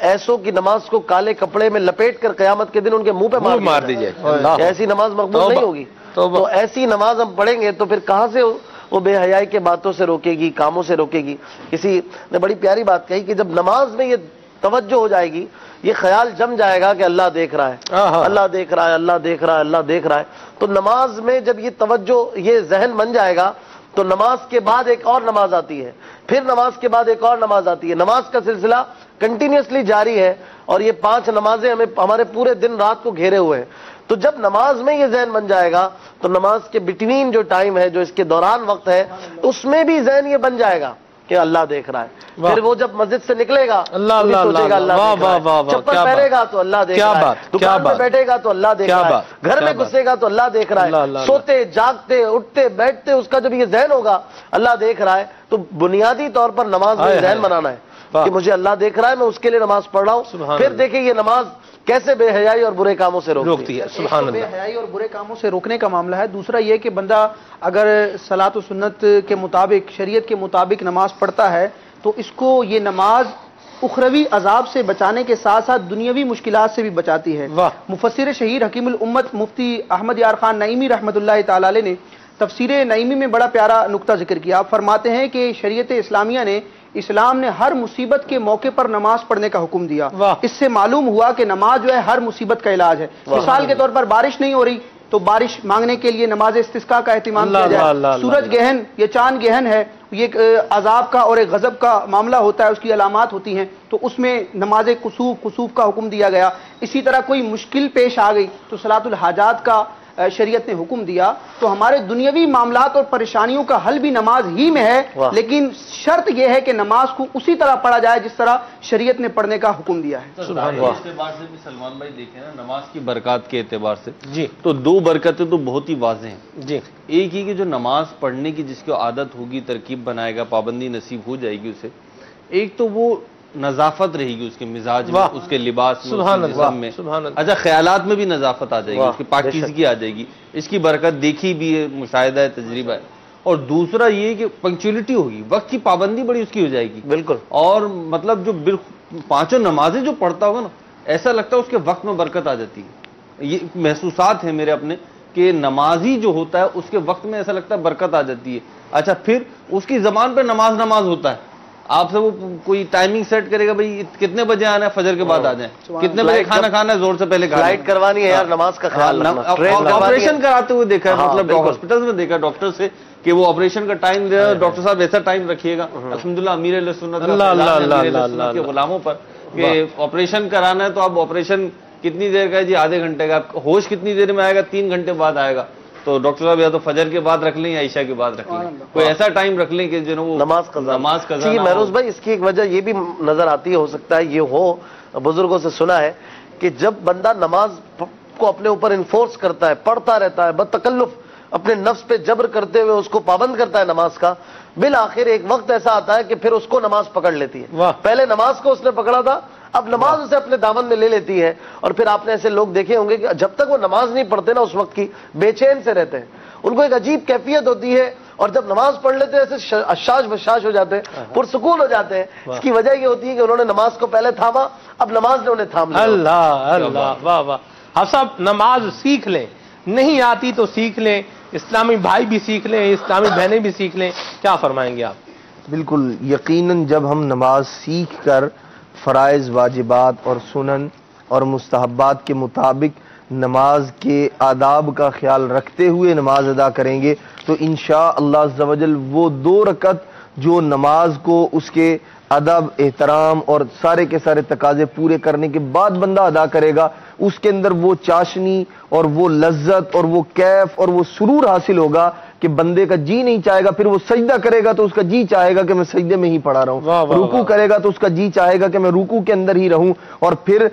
ایسوں کی نماز کو کالے کپڑے میں لپیٹ کر قیامت کے دن ان کے منہ پہ مار دیجیے. ایسی نماز مقبول نہیں ہوگی. تو ایسی نماز ہم پڑھیں گے تو پھر کہاں سے وہ بے حیائی کے باتوں سے روکے گی، کاموں سے روکے گی. کسی نے بڑی پیاری بات کہی کہ جب نماز میں یہ توجہ ہو جائے گی, یہ خیال جم جائے گا کہ اللہ دیکھ رہا ہے, اللہ دیکھ رہا ہے, اللہ دیکھ رہا ہے, اللہ دیکھ رہا ہے, تو نماز میں جب یہ توجہ, یہ ذہن بن جائے گا, تو نماز کے بعد ایک اور نماز آتی ہے, پھر نماز کے بعد ایک اور نماز آتی ہے. نماز کا سلسلہ کنٹینیوسلی جاری ہے, اور یہ 5 نمازیں ہمارے پورے دن رات کو گھیرے ہوئے ہیں. تو جب نماز میں یہ ذہن بن جائے گا, تو نماز کے بٹوین جو ٹائم ہے, جو اس کے دوران وقت ہے, اس میں بھی ذہن یہ بن جائے گا کہ اللہ دیکھ رہا ہے. پھر وہ جب مسجد سے نکلے گا, اللہ سوچے گا اللہ دیکھ رہا ہے, چپل پہنے گا تو اللہ دیکھ رہا ہے, دکان پہ بیٹھے گا تو اللہ دیکھ رہا ہے, گھر میں گھسے گا تو اللہ دیکھ رہا ہے, سوتے جاگتے اٹھتے بیٹھتے اس کا جب یہ ذہن ہوگا اللہ دیکھ رہا ہے, تو بنیادی طور پر نماز میں ذہن بنانا ہے کہ مجھے اللہ دیکھ رہا ہے, میں اس کے لیے نماز پڑھ رہا ہوں. پھر دیکھیں یہ نماز کیسے بے حیائی اور برے کاموں سے روکتی ہے. سبحان اللہ. بے حیائی اور برے کاموں سے روکنے کا معاملہ ہے. دوسرا یہ کہ بندہ اگر صلاۃ و سنت کے مطابق, شریعت کے مطابق نماز پڑھتا ہے, تو اس کو یہ نماز اخروی عذاب سے بچانے کے ساتھ ساتھ دنیاوی مشکلات سے بھی بچاتی ہے. مفسر شہیر حکیم الامت مفتی احمد یار خان نعیمی رحمۃ اللہ تعالی علیہ نے تفسیر نعیمی میں بڑا پیارا نقطہ ذکر کیا. آپ فرماتے ہیں کہ شریعت اسلامیہ نے, اسلام نے ہر مصیبت کے موقع پر نماز پڑھنے کا حکم دیا. اس سے معلوم ہوا کہ نماز جو ہے ہر مصیبت کا علاج ہے. مثال کے طور پر بارش نہیں ہو رہی تو بارش مانگنے کے لیے نماز استسقاء کا اہتمام کیا جائے. سورج گہن یا چاند گہن ہے, یہ عذاب کا اور ایک غضب کا معاملہ ہوتا ہے, اس کی علامات ہوتی ہیں, تو اس میں نماز کسوف کا حکم دیا گیا. اسی طرح کوئی مشکل پیش آ گئی تو صلاۃ الحاجات کا شریعت نے حکم دیا. تو ہمارے دنیاوی معاملات اور پریشانیوں کا حل بھی نماز ہی میں ہے, لیکن شرط یہ ہے کہ نماز کو اسی طرح پڑھا جائے جس طرح شریعت نے پڑھنے کا حکم دیا ہے. اس اعتبار سے بھی سلمان بھائی دیکھیں نا, نماز کی برکات کے اعتبار سے جی, تو 2 برکتیں تو بہت ہی واضح ہیں جی. ایک ہی کہ جو نماز پڑھنے کی جس کی عادت ہوگی, ترکیب بنائے گا, پابندی نصیب ہو جائے گی اسے, ایک تو وہ نظافت رہے گی اس کے مزاج میں, اس کے لباس میں, اس کے جسم میں, اچھا خیالات میں بھی نظافت آ جائے گی, اس کی پاکیزگی آ جائے گی. اس کی برکت دیکھی بھی ہے, مشاہدہ ہے, تجربہ ہے. اور دوسرا یہ کہ پنکچولیٹی ہوگی, وقت کی پابندی بڑی اس کی ہو جائے گی. بالکل. اور مطلب جو 5 نمازیں جو پڑھتا ہوگا نا, ایسا لگتا ہے اس کے وقت میں برکت آ جاتی ہے. یہ محسوسات ہیں میرے اپنے کہ نمازی جو ہوتا ہے اس کے وقت میں ایسا لگتا ہے برکت آ جاتی ہے. اچھا پھر اس کی زبان پہ نماز ہوتا ہے, آپ سے وہ کوئی ٹائمنگ سیٹ کرے گا, بھائی کتنے بجے آنا ہے, فجر کے بعد آ جائیں, کتنے بجے کھانا کھانا ہے, زور سے پہلے فلائٹ کروانی ہے یار, نماز کا خیال رکھنا. آپریشن کراتے ہوئے دیکھا ہے, مطلب ہاسپٹل میں دیکھا ڈاکٹر سے کہ وہ آپریشن کا ٹائم دے, ڈاکٹر صاحب ایسا ٹائم رکھیے گا. الحمدللہ امیر اہل سنت کے غلاموں پر کہ آپریشن کرانا ہے تو اب آپریشن کتنی دیر کا ہے جی, آدھے گھنٹے کا. ہوش کتنی دیر میں آئے گا, 3 گھنٹے بعد آئے گا. تو ڈاکٹر صاحب یا تو فجر کے بعد رکھ لیں یا عشاء کے بعد رکھ لیں, کوئی ایسا ٹائم رکھ لیں کہ جو وہ نماز قضا. جی مہروز بھائی, اس کی ایک وجہ یہ بھی نظر آتی ہے, ہو سکتا ہے یہ ہو, بزرگوں سے سنا ہے کہ جب بندہ نماز کو اپنے اوپر انفورس کرتا ہے, پڑھتا رہتا ہے, بدتکلف اپنے نفس پہ جبر کرتے ہوئے اس کو پابند کرتا ہے نماز کا, بالآخر ایک وقت ایسا آتا ہے کہ پھر اس کو نماز پکڑ لیتی ہے. پہلے نماز کو اس نے پکڑا تھا, اب نماز اسے اپنے دامن میں لے لیتی ہے. اور پھر آپ نے ایسے لوگ دیکھے ہوں گے کہ جب تک وہ نماز نہیں پڑھتے نا اس وقت کی, بے چین سے رہتے ہیں, ان کو ایک عجیب کیفیت ہوتی ہے, اور جب نماز پڑھ لیتے ہیں ایسے اشاش بشاش ہو جاتے ہیں, پرسکون ہو جاتے ہیں. اس کی وجہ یہ ہوتی ہے کہ انہوں نے نماز کو پہلے تھاما, اب نماز نے انہیں تھام لیا. اللہ اللہ, واہ واہ. آپ صاحب نماز سیکھ لیں, نہیں آتی تو سیکھ لیں, اسلامی بھائی بھی سیکھ لیں, اسلامی بہنیں بھی سیکھ لیں, کیا فرمائیں گے آپ؟ بالکل, یقیناً جب ہم نماز سیکھ کر فرائض, واجبات اور سنن اور مستحبات کے مطابق نماز کے آداب کا خیال رکھتے ہوئے نماز ادا کریں گے تو انشاءاللہ عز و جل وہ 2 رکعت جو نماز کو اس کے ادب, احترام اور سارے کے سارے تقاضے پورے کرنے کے بعد بندہ ادا کرے گا, اس کے اندر وہ چاشنی اور وہ لذت اور وہ کیف اور وہ سرور حاصل ہوگا کہ بندے کا جی نہیں چاہے گا, پھر وہ سجدہ کرے گا تو اس کا جی چاہے گا کہ میں سجدے میں ہی پڑا رہوں, رکوع کرے گا تو اس کا جی چاہے گا کہ میں رکوع کے اندر ہی رہوں. اور پھر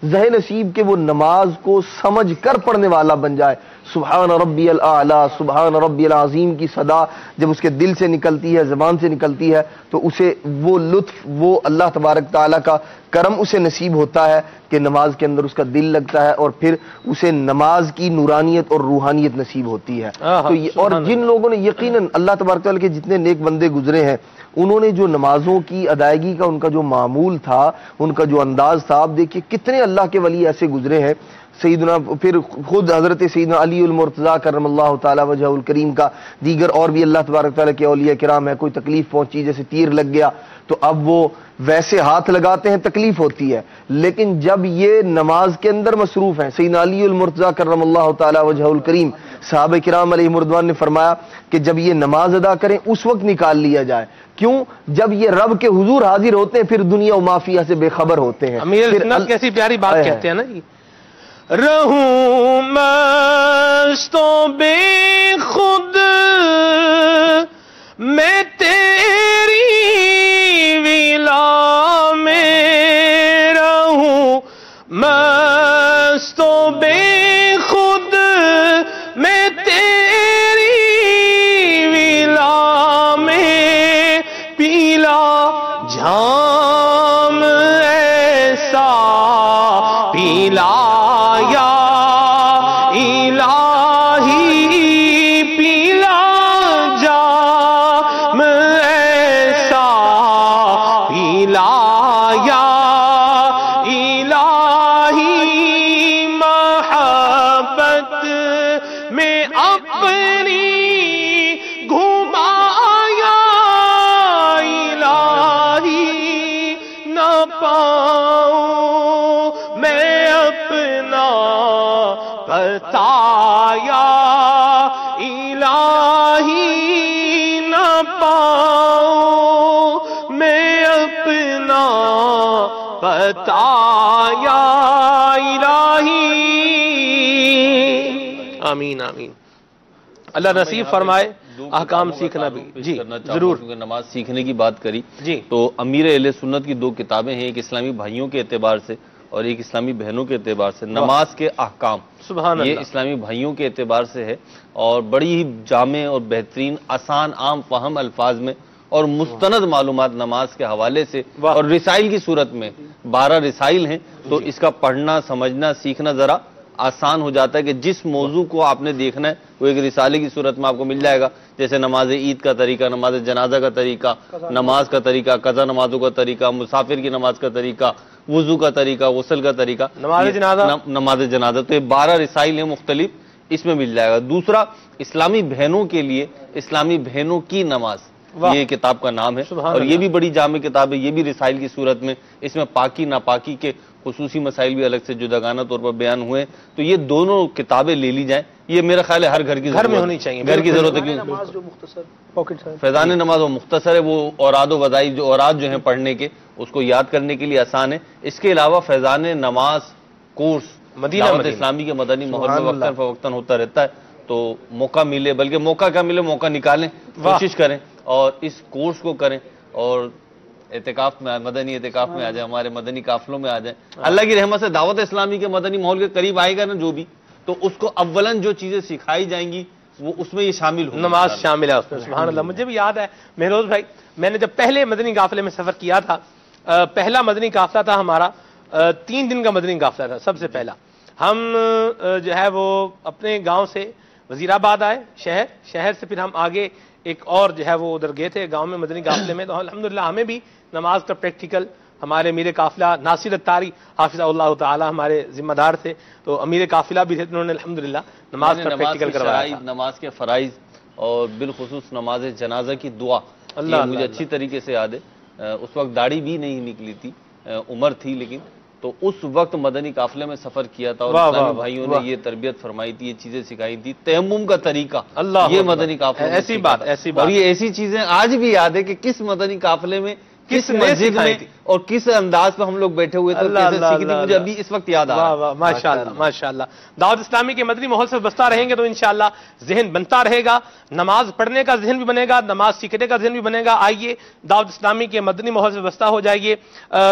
زہ نصیب کہ وہ نماز کو سمجھ کر پڑھنے والا بن جائے. سبحان ربی الاعلی, سبحان ربی العظیم کی صدا جب اس کے دل سے نکلتی ہے, زبان سے نکلتی ہے, تو اسے وہ لطف, وہ اللہ تبارک تعالیٰ کا کرم اسے نصیب ہوتا ہے کہ نماز کے اندر اس کا دل لگتا ہے, اور پھر اسے نماز کی نورانیت اور روحانیت نصیب ہوتی ہے. تو اور جن لوگوں نے یقیناً اللہ تبارک تعالیٰ کے جتنے نیک بندے گزرے ہیں, انہوں نے جو نمازوں کی ادائیگی کا ان کا جو معمول تھا, ان کا جو انداز تھا, آپ دیکھیے کتنے اللہ کے ولی ایسے گزرے ہیں. سیدنا پھر خود حضرت سیدنا علی المرتضیٰ کرم اللہ تعالی وجہ الکریم کا، دیگر اور بھی اللہ تبارک تعالیٰ کے اولیاء کرام ہیں، کوئی تکلیف پہنچی جیسے تیر لگ گیا تو اب وہ ویسے ہاتھ لگاتے ہیں، تکلیف ہوتی ہے، لیکن جب یہ نماز کے اندر مصروف ہیں، سیدنا علی المرتضیٰ کرم اللہ تعالی وجہ الکریم صحابہ کرام علیہ مردوان نے فرمایا کہ جب یہ نماز ادا کریں اس وقت نکال لیا جائے، کیوں؟ جب یہ رب کے حضور حاضر ہوتے ہیں پھر دنیا و مافیہ سے بے خبر ہوتے ہیں۔ امیر سنت کیسی پیاری بات کہتے ہیں نا، رہوں مستوں بے خود میں تیری ولا میں رہوں مستوں بے خود میں تیری ولا میں پیلا جام ایسا پیلا آمین آمین، اللہ نصیب فرمائے احکام سیکھنا بھی۔ جی ضرور، نماز سیکھنے کی بات کری جی، تو امیر اہل سنت کی دو کتابیں ہیں، ایک اسلامی بھائیوں کے اعتبار سے اور ایک اسلامی بہنوں کے اعتبار سے، نماز کے احکام، سبحان اللہ، یہ اسلامی بھائیوں کے اعتبار سے ہے اور بڑی ہی جامع اور بہترین آسان عام فہم الفاظ میں اور مستند معلومات نماز کے حوالے سے اور رسائل کی صورت میں 12 رسائل ہیں، تو اس کا پڑھنا سمجھنا سیکھنا ذرا آسان ہو جاتا ہے کہ جس موضوع کو آپ نے دیکھنا ہے وہ ایک رسالے کی صورت میں آپ کو مل جائے گا، جیسے نماز عید کا طریقہ، نماز جنازہ کا طریقہ، نماز کا طریقہ، قضا نمازوں کا طریقہ، مسافر کی نماز کا طریقہ، وضو کا طریقہ، غسل کا طریقہ، نماز جنازہ، تو یہ 12 رسائل ہیں مختلف، اس میں مل جائے گا۔ دوسرا اسلامی بہنوں کے لیے اسلامی بہنوں کی نماز، یہ کتاب کا نام ہے اور یہ بھی بڑی جامع کتاب ہے، یہ بھی رسائل کی صورت میں، اس میں پاکی ناپاکی کے خصوصی مسائل بھی الگ سے جداگانہ طور پر بیان ہوئے، تو یہ دونوں کتابیں لے لی جائیں، یہ میرا خیال ہے ہر گھر کی گھر میں ہونی چاہیے، گھر کی ضرورت ہے، فیضان نماز وہ مختصر ہے، وہ اوراد و وظائف جو اوراد جو ہیں پڑھنے کے اس کو یاد کرنے کے لیے آسان ہے۔ اس کے علاوہ فیضان نماز کورس دعوت اسلامی کے مدنی ماحول میں وقتاً فوقتاً ہوتا رہتا ہے، تو موقع ملے، بلکہ موقع کیا ملے، موقع نکالیں، کوشش کریں اور اس کورس کو کریں اور اعتکاف میں مدنی اعتکاف میں آ جائیں، ہمارے مدنی قافلوں میں آ جائیں۔ اللہ کی رحمت سے دعوت اسلامی کے مدنی ماحول کے قریب آئے گا نا جو بھی، تو اس کو اولاً جو چیزیں سکھائی جائیں گی وہ اس میں یہ شامل ہو، نماز شامل ہے اس میں۔ سبحان اللہ، مجھے بھی یاد ہے مہروز بھائی، میں نے جب پہلے مدنی قافلے میں سفر کیا تھا، پہلا مدنی قافلہ تھا ہمارا، 3 دن کا مدنی قافلہ تھا، سب سے پہلا ہم جو ہے وہ اپنے گاؤں سے وزیر آباد آئے، شہر سے پھر ہم آگے ایک اور جو ہے وہ ادھر گئے تھے گاؤں میں مدنی قافلے میں، تو الحمدللہ ہمیں بھی نماز کا پریکٹیکل، ہمارے امیر قافلہ ناصر اتاری حافظ اللہ تعالی ہمارے ذمہ دار تھے، تو امیر قافلہ بھی تھے، انہوں نے الحمدللہ نماز کا پریکٹیکل کروایا تھا۔ نماز کے فرائض اور بالخصوص نماز جنازہ کی دعا مجھے اچھی طریقے سے یاد ہے، اس وقت داڑھی بھی نہیں نکلی تھی، عمر تھی، لیکن تو اس وقت مدنی قافلے میں سفر کیا تھا اور اسلامی بھائیوں نے یہ تربیت فرمائی تھی، یہ چیزیں سکھائی تھی، تیمم کا طریقہ، یہ مدنی قافلے میں ایسی بات اور یہ ایسی چیزیں آج بھی یاد ہے کہ کس مدنی قافلے میں کس مسجد میں اور کس انداز پہ ہم لوگ بیٹھے ہوئے تھے، کیسے سیکھی تھی، مجھے ابھی اس وقت یاد آ رہا ہے۔ ماشاءاللہ ماشاءاللہ، دعوت اسلامی کے مدنی ماحول سے بستا رہیں گے تو انشاءاللہ ذہن بنتا رہے گا، نماز پڑھنے کا ذہن بھی بنے گا، نماز سیکھنے کا ذہن بھی بنے گا۔ آئیے دعوت اسلامی کے مدنی ماحول سے بستا ہو جائیے۔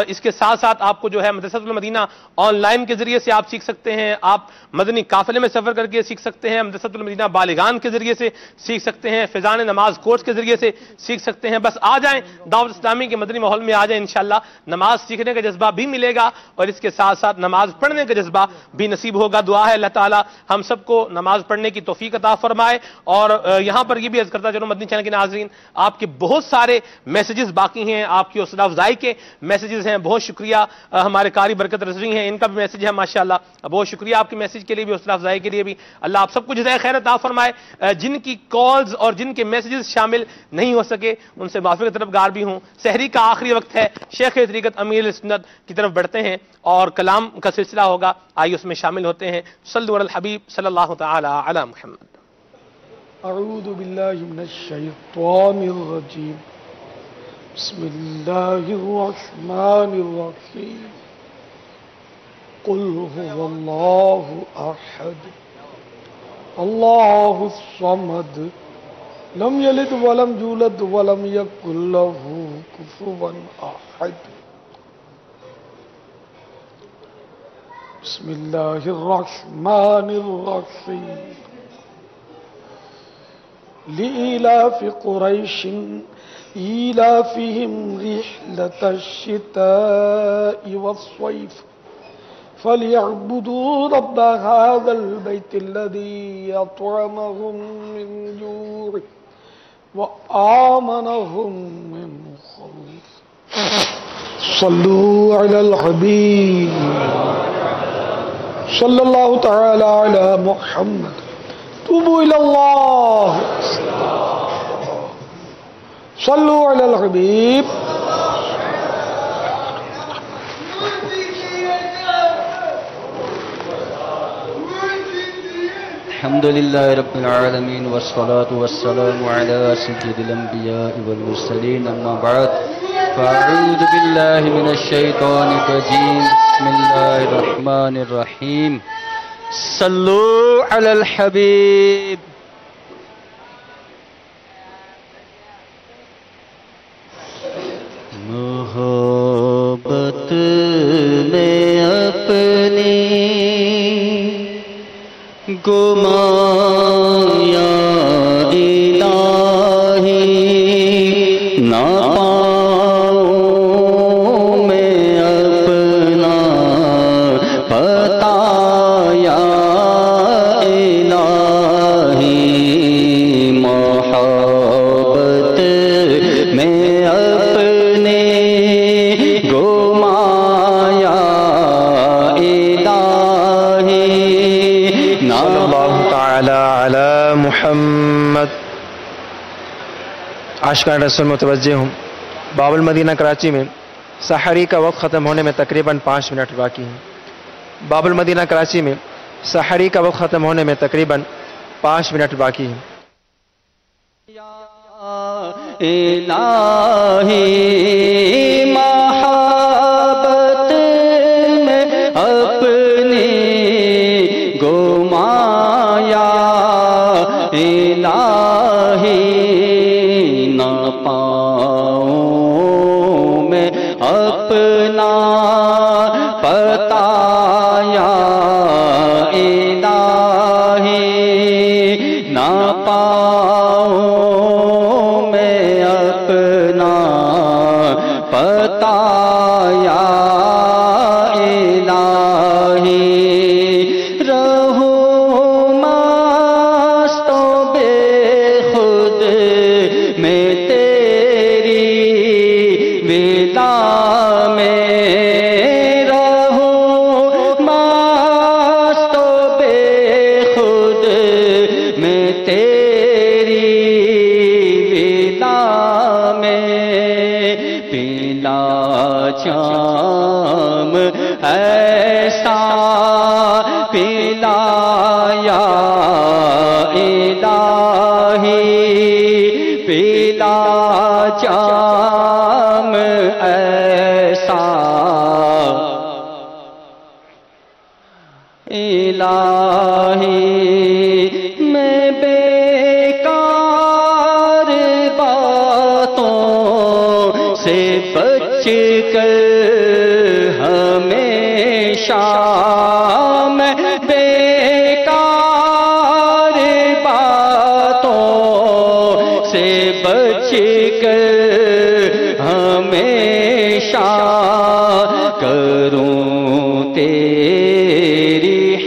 اس کے ساتھ ساتھ آپ کو جو ہے مدرسۃ المدینہ آن لائن کے ذریعے سے آپ سیکھ سکتے ہیں، آپ مدنی قافلے میں سفر کر کے سیکھ سکتے ہیں، مدرسۃ المدینہ بالغان کے ذریعے سے سیکھ سکتے ہیں، فیضان نماز کورس کے ذریعے سے سیکھ سکتے ہیں۔ بس آ جائیں، دعوت اسلامی کے مدنی ماحول میں آ جائیں، انشاءاللہ نماز سیکھنے کا جذبہ بھی ملے گا اور اس کے ساتھ ساتھ نماز پڑھنے کا جذبہ بھی نصیب ہوگا. دعا ہے اللہ تعالیٰ ہم سب کو نماز پڑھنے کی توفیق عطا فرمائے. اور یہاں پر یہ بھی عرض کرتا چلو مدنی چینل کے ناظرین، آپ کے بہت سارے میسیجز باقی ہیں، آپ کی حوصلہ افزائی کے میسیجز ہیں. بہت شکریہ ہمارے قاری برکت رضوی ہیں، ان کا بھی میسیج ہے ماشاءاللہ. بہت شکریہ آپ کے میسیج کے لیے بھی، حوصلہ افزائی کے لیے بھی. اللہ آپ سب کو جزائے خیر عطا فرمائے. جن کی کالز اور جن کے میسیجز شامل نہیں ہو سکے ان سے معافی کا طلبگار بھی ہوں. سحری کا آخری وقت ہے، شیخ طریقت امیر سنت کی طرف بڑھتے ہیں اور کلام کا سلسلہ ہوگا، آئیے اس میں شامل ہوتے ہیں. صلو علی الحبیب صلی اللہ تعالی علی محمد. اعوذ باللہ من الشیطان الرجیم. بسم اللہ الرحمن الرحیم. قل هو اللہ احد اللہ الصمد لم یلد ولم یولد ولم یکن له کفوا احد. بسم اللہ الرحمن الرحیم. لإلاف قریش إيلافهم رحلة الشتاء والصيف فليعبدوا رب هذا البيت الذي أطعمهم من جوع وآمنهم من خوف. صلوا على الحبيب صلى الله تعالى على محمد. توبوا إلى الله صلوا على الحبيب. الحمد لله رب العالمين والصلاة والسلام على سيد الأنبياء والمرسلين، أما بعد فأعوذ بالله من الشيطان الرجيم. بسم الله الرحمن الرحيم. صلوا على الحبيب. محبت میں اپنی گمایا الہی نہ پاؤں میں اپنا بتایا الہی. محبت میں اپنے گمایا الہی نہ علی محمد. عاشقان رسول متوجہ ہوں. باب المدینہ کراچی میں سحری کا وقت ختم ہونے میں تقریباً 5 منٹ باقی ہیں. باب المدینہ کراچی میں سحری کا وقت ختم ہونے میں تقریباً 5 منٹ باقی ہیں. الہی محبت میں اپنی گمایا الہی نہ پاؤں میں اپنا بتایا الہی نہ پاؤں میں اپنا بتایا الہی. رہوں مست و بے خود میں تیری ودا میں. رہوں مست و بے خود